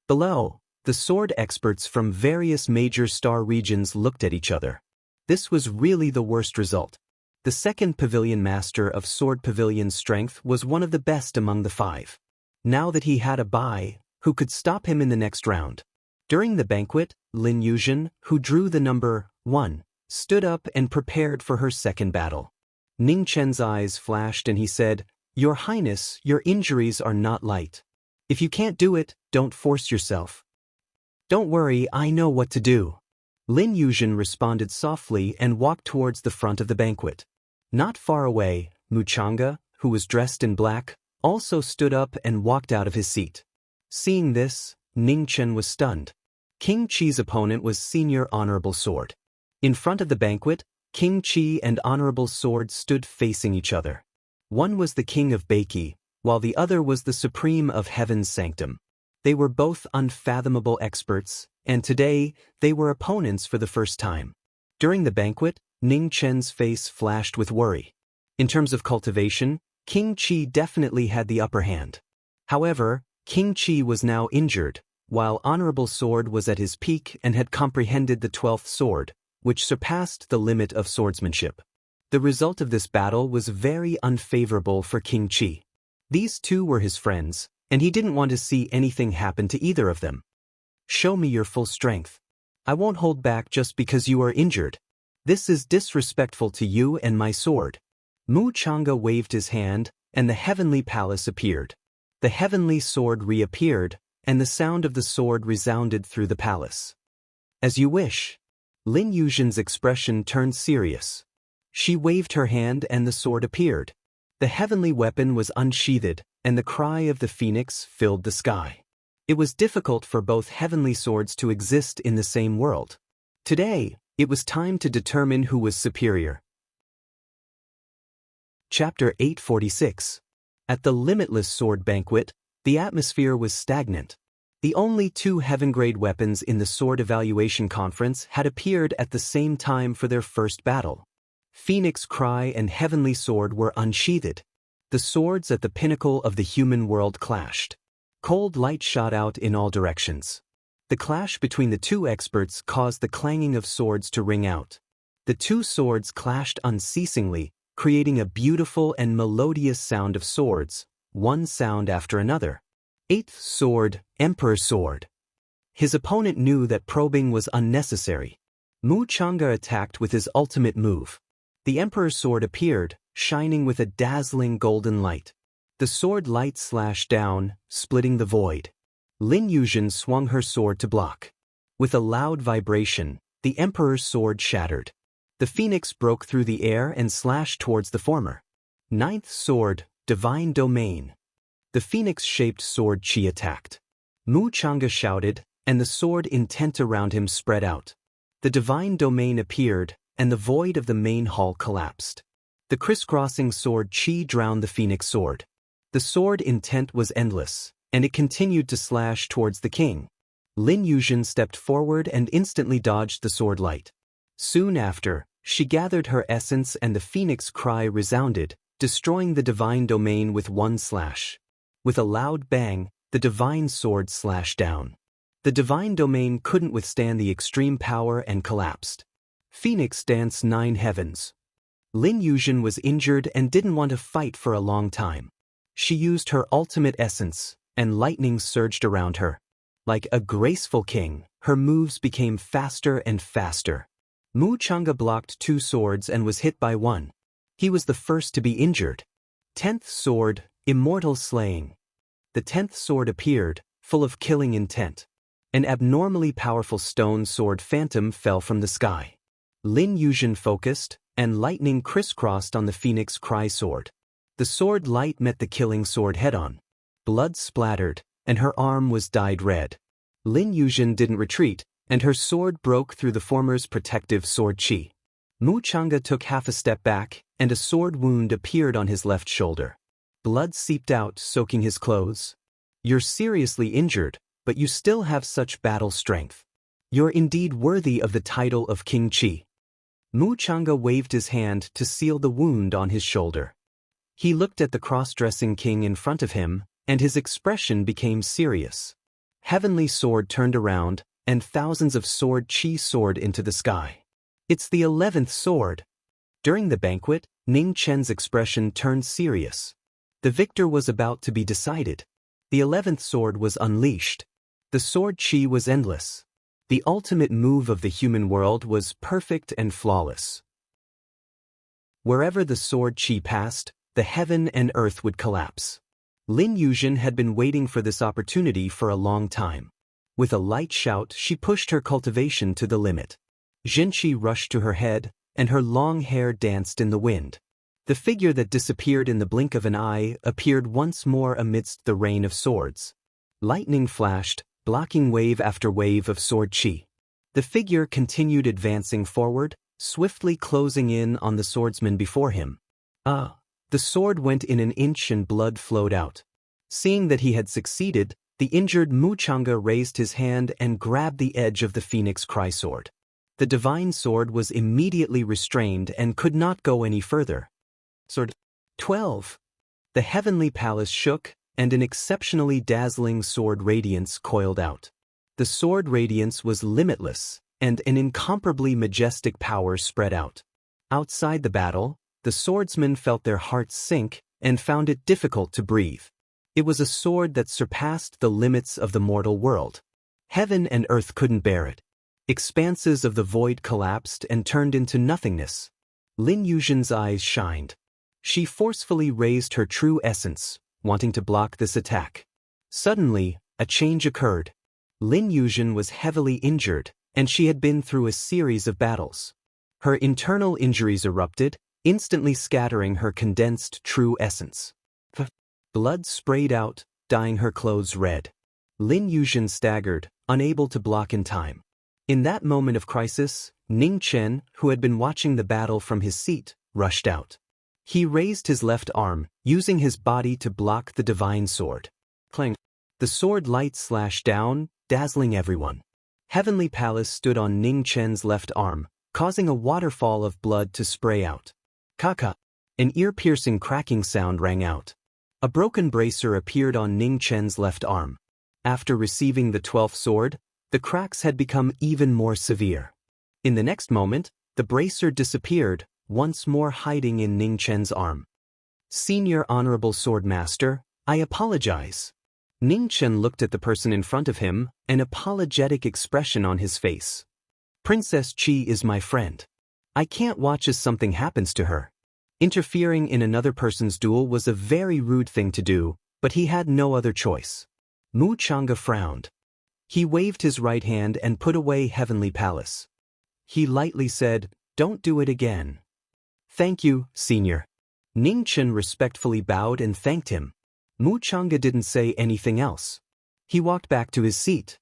Below, the sword experts from various major star regions looked at each other. This was really the worst result. The second pavilion master of Sword Pavilion's strength was one of the best among the 5. Now that he had a Bai, who could stop him in the next round. During the banquet, Lin Yuzhen, who drew the number 1, stood up and prepared for her second battle. Ning Chen's eyes flashed and he said, "Your Highness, your injuries are not light. If you can't do it, don't force yourself." "Don't worry, I know what to do." Lin Yuzhen responded softly and walked towards the front of the banquet. Not far away, Mu Chang'e, who was dressed in black, also stood up and walked out of his seat. Seeing this, Ning Chen was stunned. King Qi's opponent was Senior Honorable Sword. In front of the banquet, King Qi and Honorable Sword stood facing each other. One was the King of Beiki, while the other was the Supreme of Heaven's Sanctum. They were both unfathomable experts, and today, they were opponents for the first time. During the banquet, Ning Chen's face flashed with worry. In terms of cultivation, King Qi definitely had the upper hand. However, King Qi was now injured, while Honorable Sword was at his peak and had comprehended the 12th sword, which surpassed the limit of swordsmanship. The result of this battle was very unfavorable for King Qi. These two were his friends, and he didn't want to see anything happen to either of them. "Show me your full strength. I won't hold back just because you are injured. This is disrespectful to you and my sword." Mu Chang'e waved his hand, and the heavenly palace appeared. The heavenly sword reappeared, and the sound of the sword resounded through the palace. "As you wish." Lin Yuzhen's expression turned serious. She waved her hand and the sword appeared. The heavenly weapon was unsheathed, and the cry of the phoenix filled the sky. It was difficult for both heavenly swords to exist in the same world. Today, it was time to determine who was superior. Chapter 846. At the Limitless Sword Banquet, the atmosphere was stagnant. The only 2 heaven-grade weapons in the Sword Evaluation Conference had appeared at the same time for their first battle. Phoenix Cry and Heavenly Sword were unsheathed. The swords at the pinnacle of the human world clashed. Cold light shot out in all directions. The clash between the 2 experts caused the clanging of swords to ring out. The 2 swords clashed unceasingly, creating a beautiful and melodious sound of swords, one sound after another. 8th sword, Emperor Sword. His opponent knew that probing was unnecessary. Mu Chang'e attacked with his ultimate move. The Emperor's sword appeared, shining with a dazzling golden light. The sword light slashed down, splitting the void. Lin Yuzhen swung her sword to block. With a loud vibration, the emperor's sword shattered. The phoenix broke through the air and slashed towards the former. Ninth sword, divine domain. The phoenix-shaped sword Qi attacked. Mu Chang'e shouted, and the sword intent around him spread out. The divine domain appeared, and the void of the main hall collapsed. The crisscrossing sword Qi drowned the phoenix sword. The sword intent was endless, and it continued to slash towards the king. Lin Yuzhen stepped forward and instantly dodged the sword light. Soon after, she gathered her essence and the phoenix cry resounded, destroying the divine domain with one slash. With a loud bang, the divine sword slashed down. The divine domain couldn't withstand the extreme power and collapsed. Phoenix danced 9 heavens. Lin Yuzhen was injured and didn't want to fight for a long time. She used her ultimate essence, and lightning surged around her. Like a graceful king, her moves became faster and faster. Mu Chang'e blocked 2 swords and was hit by 1. He was the first to be injured. 10th sword, immortal slaying. The 10th sword appeared, full of killing intent. An abnormally powerful stone sword phantom fell from the sky. Lin Yuzhen focused, and lightning crisscrossed on the phoenix cry sword. The sword light met the killing sword head-on. Blood splattered, and her arm was dyed red. Lin Yuzhen didn't retreat, and her sword broke through the former's protective sword Qi. Mu Chang'e took half a step back, and a sword wound appeared on his left shoulder. Blood seeped out, soaking his clothes. You're seriously injured, but you still have such battle strength. You're indeed worthy of the title of King Qi. Mu Chang'e waved his hand to seal the wound on his shoulder. He looked at the cross-dressing king in front of him, and his expression became serious. Heavenly sword turned around, and thousands of sword Qi soared into the sky. It's the 11th sword. During the banquet, Ning Chen's expression turned serious. The victor was about to be decided. The 11th sword was unleashed. The sword Qi was endless. The ultimate move of the human world was perfect and flawless. Wherever the sword Qi passed, the heaven and earth would collapse. Lin Yuzhen had been waiting for this opportunity for a long time. With a light shout, she pushed her cultivation to the limit. Zhenqi rushed to her head, and her long hair danced in the wind. The figure that disappeared in the blink of an eye appeared once more amidst the rain of swords. Lightning flashed, blocking wave after wave of sword Qi. The figure continued advancing forward, swiftly closing in on the swordsman before him. The sword went in an inch and blood flowed out. Seeing that he had succeeded, the injured Mu Chang'e raised his hand and grabbed the edge of the phoenix cry sword. The divine sword was immediately restrained and could not go any further. Sword 12. The heavenly palace shook, and an exceptionally dazzling sword radiance coiled out. The sword radiance was limitless, and an incomparably majestic power spread out. Outside the battle, the swordsmen felt their hearts sink and found it difficult to breathe. It was a sword that surpassed the limits of the mortal world. Heaven and earth couldn't bear it. Expanses of the void collapsed and turned into nothingness. Lin Yuzhen's eyes shined. She forcefully raised her true essence, wanting to block this attack. Suddenly, a change occurred. Lin Yuzhen was heavily injured, and she had been through a series of battles. Her internal injuries erupted, instantly scattering her condensed true essence. Blood sprayed out, dyeing her clothes red. Lin Yuzhen staggered, unable to block in time. In that moment of crisis, Ning Chen, who had been watching the battle from his seat, rushed out. He raised his left arm, using his body to block the divine sword. Clang! The sword light slashed down, dazzling everyone. Heavenly Palace stood on Ning Chen's left arm, causing a waterfall of blood to spray out. Kaka! An ear-piercing cracking sound rang out. A broken bracer appeared on Ning Chen's left arm. After receiving the 12th sword, the cracks had become even more severe. In the next moment, the bracer disappeared, once more hiding in Ning Chen's arm. Senior Honorable Swordmaster, I apologize. Ning Chen looked at the person in front of him, an apologetic expression on his face. Princess Qi is my friend. I can't watch as something happens to her. Interfering in another person's duel was a very rude thing to do, but he had no other choice. Mu Chang'e frowned. He waved his right hand and put away Heavenly Palace. He lightly said, "Don't do it again." "Thank you, senior." Ning Chen respectfully bowed and thanked him. Mu Chang'e didn't say anything else. He walked back to his seat.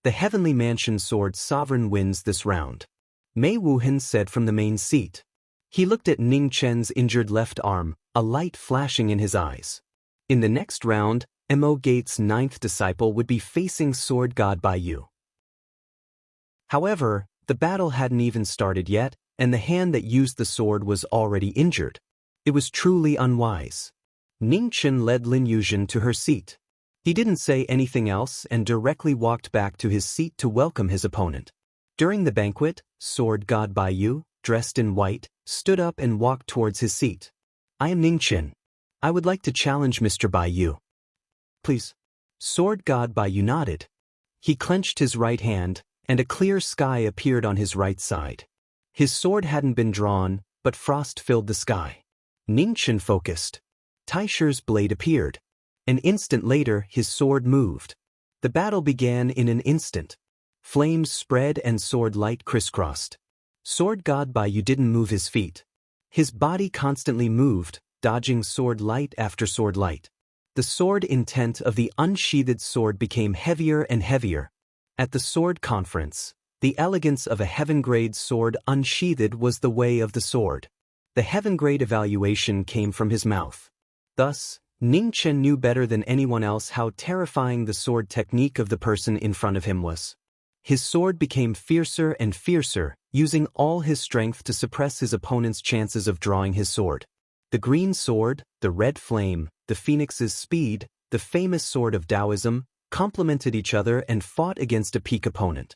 "The Heavenly Mansion Sword Sovereign wins this round," Mei Wuhan said from the main seat. He looked at Ning Chen's injured left arm, a light flashing in his eyes. In the next round, Mo Gate's 9th disciple would be facing Sword God Baiyu. However, the battle hadn't even started yet, and the hand that used the sword was already injured. It was truly unwise. Ning Chen led Lin Yuzhen to her seat. He didn't say anything else and directly walked back to his seat to welcome his opponent. During the banquet, Sword God Baiyu, dressed in white, stood up and walked towards his seat. "I am Ning Chen. I would like to challenge Mr. Baiyu." "Please." Sword God Baiyu nodded. He clenched his right hand, and a clear sky appeared on his right side. His sword hadn't been drawn, but frost filled the sky. Ning Chen focused. Taisher's blade appeared. An instant later, his sword moved. The battle began in an instant. Flames spread and sword light crisscrossed. Sword God Baiyu didn't move his feet. His body constantly moved, dodging sword light after sword light. The sword intent of the unsheathed sword became heavier and heavier. At the sword conference, the elegance of a heaven-grade sword unsheathed was the way of the sword. The heaven-grade evaluation came from his mouth. Thus, Ning Chen knew better than anyone else how terrifying the sword technique of the person in front of him was. His sword became fiercer and fiercer, using all his strength to suppress his opponent's chances of drawing his sword. The green sword, the red flame, the phoenix's speed, the famous sword of Taoism, complemented each other and fought against a peak opponent.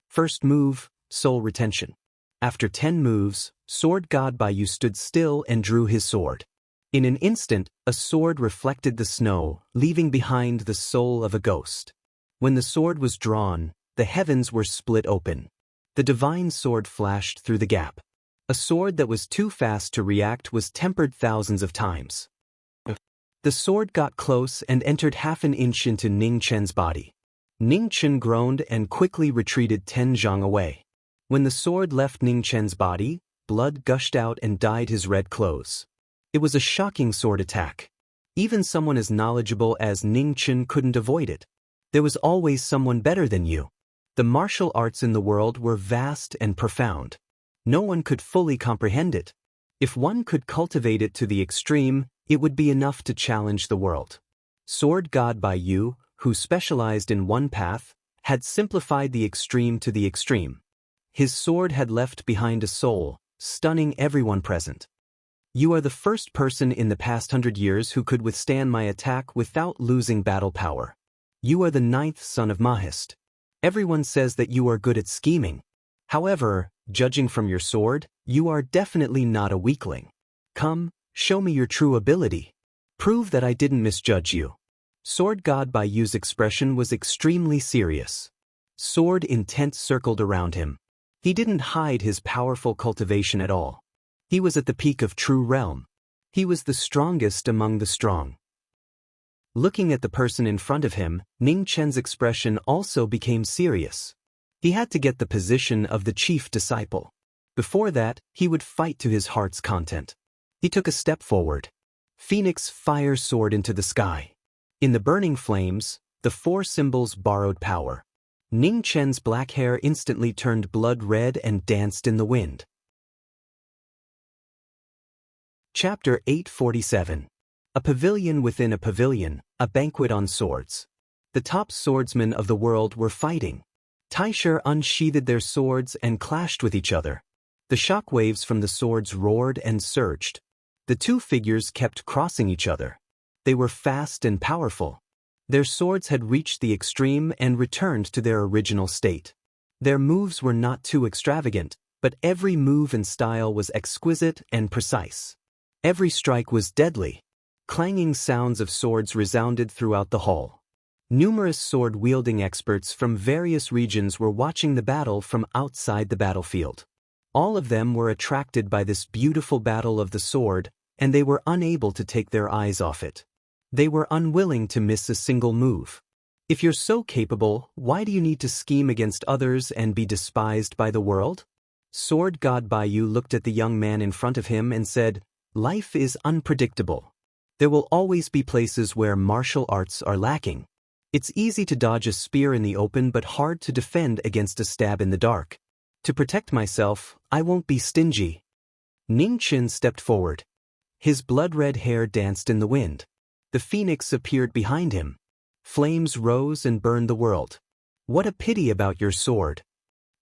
First move, soul retention. After 10 moves, Sword God Baiyu stood still and drew his sword. In an instant, a sword reflected the snow, leaving behind the soul of a ghost. When the sword was drawn, the heavens were split open. The divine sword flashed through the gap. A sword that was too fast to react was tempered thousands of times. The sword got close and entered half an inch into Ning Chen's body. Ning Chen groaned and quickly retreated 10 zhang away. When the sword left Ning Chen's body, blood gushed out and dyed his red clothes. It was a shocking sword attack. Even someone as knowledgeable as Ning Chen couldn't avoid it. There was always someone better than you. The martial arts in the world were vast and profound. No one could fully comprehend it. If one could cultivate it to the extreme, it would be enough to challenge the world. Sword God Baiyu, who specialized in one path, had simplified the extreme to the extreme. His sword had left behind a soul, stunning everyone present. "You are the first person in the past 100 years who could withstand my attack without losing battle power. You are the 9th son of Mahist. Everyone says that you are good at scheming. However, judging from your sword, you are definitely not a weakling. Come, show me your true ability. Prove that I didn't misjudge you." Sword God Baiyu's expression was extremely serious. Sword intent circled around him. He didn't hide his powerful cultivation at all. He was at the peak of true realm. He was the strongest among the strong. Looking at the person in front of him, Ning Chen's expression also became serious. He had to get the position of the chief disciple. Before that, he would fight to his heart's content. He took a step forward. Phoenix fire soared into the sky. In the burning flames, the 4 symbols borrowed power. Ning Chen's black hair instantly turned blood red and danced in the wind. Chapter 847. A pavilion within a pavilion, a banquet on swords. The top swordsmen of the world were fighting. Taisher unsheathed their swords and clashed with each other. The shock waves from the swords roared and surged. The two figures kept crossing each other. They were fast and powerful. Their swords had reached the extreme and returned to their original state. Their moves were not too extravagant, but every move and style was exquisite and precise. Every strike was deadly. Clanging sounds of swords resounded throughout the hall. Numerous sword-wielding experts from various regions were watching the battle from outside the battlefield. All of them were attracted by this beautiful battle of the sword, and they were unable to take their eyes off it. They were unwilling to miss a single move. If you're so capable, why do you need to scheme against others and be despised by the world? Sword God Baiyu looked at the young man in front of him and said, "Life is unpredictable. There will always be places where martial arts are lacking. It's easy to dodge a spear in the open but hard to defend against a stab in the dark. To protect myself, I won't be stingy." Ning Chen stepped forward. His blood-red hair danced in the wind. The phoenix appeared behind him. Flames rose and burned the world. "What a pity about your sword,"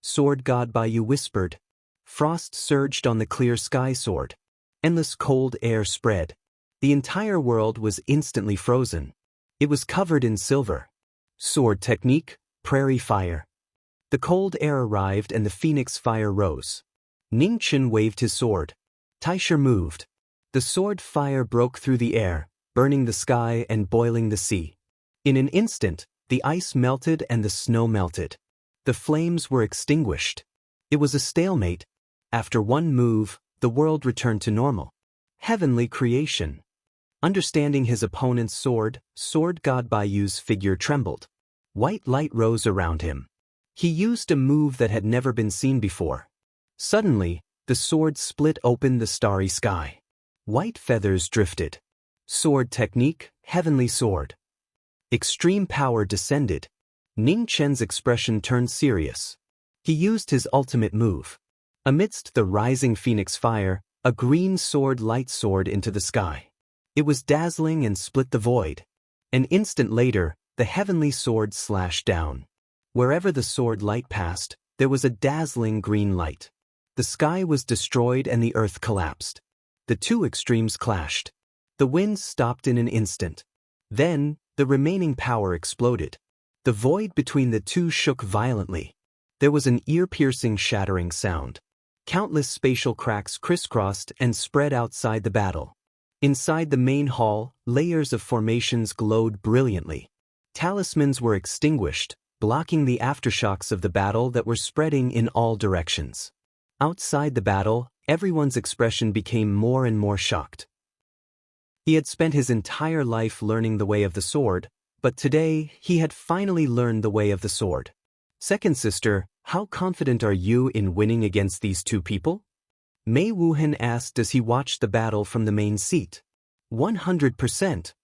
Sword God Baiyu whispered. Frost surged on the clear sky sword. Endless cold air spread. The entire world was instantly frozen. It was covered in silver. Sword technique, prairie fire. The cold air arrived and the phoenix fire rose. Ning Chen waved his sword. Taisher moved. The sword fire broke through the air, burning the sky and boiling the sea. In an instant, the ice melted and the snow melted. The flames were extinguished. It was a stalemate. After one move, the world returned to normal. Heavenly creation. Understanding his opponent's sword, Sword God Baiyu's figure trembled. White light rose around him. He used a move that had never been seen before. Suddenly, the sword split open the starry sky. White feathers drifted. Sword technique, heavenly sword. Extreme power descended. Ning Chen's expression turned serious. He used his ultimate move. Amidst the rising phoenix fire, a green sword light soared into the sky. It was dazzling and split the void. An instant later, the heavenly sword slashed down. Wherever the sword light passed, there was a dazzling green light. The sky was destroyed and the earth collapsed. The two extremes clashed. The winds stopped in an instant. Then, the remaining power exploded. The void between the two shook violently. There was an ear-piercing shattering sound. Countless spatial cracks crisscrossed and spread outside the battle. Inside the main hall, layers of formations glowed brilliantly. Talismans were extinguished, blocking the aftershocks of the battle that were spreading in all directions. Outside the battle, everyone's expression became more and more shocked. He had spent his entire life learning the way of the sword, but today he had finally learned the way of the sword. "Second sister, how confident are you in winning against these two people?" Mei Wuhan asked as he watched the battle from the main seat. 100%.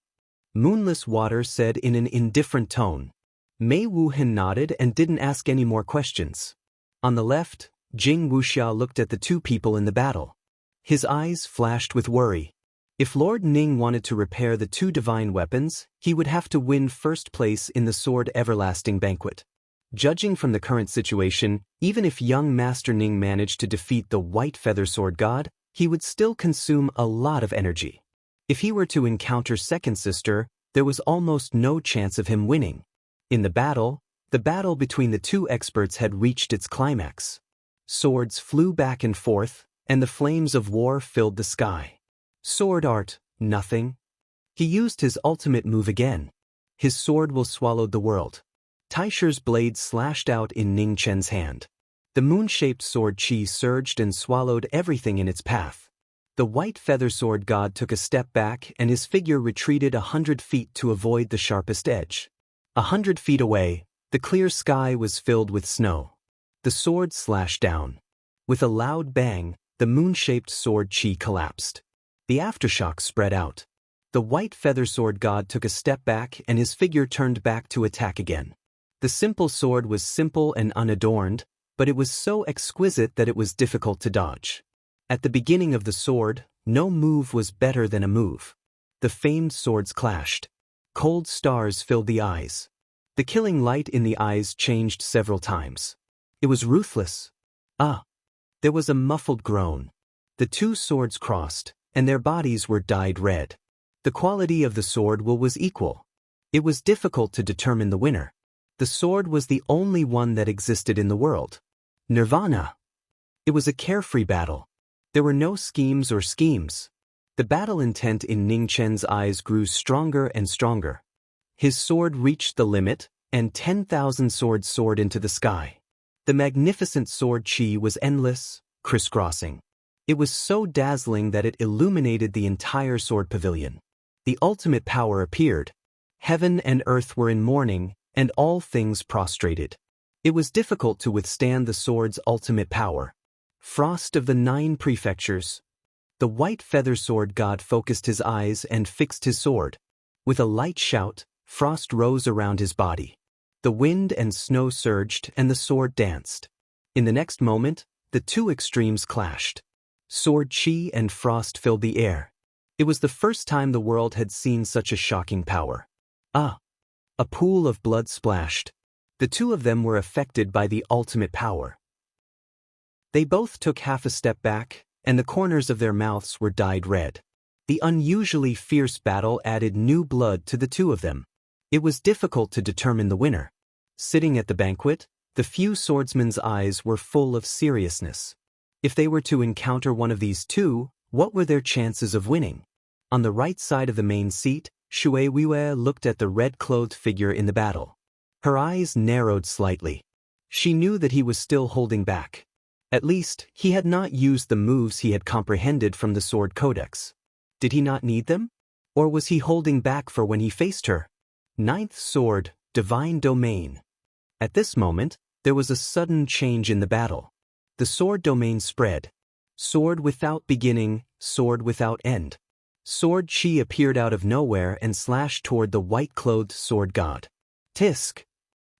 Moonless Water said in an indifferent tone. Mei Wuhan nodded and didn't ask any more questions. On the left, Jing Wuxia looked at the two people in the battle. His eyes flashed with worry. If Lord Ning wanted to repair the two divine weapons, he would have to win first place in the Sword Everlasting Banquet. Judging from the current situation, even if young Master Ning managed to defeat the White Feather Sword God, he would still consume a lot of energy. If he were to encounter Second Sister, there was almost no chance of him winning. In the battle between the two experts had reached its climax. Swords flew back and forth, and the flames of war filled the sky. Sword art, nothing. He used his ultimate move again. His sword will swallow the world. Taisher's blade slashed out in Ning Chen's hand. The moon-shaped sword chi surged and swallowed everything in its path. The White Feather Sword God took a step back and his figure retreated 100 feet to avoid the sharpest edge. 100 feet away, the clear sky was filled with snow. The sword slashed down. With a loud bang, the moon-shaped sword chi collapsed. The aftershock spread out. The White Feather Sword God took a step back and his figure turned back to attack again. The simple sword was simple and unadorned, but it was so exquisite that it was difficult to dodge. At the beginning of the sword, no move was better than a move. The famed swords clashed. Cold stars filled the eyes. The killing light in the eyes changed several times. It was ruthless. Ah! There was a muffled groan. The two swords crossed, and their bodies were dyed red. The quality of the sword was equal. It was difficult to determine the winner. The sword was the only one that existed in the world. Nirvana. It was a carefree battle. There were no schemes or schemes. The battle intent in Ning Chen's eyes grew stronger and stronger. His sword reached the limit, and 10,000 swords soared into the sky. The magnificent sword chi was endless, crisscrossing. It was so dazzling that it illuminated the entire sword pavilion. The ultimate power appeared. Heaven and earth were in mourning, and all things prostrated. It was difficult to withstand the sword's ultimate power. Frost of the 9 prefectures. The white feather sword god focused his eyes and fixed his sword. With a light shout, frost rose around his body. The wind and snow surged and the sword danced. In the next moment, the 2 extremes clashed. Sword chi and frost filled the air. It was the first time the world had seen such a shocking power. A pool of blood splashed. The 2 of them were affected by the ultimate power. They both took half a step back, and the corners of their mouths were dyed red. The unusually fierce battle added new blood to the 2 of them. It was difficult to determine the winner. Sitting at the banquet, the few swordsmen's eyes were full of seriousness. If they were to encounter one of these 2, what were their chances of winning? On the right side of the main seat, Shui Weiwei looked at the red-clothed figure in the battle. Her eyes narrowed slightly. She knew that he was still holding back. At least, he had not used the moves he had comprehended from the Sword Codex. Did he not need them? Or was he holding back for when he faced her? 9th Sword, Divine Domain. At this moment, there was a sudden change in the battle. The sword domain spread. Sword without beginning, sword without end. Sword chi appeared out of nowhere and slashed toward the white-clothed sword god. Tisk!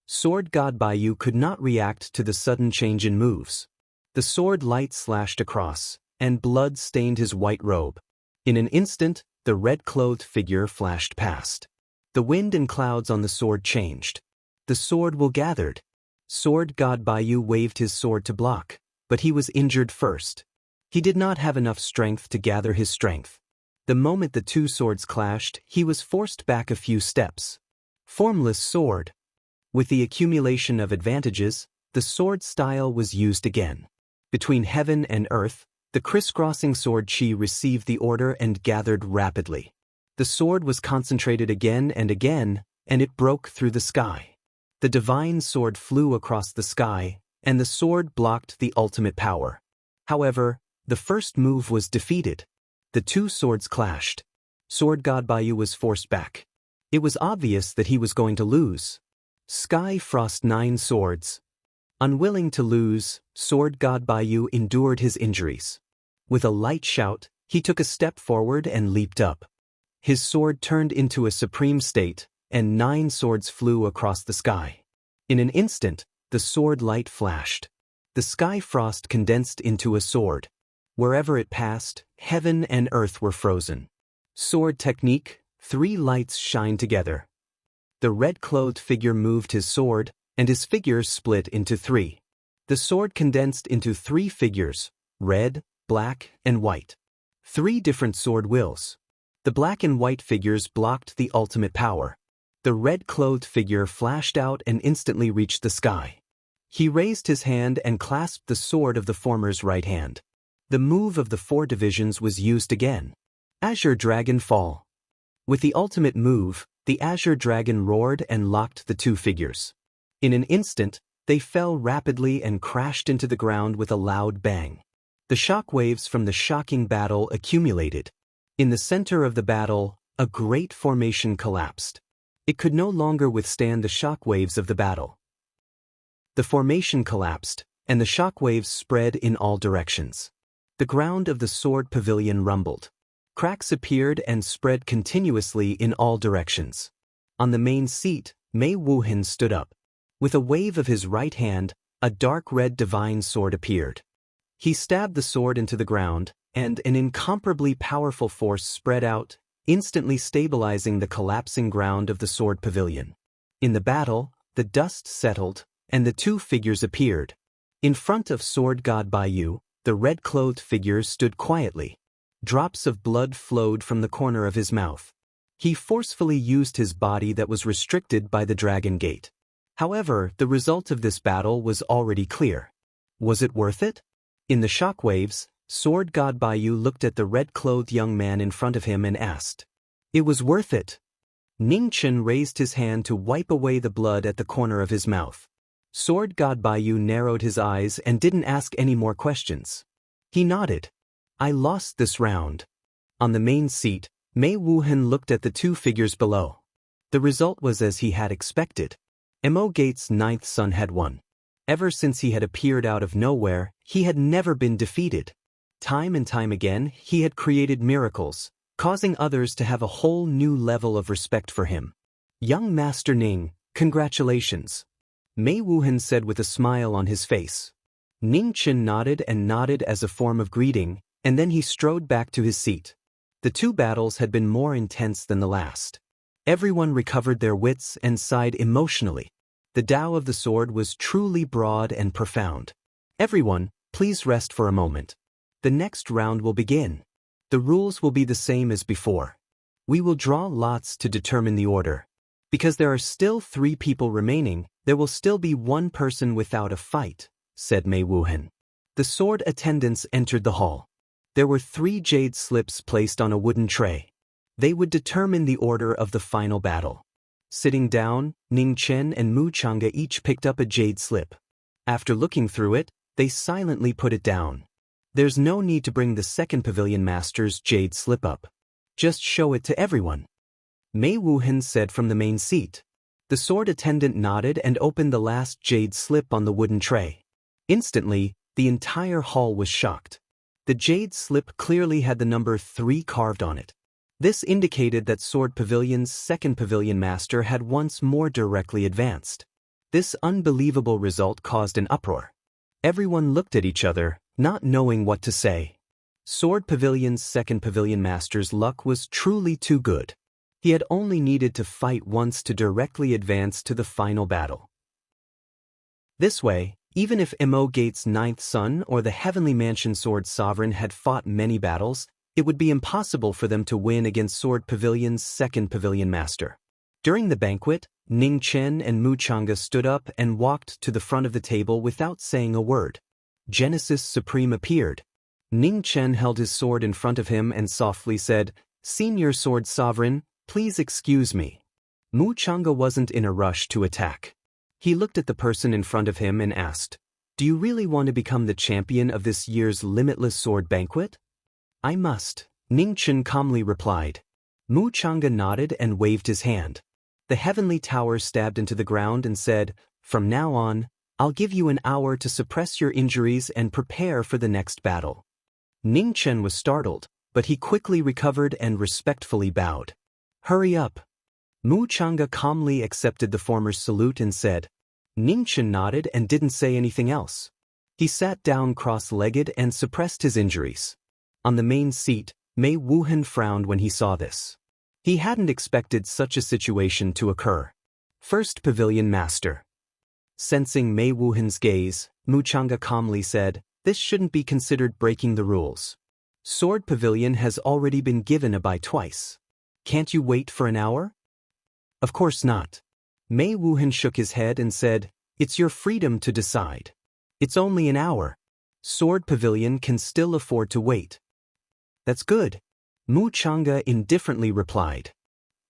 Sword god Baiyu could not react to the sudden change in moves. The sword light slashed across, and blood stained his white robe. In an instant, the red-clothed figure flashed past. The wind and clouds on the sword changed. The sword will gathered. Sword god Baiyu waved his sword to block, but he was injured first. He did not have enough strength to gather his strength. The moment the 2 swords clashed, he was forced back a few steps. Formless sword. With the accumulation of advantages, the sword style was used again. Between heaven and earth, the crisscrossing sword chi received the order and gathered rapidly. The sword was concentrated again, and it broke through the sky. The divine sword flew across the sky, and the sword blocked the ultimate power. However, the first move was defeated. The 2 swords clashed. Sword god Baiyu was forced back. It was obvious that he was going to lose. Sky Frost 9 swords. Unwilling to lose, sword god Baiyu endured his injuries. With a light shout, he took a step forward and leaped up. His sword turned into a supreme state, and 9 swords flew across the sky. In an instant, the sword light flashed. The sky frost condensed into a sword. Wherever it passed, heaven and earth were frozen. Sword technique, 3 lights shine together. The red-clothed figure moved his sword, and his figures split into 3. The sword condensed into 3 figures, red, black, and white. 3 different sword wills. The black and white figures blocked the ultimate power. The red-clothed figure flashed out and instantly reached the sky. He raised his hand and clasped the sword of the former's right hand. The move of the 4 divisions was used again. Azure Dragon Fall. With the ultimate move, the Azure Dragon roared and locked the 2 figures. In an instant, they fell rapidly and crashed into the ground with a loud bang. The shock waves from the shocking battle accumulated. In the center of the battle, a great formation collapsed. It could no longer withstand the shock waves of the battle. The formation collapsed, and the shock waves spread in all directions. The ground of the sword pavilion rumbled. Cracks appeared and spread continuously in all directions. On the main seat, Mei Wuhan stood up. With a wave of his right hand, a dark red divine sword appeared. He stabbed the sword into the ground, and an incomparably powerful force spread out, instantly stabilizing the collapsing ground of the sword pavilion. In the battle, the dust settled, and the 2 figures appeared. In front of sword god Baiyu, the red-clothed figure stood quietly. Drops of blood flowed from the corner of his mouth. He forcefully used his body that was restricted by the Dragon Gate. However, the result of this battle was already clear. Was it worth it? In the shockwaves, sword god Baiyu looked at the red-clothed young man in front of him and asked. It was worth it. Ning Chen raised his hand to wipe away the blood at the corner of his mouth. Sword god Baiyu narrowed his eyes and didn't ask any more questions. He nodded. I lost this round. On the main seat, Mei Wuhan looked at the 2 figures below. The result was as he had expected. Mo Gates' 9th son had won. Ever since he had appeared out of nowhere, he had never been defeated. Time and time again, he had created miracles, causing others to have a whole new level of respect for him. Young Master Ning, congratulations. Mei Wuhan said with a smile on his face. Ning Chen nodded and nodded as a form of greeting, and then he strode back to his seat. The two battles had been more intense than the last. Everyone recovered their wits and sighed emotionally. The Tao of the sword was truly broad and profound. Everyone, please rest for a moment. The next round will begin. The rules will be the same as before. We will draw lots to determine the order. Because there are still 3 people remaining, there will still be 1 person without a fight, said Mei Wuhan. The sword attendants entered the hall. There were 3 jade slips placed on a wooden tray. They would determine the order of the final battle. Sitting down, Ning Chen and Mu Chang'e each picked up a jade slip. After looking through it, they silently put it down. There's no need to bring the second pavilion master's jade slip up. Just show it to everyone. Mei Wuhan said from the main seat. The sword attendant nodded and opened the last jade slip on the wooden tray. Instantly, the entire hall was shocked. The jade slip clearly had the number 3 carved on it. This indicated that Sword Pavilion's second pavilion master had once more directly advanced. This unbelievable result caused an uproar. Everyone looked at each other, not knowing what to say. Sword Pavilion's second pavilion master's luck was truly too good. He had only needed to fight once to directly advance to the final battle. This way, even if Mo Gate's 9th son or the Heavenly Mansion Sword Sovereign had fought many battles, it would be impossible for them to win against Sword Pavilion's second pavilion master. During the banquet, Ning Chen and Mu Chang'e stood up and walked to the front of the table without saying a word. Genesis Supreme appeared. Ning Chen held his sword in front of him and softly said, "Senior Sword Sovereign, please excuse me." Mu Chang'e wasn't in a rush to attack. He looked at the person in front of him and asked, "Do you really want to become the champion of this year's Limitless Sword Banquet?" "I must," Ning Chen calmly replied. Mu Chang'e nodded and waved his hand. The heavenly tower stabbed into the ground and said, "From now on, I'll give you an hour to suppress your injuries and prepare for the next battle." Ning Chen was startled, but he quickly recovered and respectfully bowed. "Hurry up." Mu Chang'e calmly accepted the former's salute and said. Ning Chen nodded and didn't say anything else. He sat down cross-legged and suppressed his injuries. On the main seat, Mei Wuhan frowned when he saw this. He hadn't expected such a situation to occur. First Pavilion Master. Sensing Mei Wuhan's gaze, Mu Chang'e calmly said, "This shouldn't be considered breaking the rules. Sword Pavilion has already been given a bye twice. Can't you wait for an hour?" "Of course not." Mei Wuhan shook his head and said, "It's your freedom to decide. It's only an hour. Sword Pavilion can still afford to wait." "That's good," Mu Chang'e indifferently replied.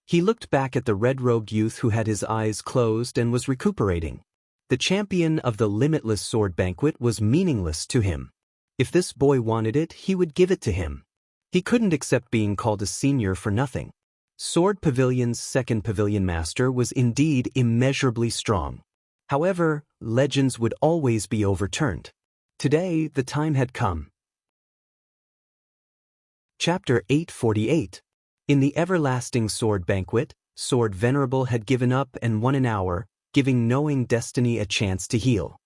He looked back at the red-robed youth who had his eyes closed and was recuperating. The champion of the Limitless Sword Banquet was meaningless to him. If this boy wanted it, he would give it to him. He couldn't accept being called a senior for nothing. Sword Pavilion's second pavilion master was indeed immeasurably strong. However, legends would always be overturned. Today, the time had come. Chapter 848. In the everlasting sword banquet, Sword Venerable had given up and won an hour, giving Knowing Destiny a chance to heal.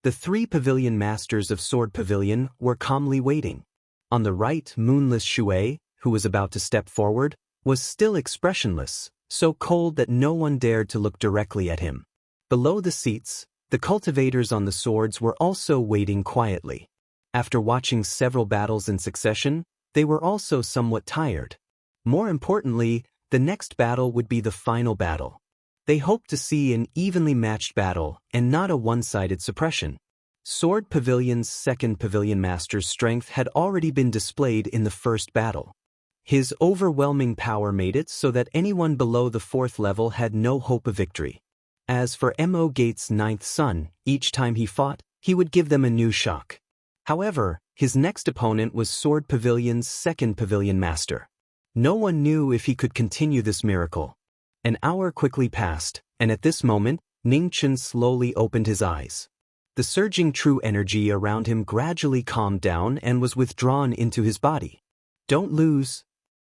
The 3 pavilion masters of Sword Pavilion were calmly waiting. On the right, Moonless Shui, who was about to step forward, was still expressionless, so cold that no one dared to look directly at him. Below the seats, the cultivators on the swords were also waiting quietly. After watching several battles in succession, they were also somewhat tired. More importantly, the next battle would be the final battle. They hoped to see an evenly matched battle and not a one-sided suppression. Sword Pavilion's second pavilion master's strength had already been displayed in the first battle. His overwhelming power made it so that anyone below the 4th level had no hope of victory. As for Mo Gate's 9th son, each time he fought, he would give them a new shock. However, his next opponent was Sword Pavilion's second pavilion master. No one knew if he could continue this miracle. An hour quickly passed, and at this moment, Ning Chen slowly opened his eyes. The surging true energy around him gradually calmed down and was withdrawn into his body. "Don't lose,"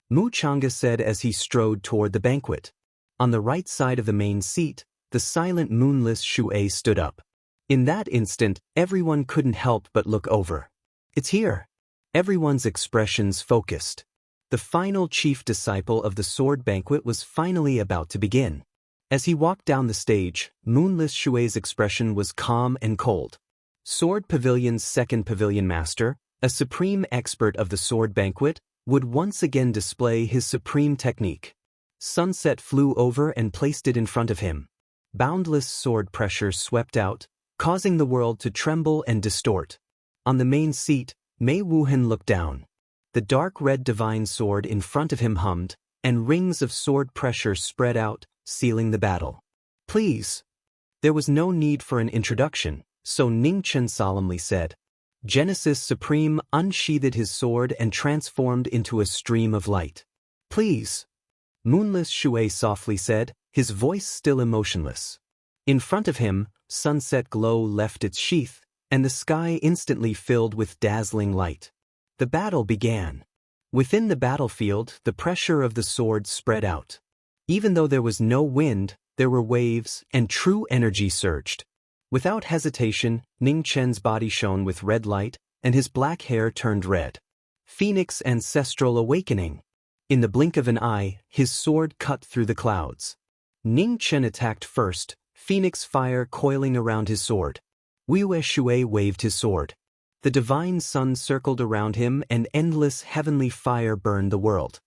Mu Changa said as he strode toward the banquet. On the right side of the main seat, the silent moonless Shui stood up. In that instant, everyone couldn't help but look over. "It's here." Everyone's expressions focused. The final chief disciple of the sword banquet was finally about to begin. As he walked down the stage, moonless Shui's expression was calm and cold. Sword Pavilion's second pavilion master, a supreme expert of the sword banquet, would once again display his supreme technique. Sunset flew over and placed it in front of him. Boundless sword pressure swept out, causing the world to tremble and distort. On the main seat, Mei Wuhan looked down. The dark red divine sword in front of him hummed, and rings of sword pressure spread out, sealing the battle. "Please." There was no need for an introduction, so Ning Chen solemnly said. Genesis Supreme unsheathed his sword and transformed into a stream of light. "Please." Moonless Shui softly said, his voice still emotionless. In front of him, sunset glow left its sheath, and the sky instantly filled with dazzling light. The battle began. Within the battlefield, the pressure of the sword spread out. Even though there was no wind, there were waves, and true energy surged. Without hesitation, Ning Chen's body shone with red light, and his black hair turned red. Phoenix Ancestral Awakening. In the blink of an eye, his sword cut through the clouds. Ning Chen attacked first, phoenix fire coiling around his sword. Wei Shui waved his sword. The divine sun circled around him and endless heavenly fire burned the world.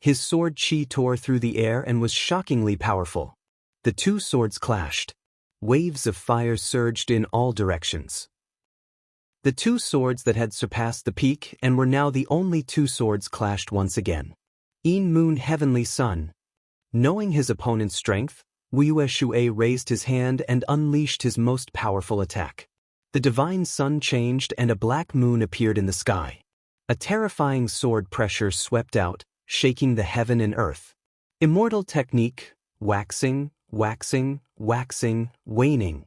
His sword chi tore through the air and was shockingly powerful. The two swords clashed. Waves of fire surged in all directions. The two swords that had surpassed the peak and were now the only two swords clashed once again. In Moon Heavenly Sun. Knowing his opponent's strength, Wei Shui raised his hand and unleashed his most powerful attack. The divine sun changed and a black moon appeared in the sky. A terrifying sword pressure swept out, shaking the heaven and earth. Immortal technique, waxing, waxing, waxing, waning.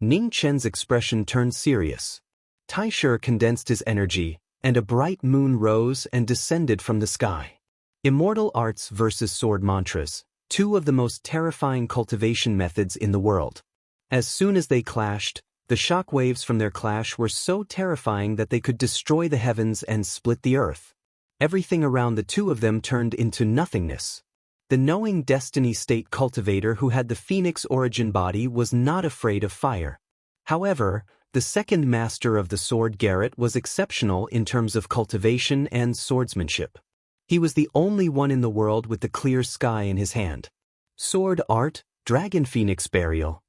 Ning Chen's expression turned serious. Taisher condensed his energy, and a bright moon rose and descended from the sky. Immortal arts versus sword mantras, two of the most terrifying cultivation methods in the world. As soon as they clashed, the shock waves from their clash were so terrifying that they could destroy the heavens and split the earth. Everything around the two of them turned into nothingness. The knowing destiny state cultivator who had the phoenix origin body was not afraid of fire. However, the second master of the sword Garrett was exceptional in terms of cultivation and swordsmanship. He was the only one in the world with the clear sky in his hand. Sword art, dragon phoenix burial.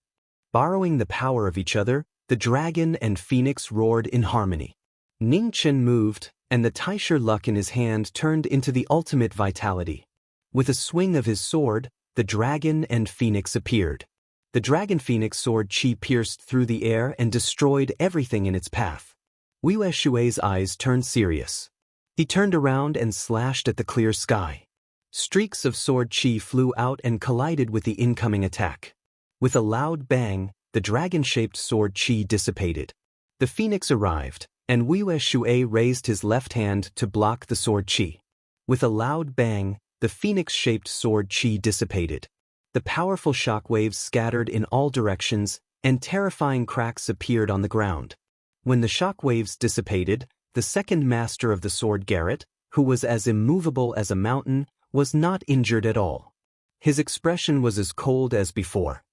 Borrowing the power of each other, the dragon and phoenix roared in harmony. Ning Chen moved, and the Taisher luck in his hand turned into the ultimate vitality. With a swing of his sword, the dragon and phoenix appeared. The dragon phoenix sword chi pierced through the air and destroyed everything in its path. Wei Shui's eyes turned serious. He turned around and slashed at the clear sky. Streaks of sword chi flew out and collided with the incoming attack. With a loud bang, the dragon-shaped sword chi dissipated. The phoenix arrived, and Wei Shui raised his left hand to block the sword chi. With a loud bang, the phoenix-shaped sword chi dissipated. The powerful shockwaves scattered in all directions, and terrifying cracks appeared on the ground. When the shockwaves dissipated, the second master of the sword Garrett, who was as immovable as a mountain, was not injured at all. His expression was as cold as before.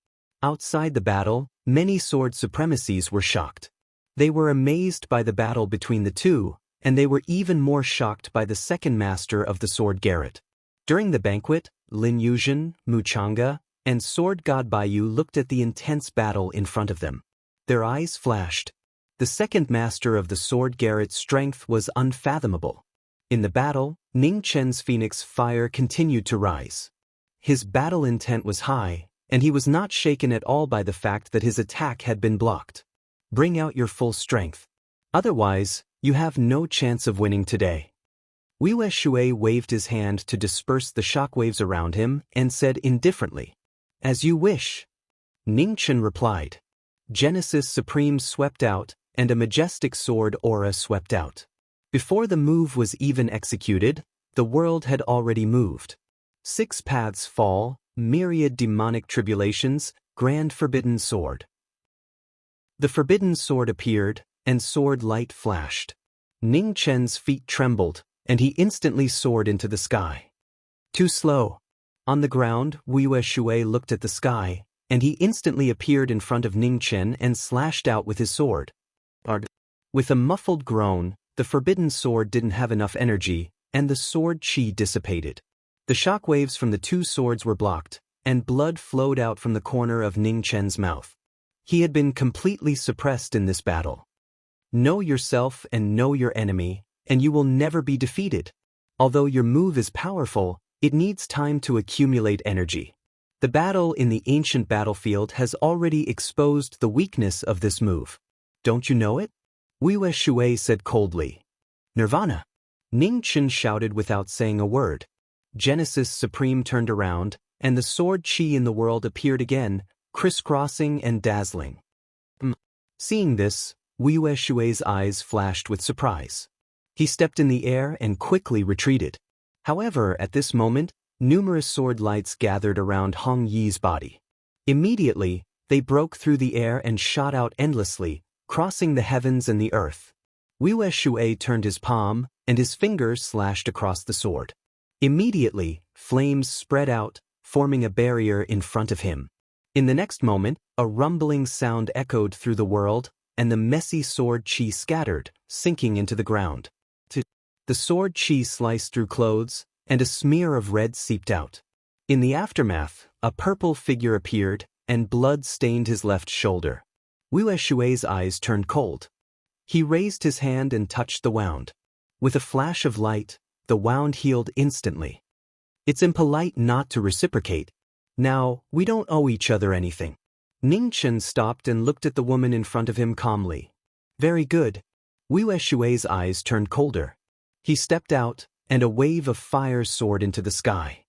Outside the battle, many sword supremacies were shocked. They were amazed by the battle between the two, and they were even more shocked by the second master of the sword Garrett. During the banquet, Lin Yuzhen, Mu Changa, and sword god Baiyu looked at the intense battle in front of them. Their eyes flashed. The second master of the sword Garrett's strength was unfathomable. In the battle, Ning Chen's phoenix fire continued to rise. His battle intent was high, and he was not shaken at all by the fact that his attack had been blocked. Bring out your full strength. Otherwise, you have no chance of winning today. Wei Shui waved his hand to disperse the shockwaves around him and said indifferently, "As you wish." Ning Chen replied. Genesis Supreme swept out, and a majestic sword aura swept out. Before the move was even executed, the world had already moved. 6 paths fall, myriad demonic tribulations, grand forbidden sword. The forbidden sword appeared, and sword light flashed. Ning Chen's feet trembled, and he instantly soared into the sky. Too slow. On the ground, Wei Shui looked at the sky, and he instantly appeared in front of Ning Chen and slashed out with his sword. With a muffled groan, the forbidden sword didn't have enough energy, and the sword chi dissipated. The shockwaves from the 2 swords were blocked, and blood flowed out from the corner of Ning Chen's mouth. He had been completely suppressed in this battle. Know yourself and know your enemy, and you will never be defeated. Although your move is powerful, it needs time to accumulate energy. The battle in the ancient battlefield has already exposed the weakness of this move. Don't you know it? Wei Shui said coldly. Nirvana. Ning Chen shouted without saying a word. Genesis Supreme turned around, and the sword chi in the world appeared again, crisscrossing and dazzling. Seeing this, Wei Shui's eyes flashed with surprise. He stepped in the air and quickly retreated. However, at this moment, numerous sword lights gathered around Hong Yi's body. Immediately, they broke through the air and shot out endlessly, crossing the heavens and the earth. Wei Shui turned his palm, and his fingers slashed across the sword. Immediately, flames spread out, forming a barrier in front of him. In the next moment, a rumbling sound echoed through the world, and the messy sword chi scattered, sinking into the ground. The sword chi sliced through clothes, and a smear of red seeped out. In the aftermath, a purple figure appeared, and blood stained his left shoulder. Wei Shui's eyes turned cold. He raised his hand and touched the wound. With a flash of light, the wound healed instantly. It's impolite not to reciprocate. Now, we don't owe each other anything. Ning Chen stopped and looked at the woman in front of him calmly. Very good. Wei Shui's eyes turned colder. He stepped out, and a wave of fire soared into the sky.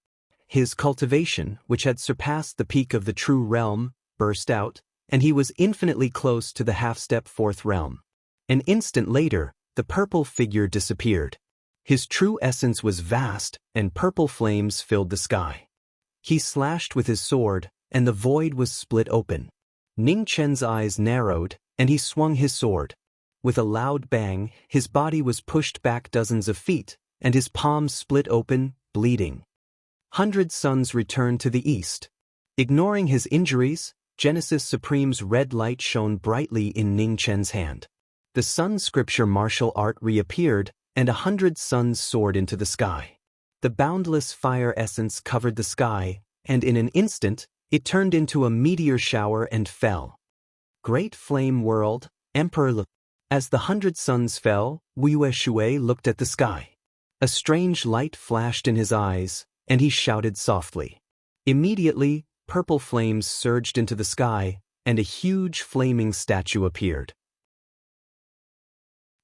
His cultivation, which had surpassed the peak of the true realm, burst out, and he was infinitely close to the half-step 4th realm. An instant later, the purple figure disappeared. His true essence was vast, and purple flames filled the sky. He slashed with his sword, and the void was split open. Ning Chen's eyes narrowed, and he swung his sword. With a loud bang, his body was pushed back dozens of feet, and his palm split open, bleeding. 100 suns returned to the east. Ignoring his injuries, Genesis Supreme's red light shone brightly in Ning Chen's hand. The sun scripture martial art reappeared, and 100 suns soared into the sky. The boundless fire essence covered the sky, and in an instant, it turned into a meteor shower and fell. Great Flame World, Emperor. As the 100 suns fell, Wei Shui looked at the sky. A strange light flashed in his eyes, and he shouted softly. Immediately, purple flames surged into the sky, and a huge flaming statue appeared.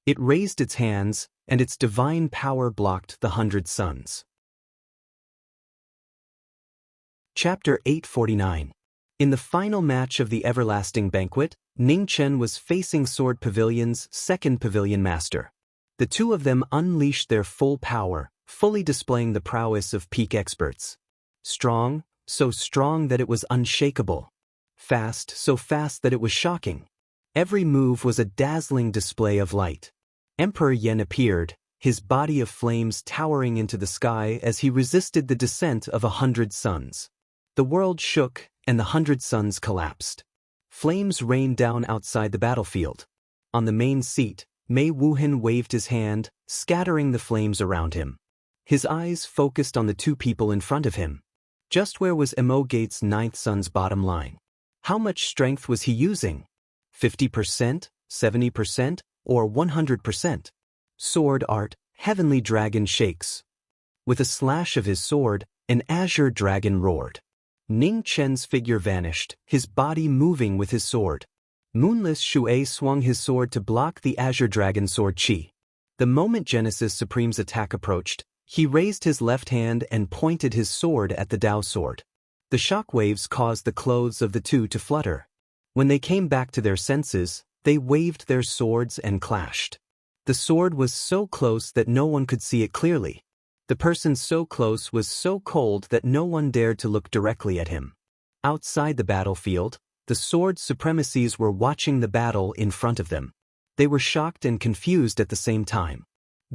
It raised its hands, and its divine power blocked the 100 suns. Chapter 849. In the final match of the Everlasting Banquet, Ning Chen was facing Sword Pavilion's 2nd Pavilion Master. The two of them unleashed their full power, fully displaying the prowess of peak experts. Strong, so strong that it was unshakable. Fast, so fast that it was shocking. Every move was a dazzling display of light. Emperor Yen appeared, his body of flames towering into the sky as he resisted the descent of 100 suns. The world shook, and the 100 suns collapsed. Flames rained down outside the battlefield. On the main seat, Mei Wuhan waved his hand, scattering the flames around him. His eyes focused on the 2 people in front of him. Just where was Emo Gate's 9th son's bottom line? How much strength was he using? 50%, 70%, or 100%? Sword art, Heavenly Dragon shakes. With a slash of his sword, an azure dragon roared. Ning Chen's figure vanished, his body moving with his sword. Moonless Shui swung his sword to block the azure dragon sword chi. The moment Genesis Supreme's attack approached, he raised his left hand and pointed his sword at the Dao sword. The shockwaves caused the clothes of the two to flutter. When they came back to their senses, they waved their swords and clashed. The sword was so close that no one could see it clearly. The person so close was so cold that no one dared to look directly at him. Outside the battlefield, the sword supremacies were watching the battle in front of them. They were shocked and confused at the same time.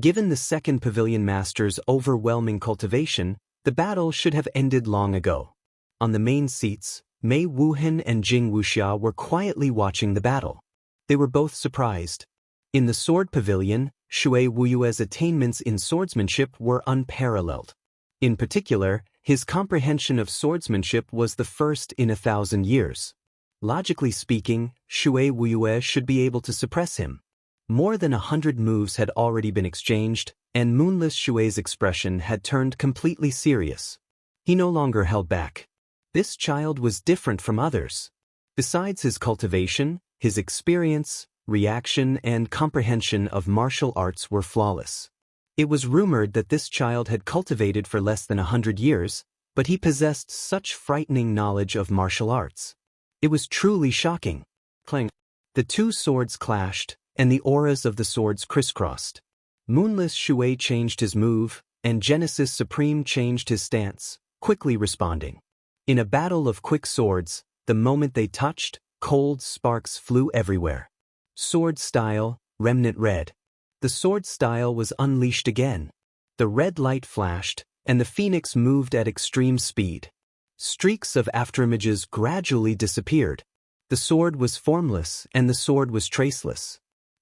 Given the second pavilion master's overwhelming cultivation, the battle should have ended long ago. On the main seats, Mei Wuhan and Jing Wuxia were quietly watching the battle. They were both surprised. In the sword pavilion, Shui Wuyue's attainments in swordsmanship were unparalleled. In particular, his comprehension of swordsmanship was the first in 1,000 years. Logically speaking, Shui Wuyue should be able to suppress him. More than 100 moves had already been exchanged, and Moonless Shui's expression had turned completely serious. He no longer held back. This child was different from others. Besides his cultivation, his experience, reaction, and comprehension of martial arts were flawless. It was rumored that this child had cultivated for less than 100 years, but he possessed such frightening knowledge of martial arts. It was truly shocking. Clang. The two swords clashed, and the auras of the swords crisscrossed. Moonless Shui changed his move, and Genesis Supreme changed his stance, quickly responding. In a battle of quick swords, the moment they touched, cold sparks flew everywhere. Sword style, remnant red. The sword style was unleashed again. The red light flashed, and the phoenix moved at extreme speed. Streaks of afterimages gradually disappeared. The sword was formless, and the sword was traceless.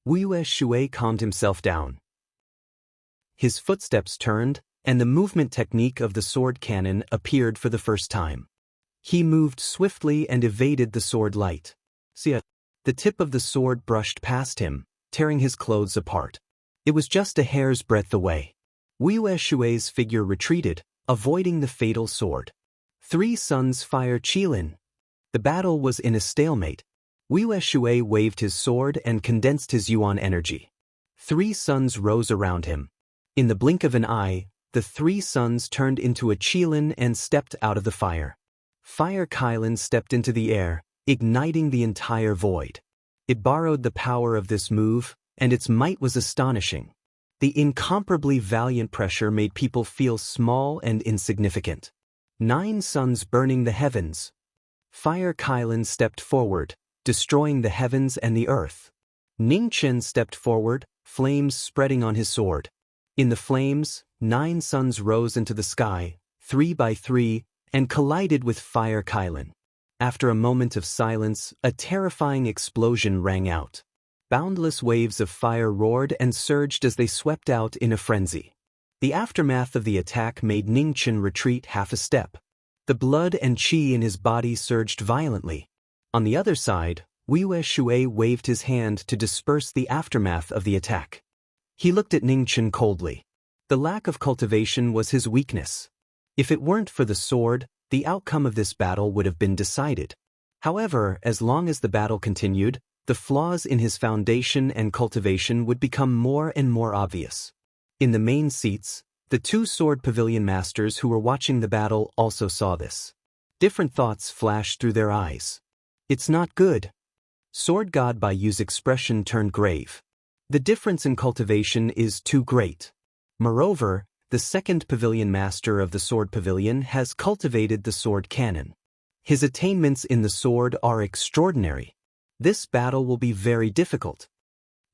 Wuyue Shui calmed himself down. His footsteps turned, and the movement technique of the sword cannon appeared for the first time. He moved swiftly and evaded the sword light. The tip of the sword brushed past him, tearing his clothes apart. It was just a hair's breadth away. Wuyue Shui's figure retreated, avoiding the fatal sword. Three suns fire Qilin. The battle was in a stalemate. Wuyue Shui waved his sword and condensed his yuan energy. Three suns rose around him. In the blink of an eye, the three suns turned into a Qilin and stepped out of the fire. Fire Qilin stepped into the air, igniting the entire void. It borrowed the power of this move, and its might was astonishing. The incomparably valiant pressure made people feel small and insignificant. 9 suns burning the heavens. Fire Qilin stepped forward, destroying the heavens and the earth. Ning Chen stepped forward, flames spreading on his sword. In the flames, 9 suns rose into the sky, 3 by 3, and collided with Fire Qilin. After a moment of silence, a terrifying explosion rang out. Boundless waves of fire roared and surged as they swept out in a frenzy. The aftermath of the attack made Ning Chen retreat half a step. The blood and qi in his body surged violently. On the other side, Wuyue Shui waved his hand to disperse the aftermath of the attack. He looked at Ning Chen coldly. The lack of cultivation was his weakness. If it weren't for the sword, the outcome of this battle would have been decided. However, as long as the battle continued, the flaws in his foundation and cultivation would become more and more obvious. In the main seats, the two sword pavilion masters who were watching the battle also saw this. Different thoughts flashed through their eyes. It's not good. Sword God Baiyu's expression turned grave. The difference in cultivation is too great. Moreover, the second pavilion master of the sword pavilion has cultivated the sword cannon. His attainments in the sword are extraordinary. This battle will be very difficult.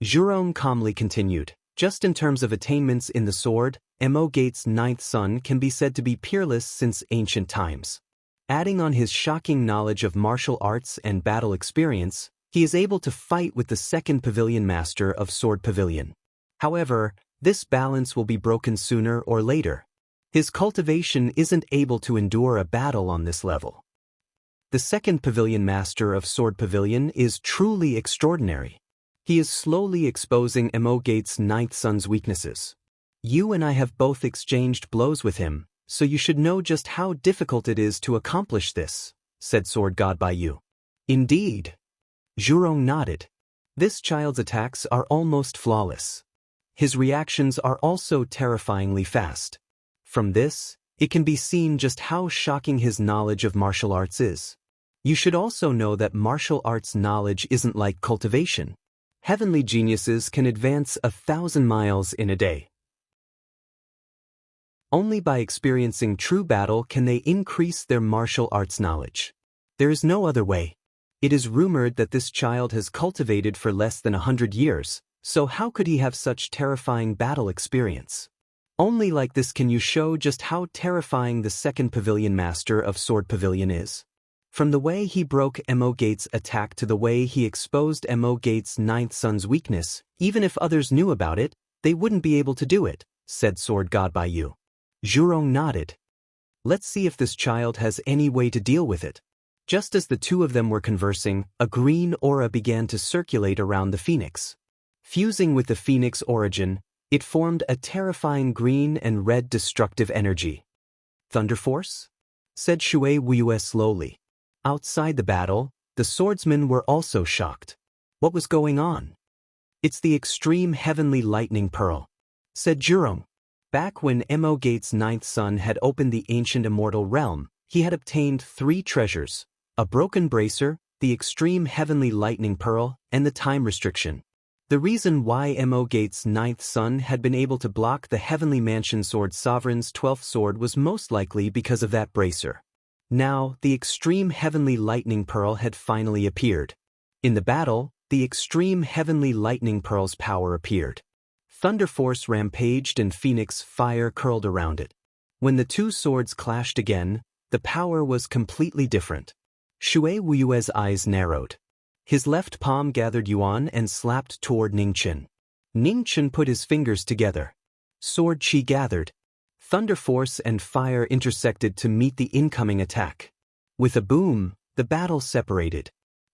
Zhurong calmly continued. Just in terms of attainments in the sword, Mo Gate's 9th son can be said to be peerless since ancient times. Adding on his shocking knowledge of martial arts and battle experience, he is able to fight with the second pavilion master of Sword Pavilion. However, this balance will be broken sooner or later. His cultivation isn't able to endure a battle on this level. The second pavilion master of Sword Pavilion is truly extraordinary. He is slowly exposing Mo Gate's 9th son's weaknesses. You and I have both exchanged blows with him, so you should know just how difficult it is to accomplish this, said Sword God Baiyu. Indeed. Zhurong nodded. This child's attacks are almost flawless. His reactions are also terrifyingly fast. From this, it can be seen just how shocking his knowledge of martial arts is. You should also know that martial arts knowledge isn't like cultivation. Heavenly geniuses can advance 1,000 miles in a day. Only by experiencing true battle can they increase their martial arts knowledge. There is no other way. It is rumored that this child has cultivated for less than 100 years, so how could he have such terrifying battle experience? Only like this can you show just how terrifying the second pavilion master of Sword Pavilion is. From the way he broke Mo Gates' attack to the way he exposed Mo Gates' ninth son's weakness, even if others knew about it, they wouldn't be able to do it, said Sword God Baiyu. Zhurong nodded. Let's see if this child has any way to deal with it. Just as the two of them were conversing, a green aura began to circulate around the phoenix. Fusing with the phoenix origin, it formed a terrifying green and red destructive energy. Thunder Force? Said Shui Wuyue slowly. Outside the battle, the swordsmen were also shocked. What was going on? It's the extreme heavenly lightning pearl, said Zhurong. Back when Mo Gates' ninth son had opened the ancient immortal realm, he had obtained 3 treasures: a broken bracer, the extreme heavenly lightning pearl, and the time restriction. The reason why Mo Gates' ninth son had been able to block the Heavenly Mansion Sword Sovereign's 12th sword was most likely because of that bracer. Now, the extreme heavenly lightning pearl had finally appeared. In the battle, the extreme heavenly lightning pearl's power appeared. Thunder Force rampaged and Phoenix fire curled around it. When the two swords clashed again, the power was completely different. Shui Wuyue's eyes narrowed. His left palm gathered Yuan and slapped toward Ningchen. Ningchen put his fingers together. Sword Chi gathered. Thunder Force and fire intersected to meet the incoming attack. With a boom, the battle separated.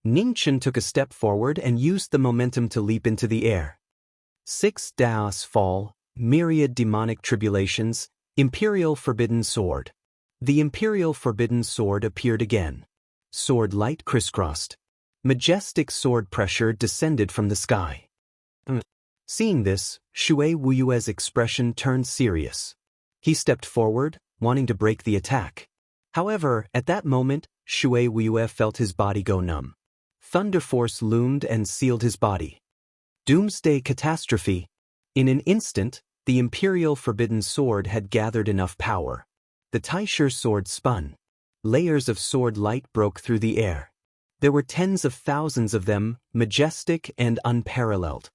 Ningchen took a step forward and used the momentum to leap into the air. 6 Daos fall, myriad demonic tribulations, Imperial Forbidden Sword. The Imperial Forbidden Sword appeared again. Sword light crisscrossed. Majestic sword pressure descended from the sky. Seeing this, Shui Wuyue's expression turned serious. He stepped forward, wanting to break the attack. However, at that moment, Shui Wuyue felt his body go numb. Thunder Force loomed and sealed his body. Doomsday catastrophe. In an instant, the Imperial Forbidden Sword had gathered enough power. The Taisher sword spun. Layers of sword light broke through the air. There were tens of thousands of them, majestic and unparalleled.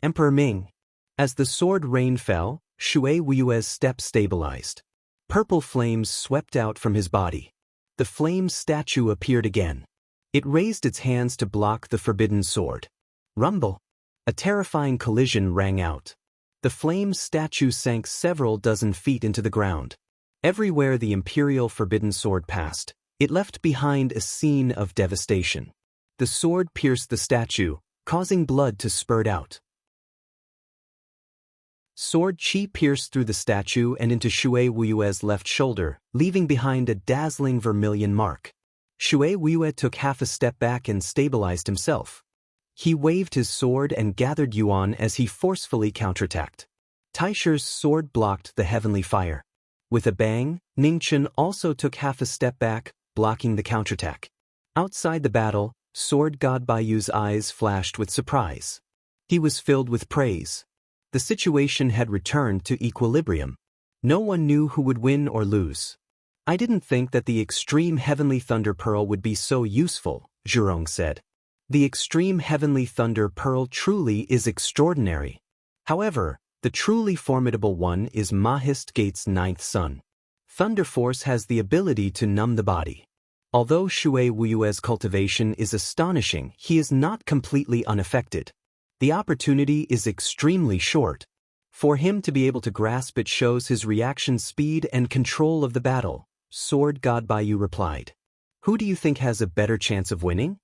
Emperor Ming. As the sword rain fell, Shui Wuyue's step stabilized. Purple flames swept out from his body. The flame statue appeared again. It raised its hands to block the forbidden sword. Rumble. A terrifying collision rang out. The flame statue sank several dozen feet into the ground. Everywhere the Imperial Forbidden Sword passed, it left behind a scene of devastation. The sword pierced the statue, causing blood to spurt out. Sword Chi pierced through the statue and into Shui Wuyue's left shoulder, leaving behind a dazzling vermilion mark. Shui Wuyue took half a step back and stabilized himself. He waved his sword and gathered Yuan as he forcefully counterattacked. Taisher's sword blocked the heavenly fire. With a bang, Ningchen also took half a step back, blocking the counterattack. Outside the battle, Sword God Baiyu's eyes flashed with surprise. He was filled with praise. The situation had returned to equilibrium. No one knew who would win or lose. I didn't think that the extreme heavenly thunder pearl would be so useful, Zhurong said. The extreme heavenly thunder pearl truly is extraordinary. However, the truly formidable one is Mahist Gate's ninth son. Thunder Force has the ability to numb the body. Although Shui Wuyue's cultivation is astonishing, he is not completely unaffected. The opportunity is extremely short. For him to be able to grasp it shows his reaction speed and control of the battle, Sword God Baiyu replied. Who do you think has a better chance of winning?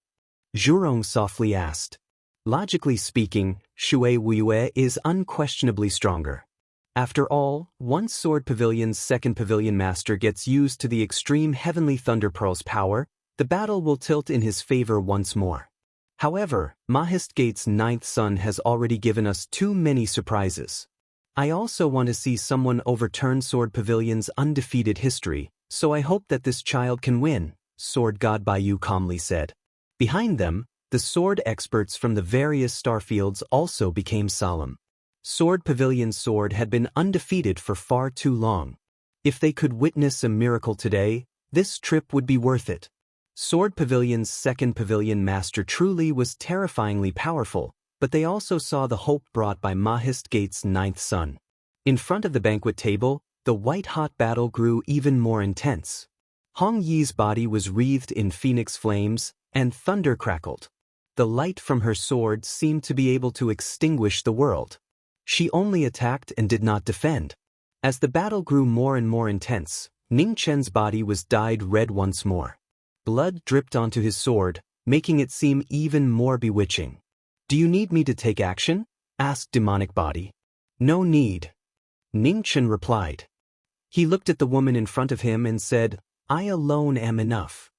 Zhurong softly asked. Logically speaking, Shui Wuyue is unquestionably stronger. After all, once Sword Pavilion's second pavilion master gets used to the extreme heavenly thunder pearl's power, the battle will tilt in his favor once more. However, Mahist Gate's ninth son has already given us too many surprises. I also want to see someone overturn Sword Pavilion's undefeated history, so I hope that this child can win, Sword God Baiyu calmly said. Behind them, the sword experts from the various starfields also became solemn. Sword Pavilion's sword had been undefeated for far too long. If they could witness a miracle today, this trip would be worth it. Sword Pavilion's second pavilion master truly was terrifyingly powerful, but they also saw the hope brought by Mahist Gate's ninth son. In front of the banquet table, the white-hot battle grew even more intense. Hong Yi's body was wreathed in phoenix flames, and thunder crackled. The light from her sword seemed to be able to extinguish the world. She only attacked and did not defend. As the battle grew more and more intense, Ning Chen's body was dyed red once more. Blood dripped onto his sword, making it seem even more bewitching. "Do you need me to take action?" asked Demonic Body. "No need," Ning Chen replied. He looked at the woman in front of him and said, "I alone am enough."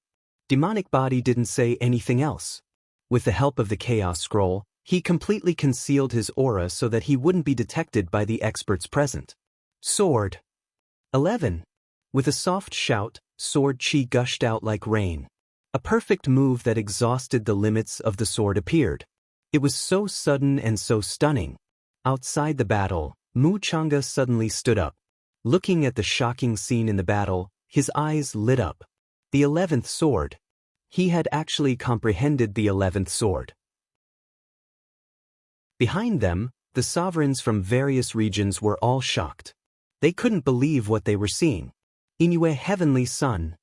Demonic Body didn't say anything else. With the help of the Chaos Scroll, he completely concealed his aura so that he wouldn't be detected by the experts present. Sword 11. With a soft shout, sword chi gushed out like rain. A perfect move that exhausted the limits of the sword appeared. It was so sudden and so stunning. Outside the battle, Mu Changa suddenly stood up. Looking at the shocking scene in the battle, his eyes lit up. The 11th sword. He had actually comprehended the 11th sword. Behind them, the sovereigns from various regions were all shocked. They couldn't believe what they were seeing. Inoue Heavenly Sun.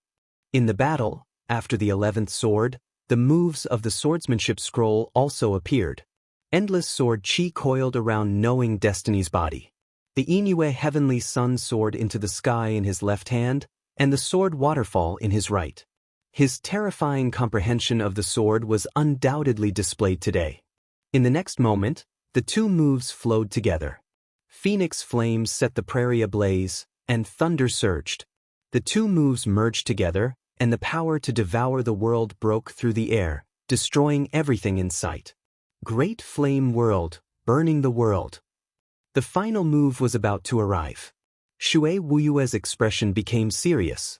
In the battle, after the 11th sword, the moves of the swordsmanship scroll also appeared. Endless sword chi coiled around knowing Destiny's body. The Inoue Heavenly Sun soared into the sky in his left hand, and the sword waterfall in his right. His terrifying comprehension of the sword was undoubtedly displayed today. In the next moment, the two moves flowed together. Phoenix flames set the prairie ablaze, and thunder surged. The two moves merged together, and the power to devour the world broke through the air, destroying everything in sight. Great Flame World, burning the world. The final move was about to arrive. Shui Wuyue's expression became serious.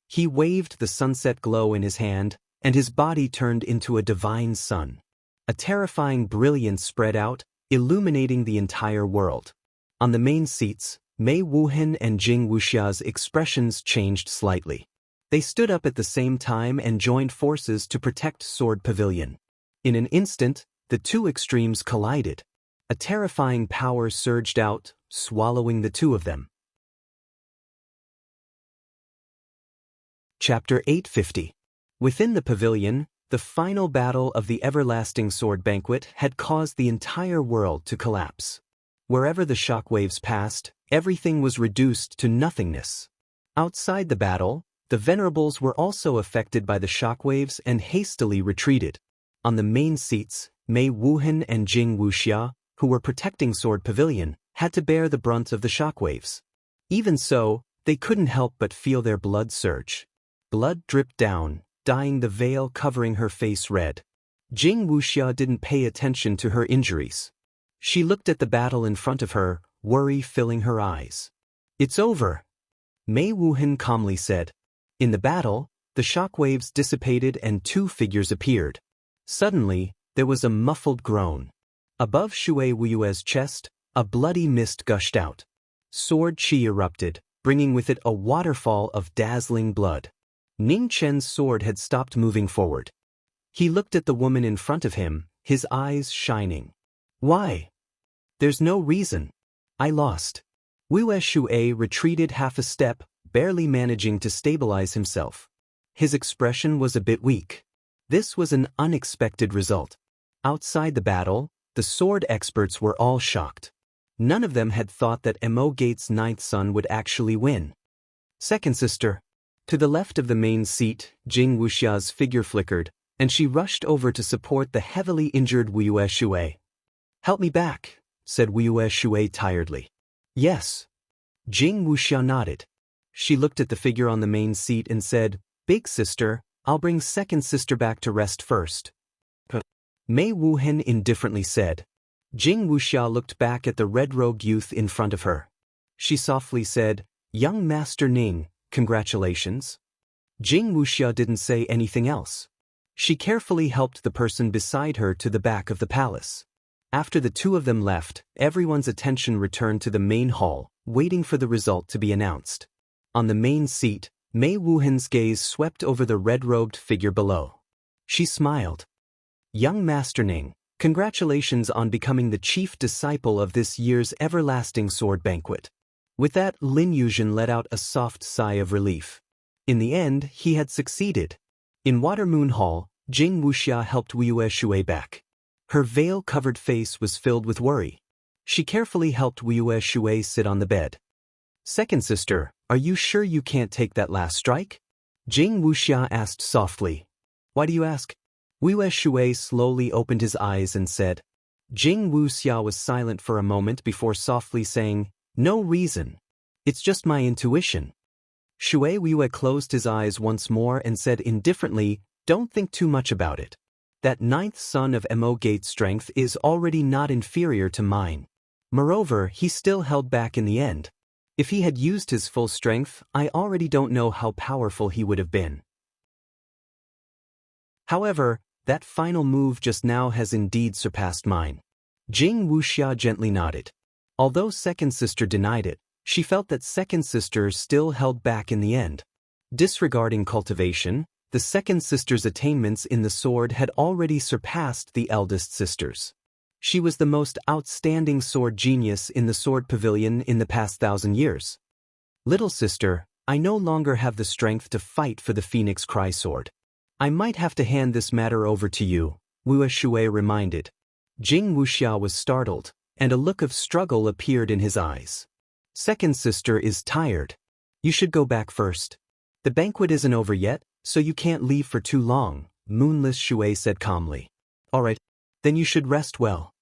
He waved the sunset glow in his hand, and his body turned into a divine sun. A terrifying brilliance spread out, illuminating the entire world. On the main seats, Mei Wuhen and Jing Wuxia's expressions changed slightly. They stood up at the same time and joined forces to protect Sword Pavilion. In an instant, the two extremes collided. A terrifying power surged out, swallowing the two of them. Chapter 850. Within the pavilion, the final battle of the everlasting sword banquet had caused the entire world to collapse. Wherever the shockwaves passed, everything was reduced to nothingness. Outside the battle, the venerables were also affected by the shockwaves and hastily retreated. On the main seats, Mei Wuhen and Jing Wuxia, who were protecting Sword Pavilion, had to bear the brunt of the shockwaves. Even so, they couldn't help but feel their blood surge. Blood dripped down, dyeing the veil covering her face red. Jing Wuxia didn't pay attention to her injuries. She looked at the battle in front of her, worry filling her eyes. "It's over," Mei Wuhen calmly said. In the battle, the shockwaves dissipated and two figures appeared. Suddenly, there was a muffled groan. Above Shui Wuyue's chest, a bloody mist gushed out. Sword chi erupted, bringing with it a waterfall of dazzling blood. Ning Chen's sword had stopped moving forward. He looked at the woman in front of him, his eyes shining. "Why?" "There's no reason. I lost." Wu Shui retreated half a step, barely managing to stabilize himself. His expression was a bit weak. This was an unexpected result. Outside the battle, the sword experts were all shocked. None of them had thought that Mo Gate's ninth son would actually win. "Second sister." To the left of the main seat, Jing Wuxia's figure flickered, and she rushed over to support the heavily injured Wu Shui. "Help me back," said Wu Shui tiredly. "Yes." Jing Wuxia nodded. She looked at the figure on the main seat and said, "Big sister, I'll bring second sister back to rest first." Mei Wuhen indifferently said. Jing Wuxia looked back at the red-robed youth in front of her. She softly said, "Young Master Ning, congratulations." Jing Wuxia didn't say anything else. She carefully helped the person beside her to the back of the palace. After the two of them left, everyone's attention returned to the main hall, waiting for the result to be announced. On the main seat, Mei Wuhan's gaze swept over the red-robed figure below. She smiled. Young Master Ning, congratulations on becoming the chief disciple of this year's everlasting sword banquet. With that, Lin Yuzhen let out a soft sigh of relief. In the end, he had succeeded. In Watermoon Hall, Jing Wuxia helped Wiyue Shui back. Her veil-covered face was filled with worry. She carefully helped Wiyue Shui sit on the bed. Second sister, are you sure you can't take that last strike? Jing Wuxia asked softly. Why do you ask? Wiyue Shui slowly opened his eyes and said. Jing Wuxia was silent for a moment before softly saying, no reason. It's just my intuition. Shui Wiyue closed his eyes once more and said indifferently, don't think too much about it. That ninth son of Mo Gate's strength is already not inferior to mine. Moreover, he still held back in the end. If he had used his full strength, I already don't know how powerful he would have been. However, that final move just now has indeed surpassed mine. Jing Wuxia gently nodded. Although second sister denied it, she felt that second sister still held back in the end. Disregarding cultivation, the second sister's attainments in the sword had already surpassed the eldest sister's. She was the most outstanding sword genius in the sword pavilion in the past 1,000 years. Little sister, I no longer have the strength to fight for the Phoenix Cry sword. I might have to hand this matter over to you, Wiyue Shui reminded. Jing Wuxia was startled, and a look of struggle appeared in his eyes. Second sister is tired. You should go back first. The banquet isn't over yet, so you can't leave for too long, Moonless Shui said calmly. All right, then you should rest well.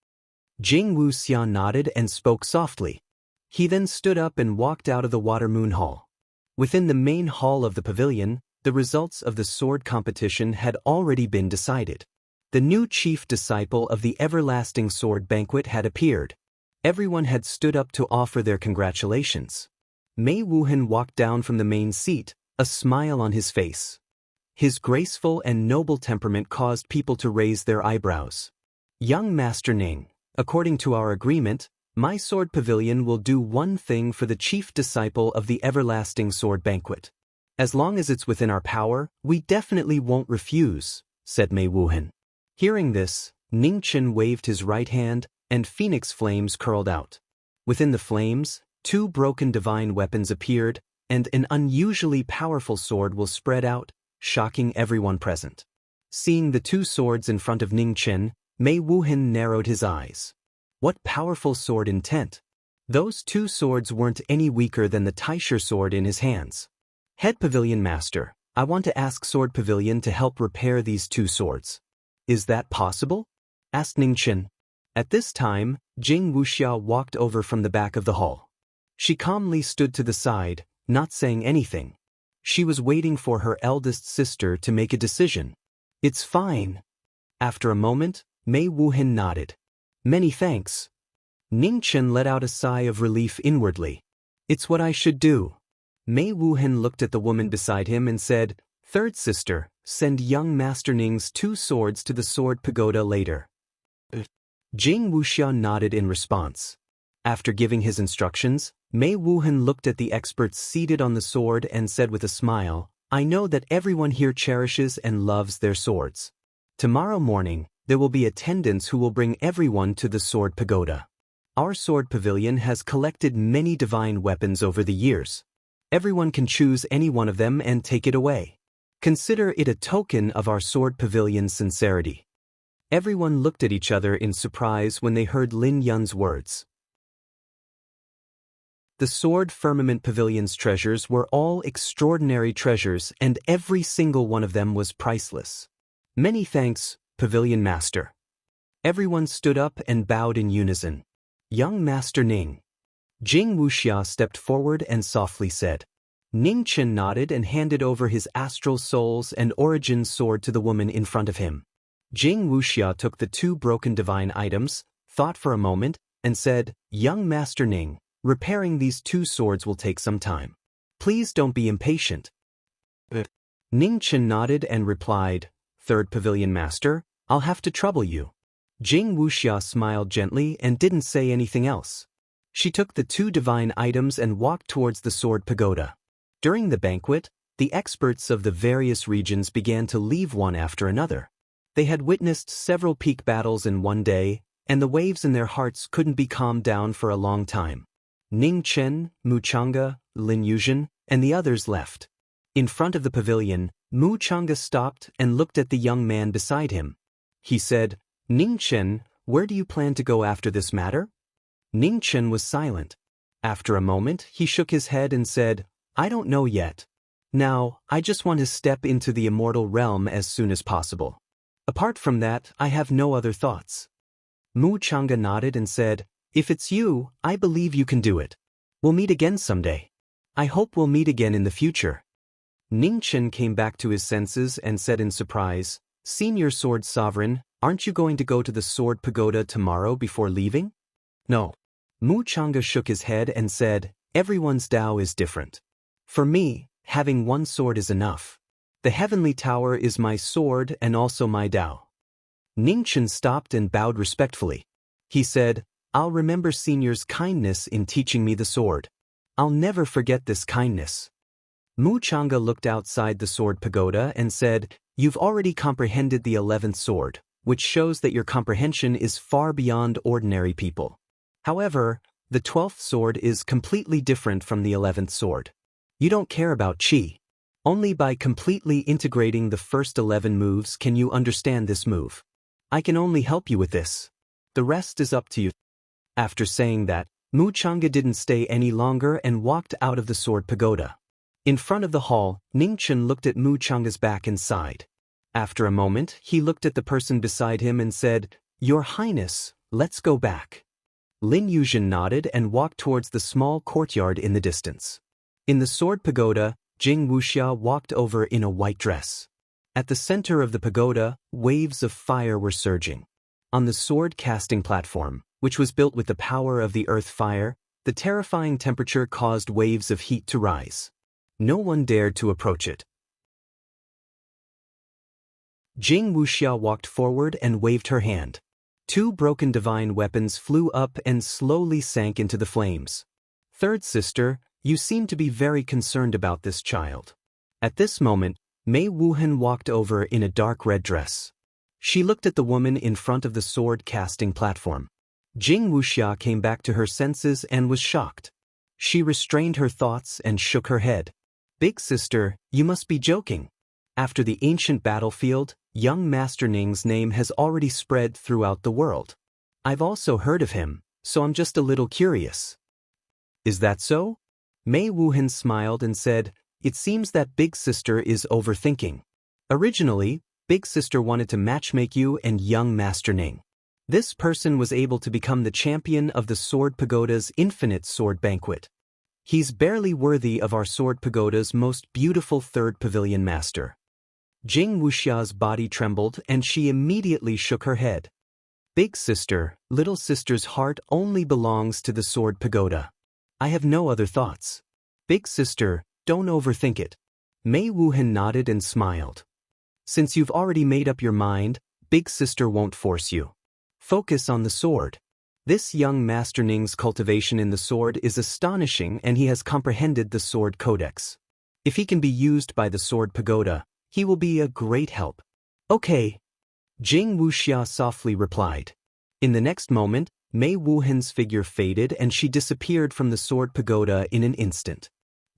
Jing Wuxia nodded and spoke softly. He then stood up and walked out of the Watermoon Hall. Within the main hall of the pavilion, the results of the sword competition had already been decided. The new chief disciple of the everlasting sword banquet had appeared. Everyone had stood up to offer their congratulations. Mei Wuhan walked down from the main seat, a smile on his face. His graceful and noble temperament caused people to raise their eyebrows. Young Master Ning, according to our agreement, my sword pavilion will do one thing for the chief disciple of the everlasting sword banquet. As long as it's within our power, we definitely won't refuse, said Mei Wuhan. Hearing this, Ning Chen waved his right hand, and phoenix flames curled out. Within the flames, two broken divine weapons appeared, and an unusually powerful sword will spread out, shocking everyone present. Seeing the two swords in front of Ning Chen, Mei Wuhan narrowed his eyes. What powerful sword intent! Those two swords weren't any weaker than the Taisher sword in his hands. Head Pavilion Master, I want to ask Sword Pavilion to help repair these two swords. Is that possible? Asked Ning Chen. At this time, Jing Wuxia walked over from the back of the hall. She calmly stood to the side, not saying anything. She was waiting for her eldest sister to make a decision. It's fine. After a moment, Mei Wuhan nodded. Many thanks. Ning Chen let out a sigh of relief inwardly. It's what I should do. Mei Wuhan looked at the woman beside him and said, Third sister, send young Master Ning's two swords to the sword pagoda later. Jing Wuxia nodded in response. After giving his instructions, Mei Wuhan looked at the experts seated on the sword and said with a smile, I know that everyone here cherishes and loves their swords. Tomorrow morning, there will be attendants who will bring everyone to the sword pagoda. Our sword pavilion has collected many divine weapons over the years. Everyone can choose any one of them and take it away. Consider it a token of our sword pavilion's sincerity. Everyone looked at each other in surprise when they heard Lin Yun's words. The Sword Firmament Pavilion's treasures were all extraordinary treasures, and every single one of them was priceless. Many thanks, Pavilion Master. Everyone stood up and bowed in unison. Young Master Ning. Jing Wuxia stepped forward and softly said. Ning Chen nodded and handed over his astral souls and origin sword to the woman in front of him. Jing Wuxia took the two broken divine items, thought for a moment, and said, Young Master Ning, repairing these two swords will take some time. Please don't be impatient. Ning Chen nodded and replied, "Third Pavilion Master, I'll have to trouble you." Jing Wuxia smiled gently and didn't say anything else. She took the two divine items and walked towards the sword pagoda. During the banquet, the experts of the various regions began to leave one after another. They had witnessed several peak battles in one day, and the waves in their hearts couldn't be calmed down for a long time. Ning Chen, Mu Chang'e, Lin Yuzhen, and the others left. In front of the pavilion, Mu Chang'e stopped and looked at the young man beside him. He said, "Ning Chen, where do you plan to go after this matter?" Ning Chen was silent. After a moment, he shook his head and said, "I don't know yet. Now, I just want to step into the immortal realm as soon as possible. Apart from that, I have no other thoughts." Mu Chang'e nodded and said, "If it's you, I believe you can do it. We'll meet again someday. I hope we'll meet again in the future." Ning Chen came back to his senses and said in surprise, "Senior Sword Sovereign, aren't you going to go to the Sword Pagoda tomorrow before leaving?" "No." Mu Chang'e shook his head and said, "Everyone's Tao is different. For me, having one sword is enough. The Heavenly Tower is my sword and also my Tao." Ning Chen stopped and bowed respectfully. He said, "I'll remember Senior's kindness in teaching me the sword. I'll never forget this kindness." Mu Chang'e looked outside the sword pagoda and said, "You've already comprehended the 11th sword, which shows that your comprehension is far beyond ordinary people. However, the 12th sword is completely different from the 11th sword. You don't care about qi. Only by completely integrating the first 11 moves can you understand this move. I can only help you with this. The rest is up to you." After saying that, Mu Chang'e didn't stay any longer and walked out of the sword pagoda. In front of the hall, Ning Chen looked at Mu Chang'e's back and sighed. After a moment, he looked at the person beside him and said, "Your Highness, let's go back." Lin Yuzhen nodded and walked towards the small courtyard in the distance. In the sword pagoda, Jing Wuxia walked over in a white dress. At the center of the pagoda, waves of fire were surging. On the sword casting platform, which was built with the power of the earth fire, the terrifying temperature caused waves of heat to rise. No one dared to approach it. Jing Wuxia walked forward and waved her hand. Two broken divine weapons flew up and slowly sank into the flames. "Third sister, you seem to be very concerned about this child." At this moment, Mei Wuhan walked over in a dark red dress. She looked at the woman in front of the sword-casting platform. Jing Wuxia came back to her senses and was shocked. She restrained her thoughts and shook her head. "Big sister, you must be joking. After the ancient battlefield, young Master Ning's name has already spread throughout the world. I've also heard of him, so I'm just a little curious." "Is that so?" Mei Wuhan smiled and said, "It seems that Big Sister is overthinking. Originally, Big Sister wanted to matchmake you and young Master Ning. This person was able to become the champion of the Sword Pagoda's Infinite Sword Banquet. He's barely worthy of our Sword Pagoda's most beautiful third pavilion master." Jing Wuxia's body trembled and she immediately shook her head. "Big sister, little sister's heart only belongs to the Sword Pagoda. I have no other thoughts. Big sister, don't overthink it." Mei Wuhan nodded and smiled. "Since you've already made up your mind, Big sister won't force you. Focus on the sword. This young Master Ning's cultivation in the sword is astonishing and he has comprehended the sword codex. If he can be used by the Sword Pagoda, he will be a great help." "Okay," Jing Wuxia softly replied. In the next moment, Mei Wuhan's figure faded and she disappeared from the sword pagoda in an instant.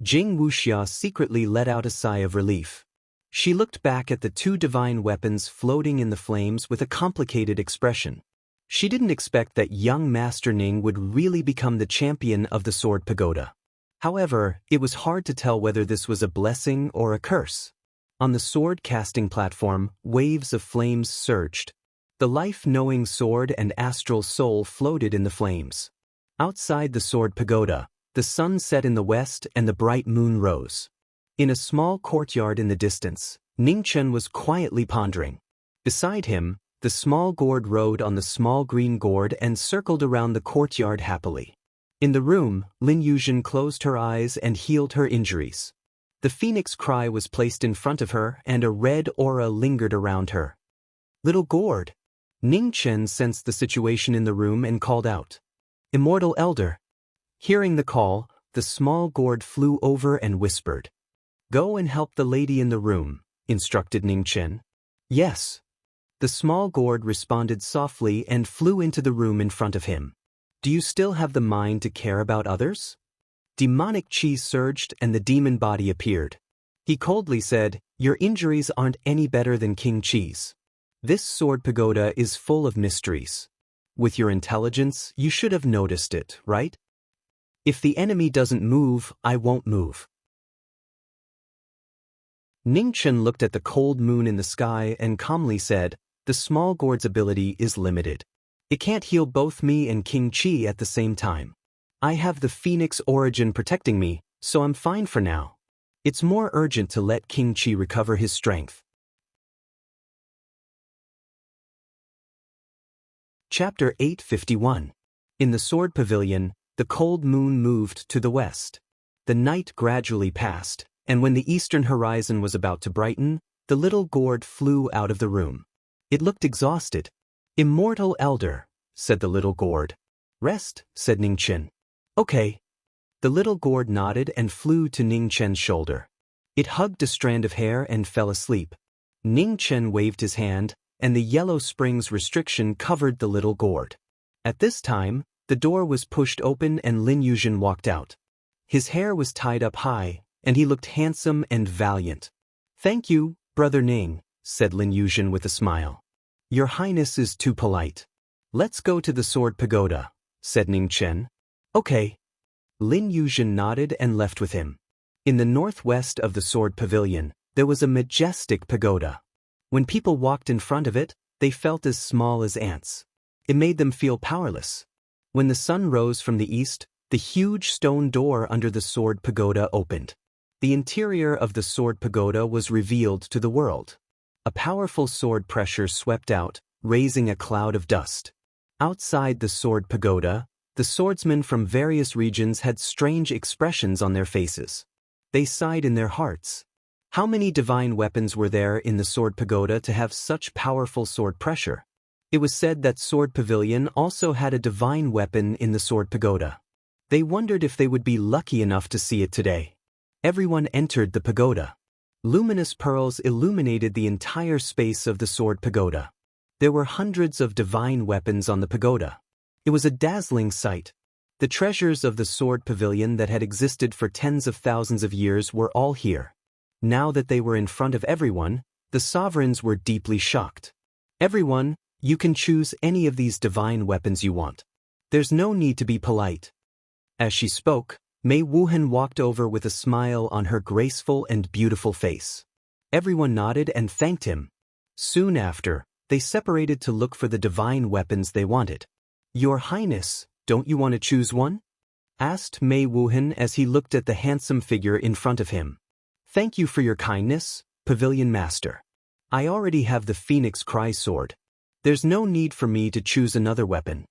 Jing Wuxia secretly let out a sigh of relief. She looked back at the two divine weapons floating in the flames with a complicated expression. She didn't expect that young Master Ning would really become the champion of the sword pagoda. However, it was hard to tell whether this was a blessing or a curse. On the sword-casting platform, waves of flames surged. The life-knowing sword and astral soul floated in the flames. Outside the sword pagoda, the sun set in the west and the bright moon rose. In a small courtyard in the distance, Ning Chen was quietly pondering. Beside him, the small gourd rode on the small green gourd and circled around the courtyard happily. In the room, Lin Yuzhen closed her eyes and healed her injuries. The phoenix cry was placed in front of her and a red aura lingered around her. Little gourd. Ning Chen sensed the situation in the room and called out. Immortal Elder. Hearing the call, the small gourd flew over and whispered. Go and help the lady in the room, instructed Ning Chen. Yes. The small gourd responded softly and flew into the room in front of him. Do you still have the mind to care about others? Demonic chi surged and the demon body appeared. He coldly said, Your injuries aren't any better than King Chi's. This sword pagoda is full of mysteries. With your intelligence, you should have noticed it, right? If the enemy doesn't move, I won't move. Ning Chen looked at the cold moon in the sky and calmly said, The small gourd's ability is limited. It can't heal both me and King Chi at the same time. I have the phoenix origin protecting me, so I'm fine for now. It's more urgent to let King Chi recover his strength. Chapter 851. In the sword pavilion, the cold moon moved to the west. The night gradually passed, and when the eastern horizon was about to brighten, the little gourd flew out of the room. It looked exhausted. Immortal Elder, said the little gourd. Rest, said Ning Chen. Okay. The little gourd nodded and flew to Ning Chen's shoulder. It hugged a strand of hair and fell asleep. Ning Chen waved his hand, and the yellow springs restriction covered the little gourd. At this time, the door was pushed open and Lin Yuzhen walked out. His hair was tied up high, and he looked handsome and valiant. Thank you, Brother Ning, said Lin Yuzhen with a smile. Your Highness is too polite. Let's go to the sword pagoda, said Ning Chen. Okay. Lin Yuzhen nodded and left with him. In the northwest of the sword pavilion, there was a majestic pagoda. When people walked in front of it, they felt as small as ants. It made them feel powerless. When the sun rose from the east, the huge stone door under the sword pagoda opened. The interior of the sword pagoda was revealed to the world. A powerful sword pressure swept out, raising a cloud of dust. Outside the sword pagoda, the swordsmen from various regions had strange expressions on their faces. They sighed in their hearts. How many divine weapons were there in the sword pagoda to have such powerful sword pressure? It was said that Sword Pavilion also had a divine weapon in the sword pagoda. They wondered if they would be lucky enough to see it today. Everyone entered the pagoda. Luminous pearls illuminated the entire space of the sword pagoda. There were hundreds of divine weapons on the pagoda. It was a dazzling sight. The treasures of the sword pavilion that had existed for tens of thousands of years were all here. Now that they were in front of everyone, the sovereigns were deeply shocked. Everyone, you can choose any of these divine weapons you want. There's no need to be polite. As she spoke, Mei Wuhan walked over with a smile on her graceful and beautiful face. Everyone nodded and thanked him. Soon after, they separated to look for the divine weapons they wanted. Your Highness, don't you want to choose one? Asked Mei Wuhan as he looked at the handsome figure in front of him. Thank you for your kindness, Pavilion Master. I already have the Phoenix Cry sword. There's no need for me to choose another weapon.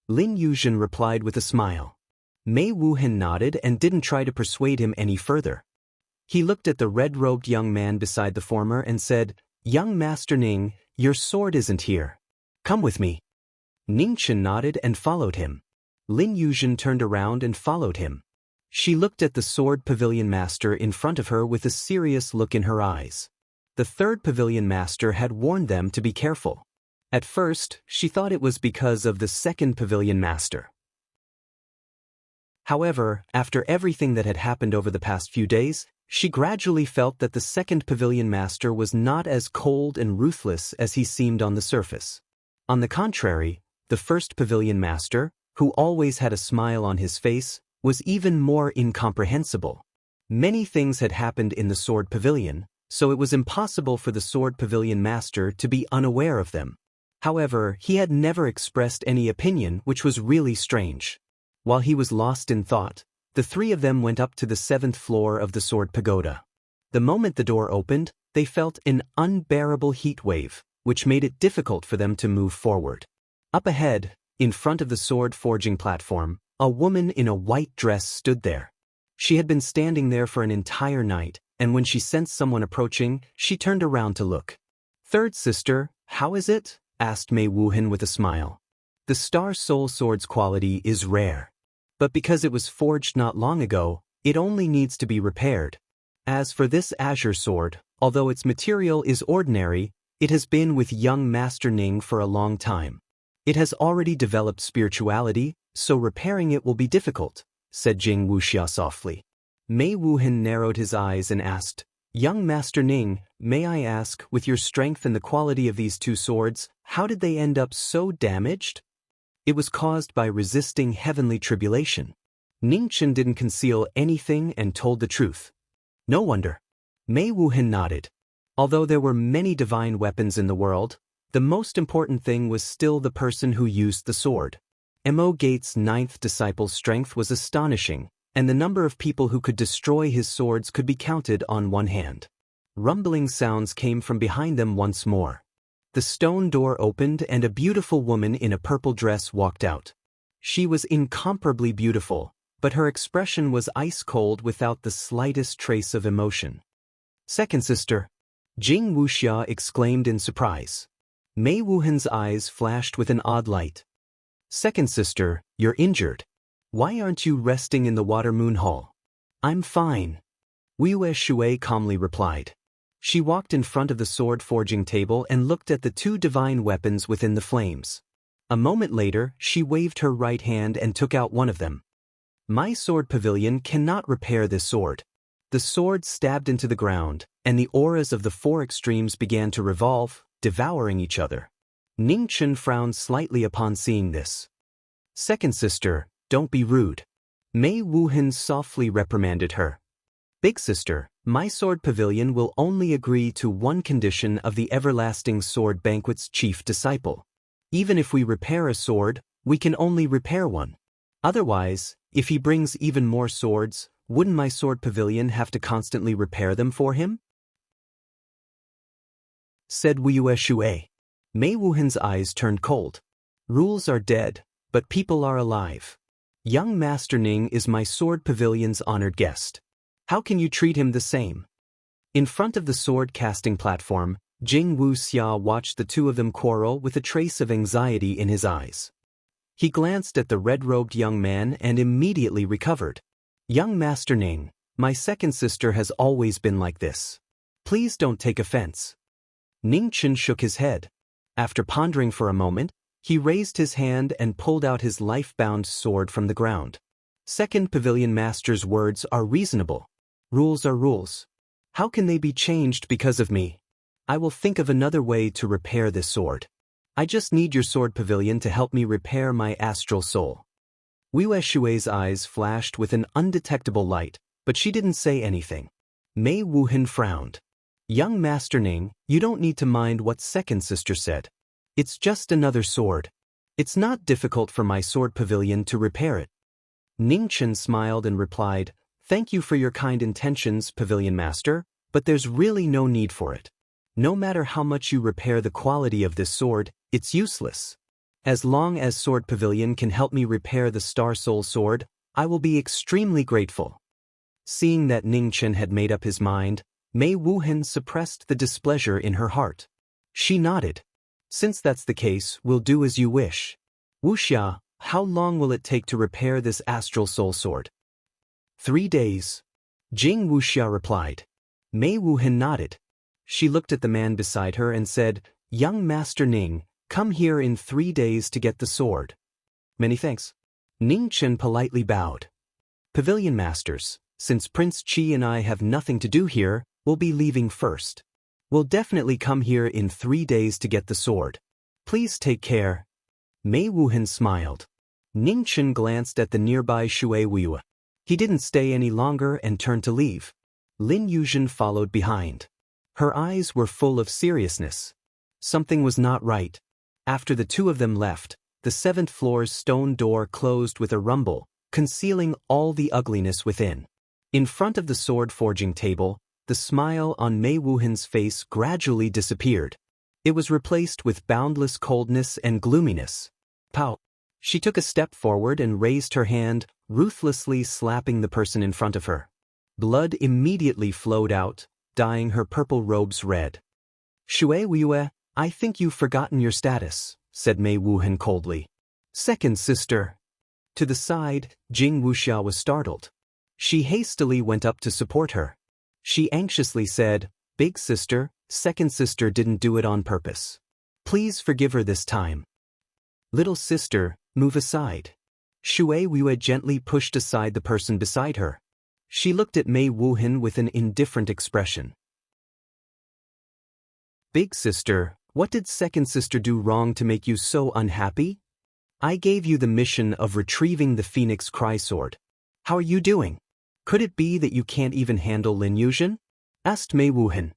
Lin Yuzhen replied with a smile. Mei Wuhan nodded and didn't try to persuade him any further. He looked at the red-robed young man beside the former and said, Young Master Ning, your sword isn't here. Come with me. Ning Chen nodded and followed him. Lin Yuzhen turned around and followed him. She looked at the sword pavilion master in front of her with a serious look in her eyes. The third pavilion master had warned them to be careful. At first, she thought it was because of the second pavilion master. However, after everything that had happened over the past few days, she gradually felt that the second pavilion master was not as cold and ruthless as he seemed on the surface. On the contrary, the first pavilion master, who always had a smile on his face, was even more incomprehensible. Many things had happened in the sword pavilion, so it was impossible for the sword pavilion master to be unaware of them. However, he had never expressed any opinion, which was really strange. While he was lost in thought, the three of them went up to the 7th floor of the sword pagoda. The moment the door opened, they felt an unbearable heat wave, which made it difficult for them to move forward. Up ahead, in front of the sword forging platform, a woman in a white dress stood there. She had been standing there for an entire night, and when she sensed someone approaching, she turned around to look. "Third sister, how is it?" asked Mei Wuhan with a smile. "The Star Soul Sword's quality is rare. But because it was forged not long ago, it only needs to be repaired. As for this azure sword, although its material is ordinary, it has been with young Master Ning for a long time. It has already developed spirituality, so repairing it will be difficult," said Jing Wuxia softly. Mei Wuhan narrowed his eyes and asked, "Young Master Ning, may I ask, with your strength and the quality of these two swords, how did they end up so damaged?" "It was caused by resisting heavenly tribulation." Ning Chen didn't conceal anything and told the truth. "No wonder." Mei Wuhan nodded. Although there were many divine weapons in the world, the most important thing was still the person who used the sword. Mo Gates' 9th disciple's strength was astonishing, and the number of people who could destroy his swords could be counted on one hand. Rumbling sounds came from behind them once more. The stone door opened and a beautiful woman in a purple dress walked out. She was incomparably beautiful, but her expression was ice-cold without the slightest trace of emotion. "Second sister," Jing Wuxia exclaimed in surprise. Mei Wuhan's eyes flashed with an odd light. "Second sister, you're injured. Why aren't you resting in the Water Moon Hall?" "I'm fine," Wei Shui calmly replied. She walked in front of the sword forging table and looked at the two divine weapons within the flames. A moment later, she waved her right hand and took out one of them. "My sword pavilion cannot repair this sword." The sword stabbed into the ground, and the auras of the four extremes began to revolve, devouring each other. Ning Chen frowned slightly upon seeing this. "Second sister, don't be rude." Mei Wuhan softly reprimanded her. "Big sister, my sword pavilion will only agree to one condition of the Everlasting Sword Banquet's chief disciple. Even if we repair a sword, we can only repair one. Otherwise, if he brings even more swords, wouldn't my sword pavilion have to constantly repair them for him?" said Wei Shui. Mei Wuhan's eyes turned cold. "Rules are dead, but people are alive. Young Master Ning is my sword pavilion's honored guest. How can you treat him the same?" In front of the sword casting platform, Jing Wuxia watched the two of them quarrel with a trace of anxiety in his eyes. He glanced at the red-robed young man and immediately recovered. "Young Master Ning, my second sister has always been like this. Please don't take offense." Ning Chen shook his head. After pondering for a moment, he raised his hand and pulled out his life-bound sword from the ground. "Second Pavilion Master's words are reasonable. Rules are rules. How can they be changed because of me? I will think of another way to repair this sword. I just need your sword pavilion to help me repair my astral soul." Wei Shui's eyes flashed with an undetectable light, but she didn't say anything. Mei Wuhan frowned. "Young Master Ning, you don't need to mind what second sister said. It's just another sword. It's not difficult for my sword pavilion to repair it." Ning Chen smiled and replied, "Thank you for your kind intentions, Pavilion Master, but there's really no need for it. No matter how much you repair the quality of this sword, it's useless. As long as Sword Pavilion can help me repair the Star Soul Sword, I will be extremely grateful." Seeing that Ning Chen had made up his mind, Mei Wuhan suppressed the displeasure in her heart. She nodded. "Since that's the case, we'll do as you wish. Wuxia, how long will it take to repair this Astral Soul Sword?" 3 days. Jing Wuxia replied. Mei Wuhan nodded. She looked at the man beside her and said, "Young Master Ning, come here in 3 days to get the sword." "Many thanks." Ning Chen politely bowed. "Pavilion Masters, since Prince Qi and I have nothing to do here, we'll be leaving first. We'll definitely come here in 3 days to get the sword. Please take care." Mei Wuhan smiled. Ning Chen glanced at the nearby Shui Wei. He didn't stay any longer and turned to leave. Lin Yuzhen followed behind. Her eyes were full of seriousness. Something was not right. After the two of them left, the 7th floor's stone door closed with a rumble, concealing all the ugliness within. In front of the sword forging table, the smile on Mei Wuhan's face gradually disappeared. It was replaced with boundless coldness and gloominess. Pow! She took a step forward and raised her hand, ruthlessly slapping the person in front of her. Blood immediately flowed out, dyeing her purple robes red. Shui Wuyue, I think you've forgotten your status, said Mei Wuhan coldly. Second sister. To the side, Jing Wuxia was startled. She hastily went up to support her. She anxiously said, Big sister, second sister didn't do it on purpose. Please forgive her this time. Little sister, move aside. Shui Wuyue gently pushed aside the person beside her. She looked at Mei Wuhan with an indifferent expression. Big sister, what did second sister do wrong to make you so unhappy? I gave you the mission of retrieving the Phoenix Cry Sword. How are you doing? Could it be that you can't even handle Lin Yuzhen? Asked Mei Wuhan.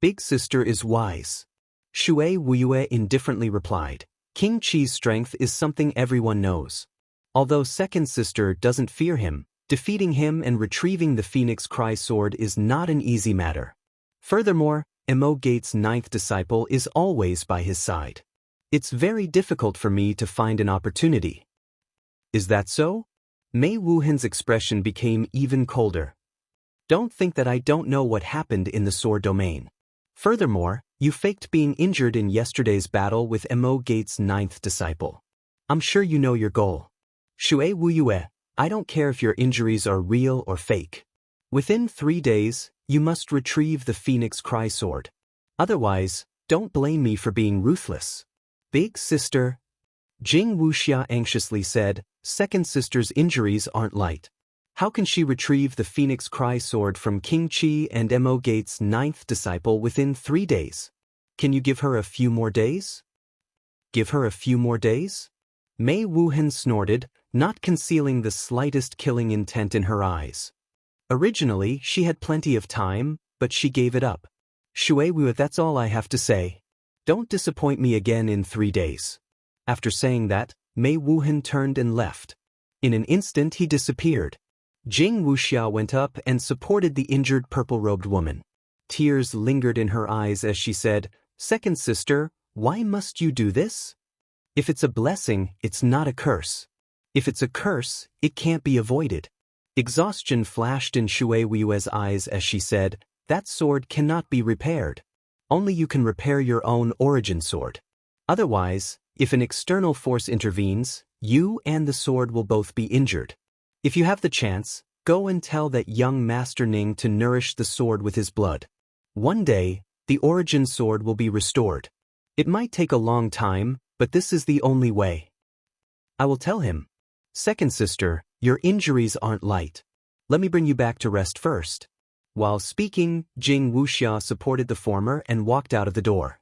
Big sister is wise. Shui Wuyue indifferently replied. King Qi's strength is something everyone knows. Although second sister doesn't fear him, defeating him and retrieving the Phoenix Cry Sword is not an easy matter. Furthermore, Mo Gate's 9th disciple is always by his side. It's very difficult for me to find an opportunity. Is that so? Mei Wuhan's expression became even colder. Don't think that I don't know what happened in the sword domain. Furthermore, you faked being injured in yesterday's battle with Mo Gate's 9th disciple. I'm sure you know your goal. Shui Wuyue, I don't care if your injuries are real or fake. Within 3 days, you must retrieve the Phoenix Cry Sword. Otherwise, don't blame me for being ruthless. Big sister. Jing Wuxia anxiously said, second sister's injuries aren't light. How can she retrieve the Phoenix Cry Sword from King Qi and Mo Gate's 9th disciple within 3 days? Can you give her a few more days? Give her a few more days? Mei Wuhan snorted, not concealing the slightest killing intent in her eyes. Originally, she had plenty of time, but she gave it up. Shui Wuyue, that's all I have to say. Don't disappoint me again in 3 days. After saying that, Mei Wuhan turned and left. In an instant he disappeared. Jing Wuxia went up and supported the injured purple-robed woman. Tears lingered in her eyes as she said, Second sister, why must you do this? If it's a blessing, it's not a curse. If it's a curse, it can't be avoided. Exhaustion flashed in Shui Wuyue's eyes as she said, that sword cannot be repaired. Only you can repair your own origin sword. Otherwise, if an external force intervenes, you and the sword will both be injured. If you have the chance, go and tell that young Master Ning to nourish the sword with his blood. One day, the origin sword will be restored. It might take a long time, but this is the only way. I will tell him. Second sister, your injuries aren't light. Let me bring you back to rest first. While speaking, Jing Wuxia supported the former and walked out of the door.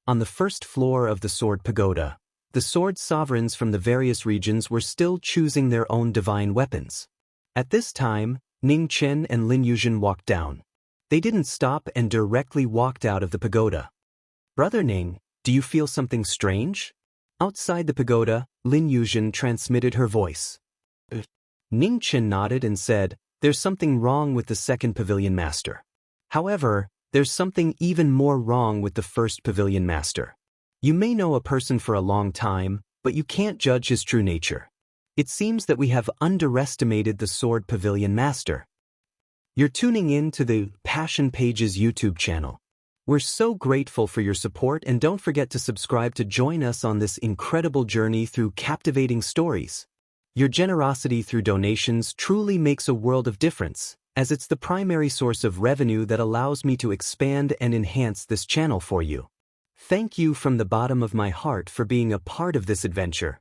On the first floor of the Sword Pagoda, the sword sovereigns from the various regions were still choosing their own divine weapons. At this time, Ning Chen and Lin Yuzhen walked down. They didn't stop and directly walked out of the pagoda. Brother Ning, do you feel something strange? Outside the pagoda, Lin Yuzhen transmitted her voice. Ning Chen nodded and said, there's something wrong with the second pavilion master. However, there's something even more wrong with the first pavilion master. You may know a person for a long time, but you can't judge his true nature. It seems that we have underestimated the Sword Pavilion Master. You're tuning in to the Passion Pages YouTube channel. We're so grateful for your support, and don't forget to subscribe to join us on this incredible journey through captivating stories. Your generosity through donations truly makes a world of difference, as it's the primary source of revenue that allows me to expand and enhance this channel for you. Thank you from the bottom of my heart for being a part of this adventure.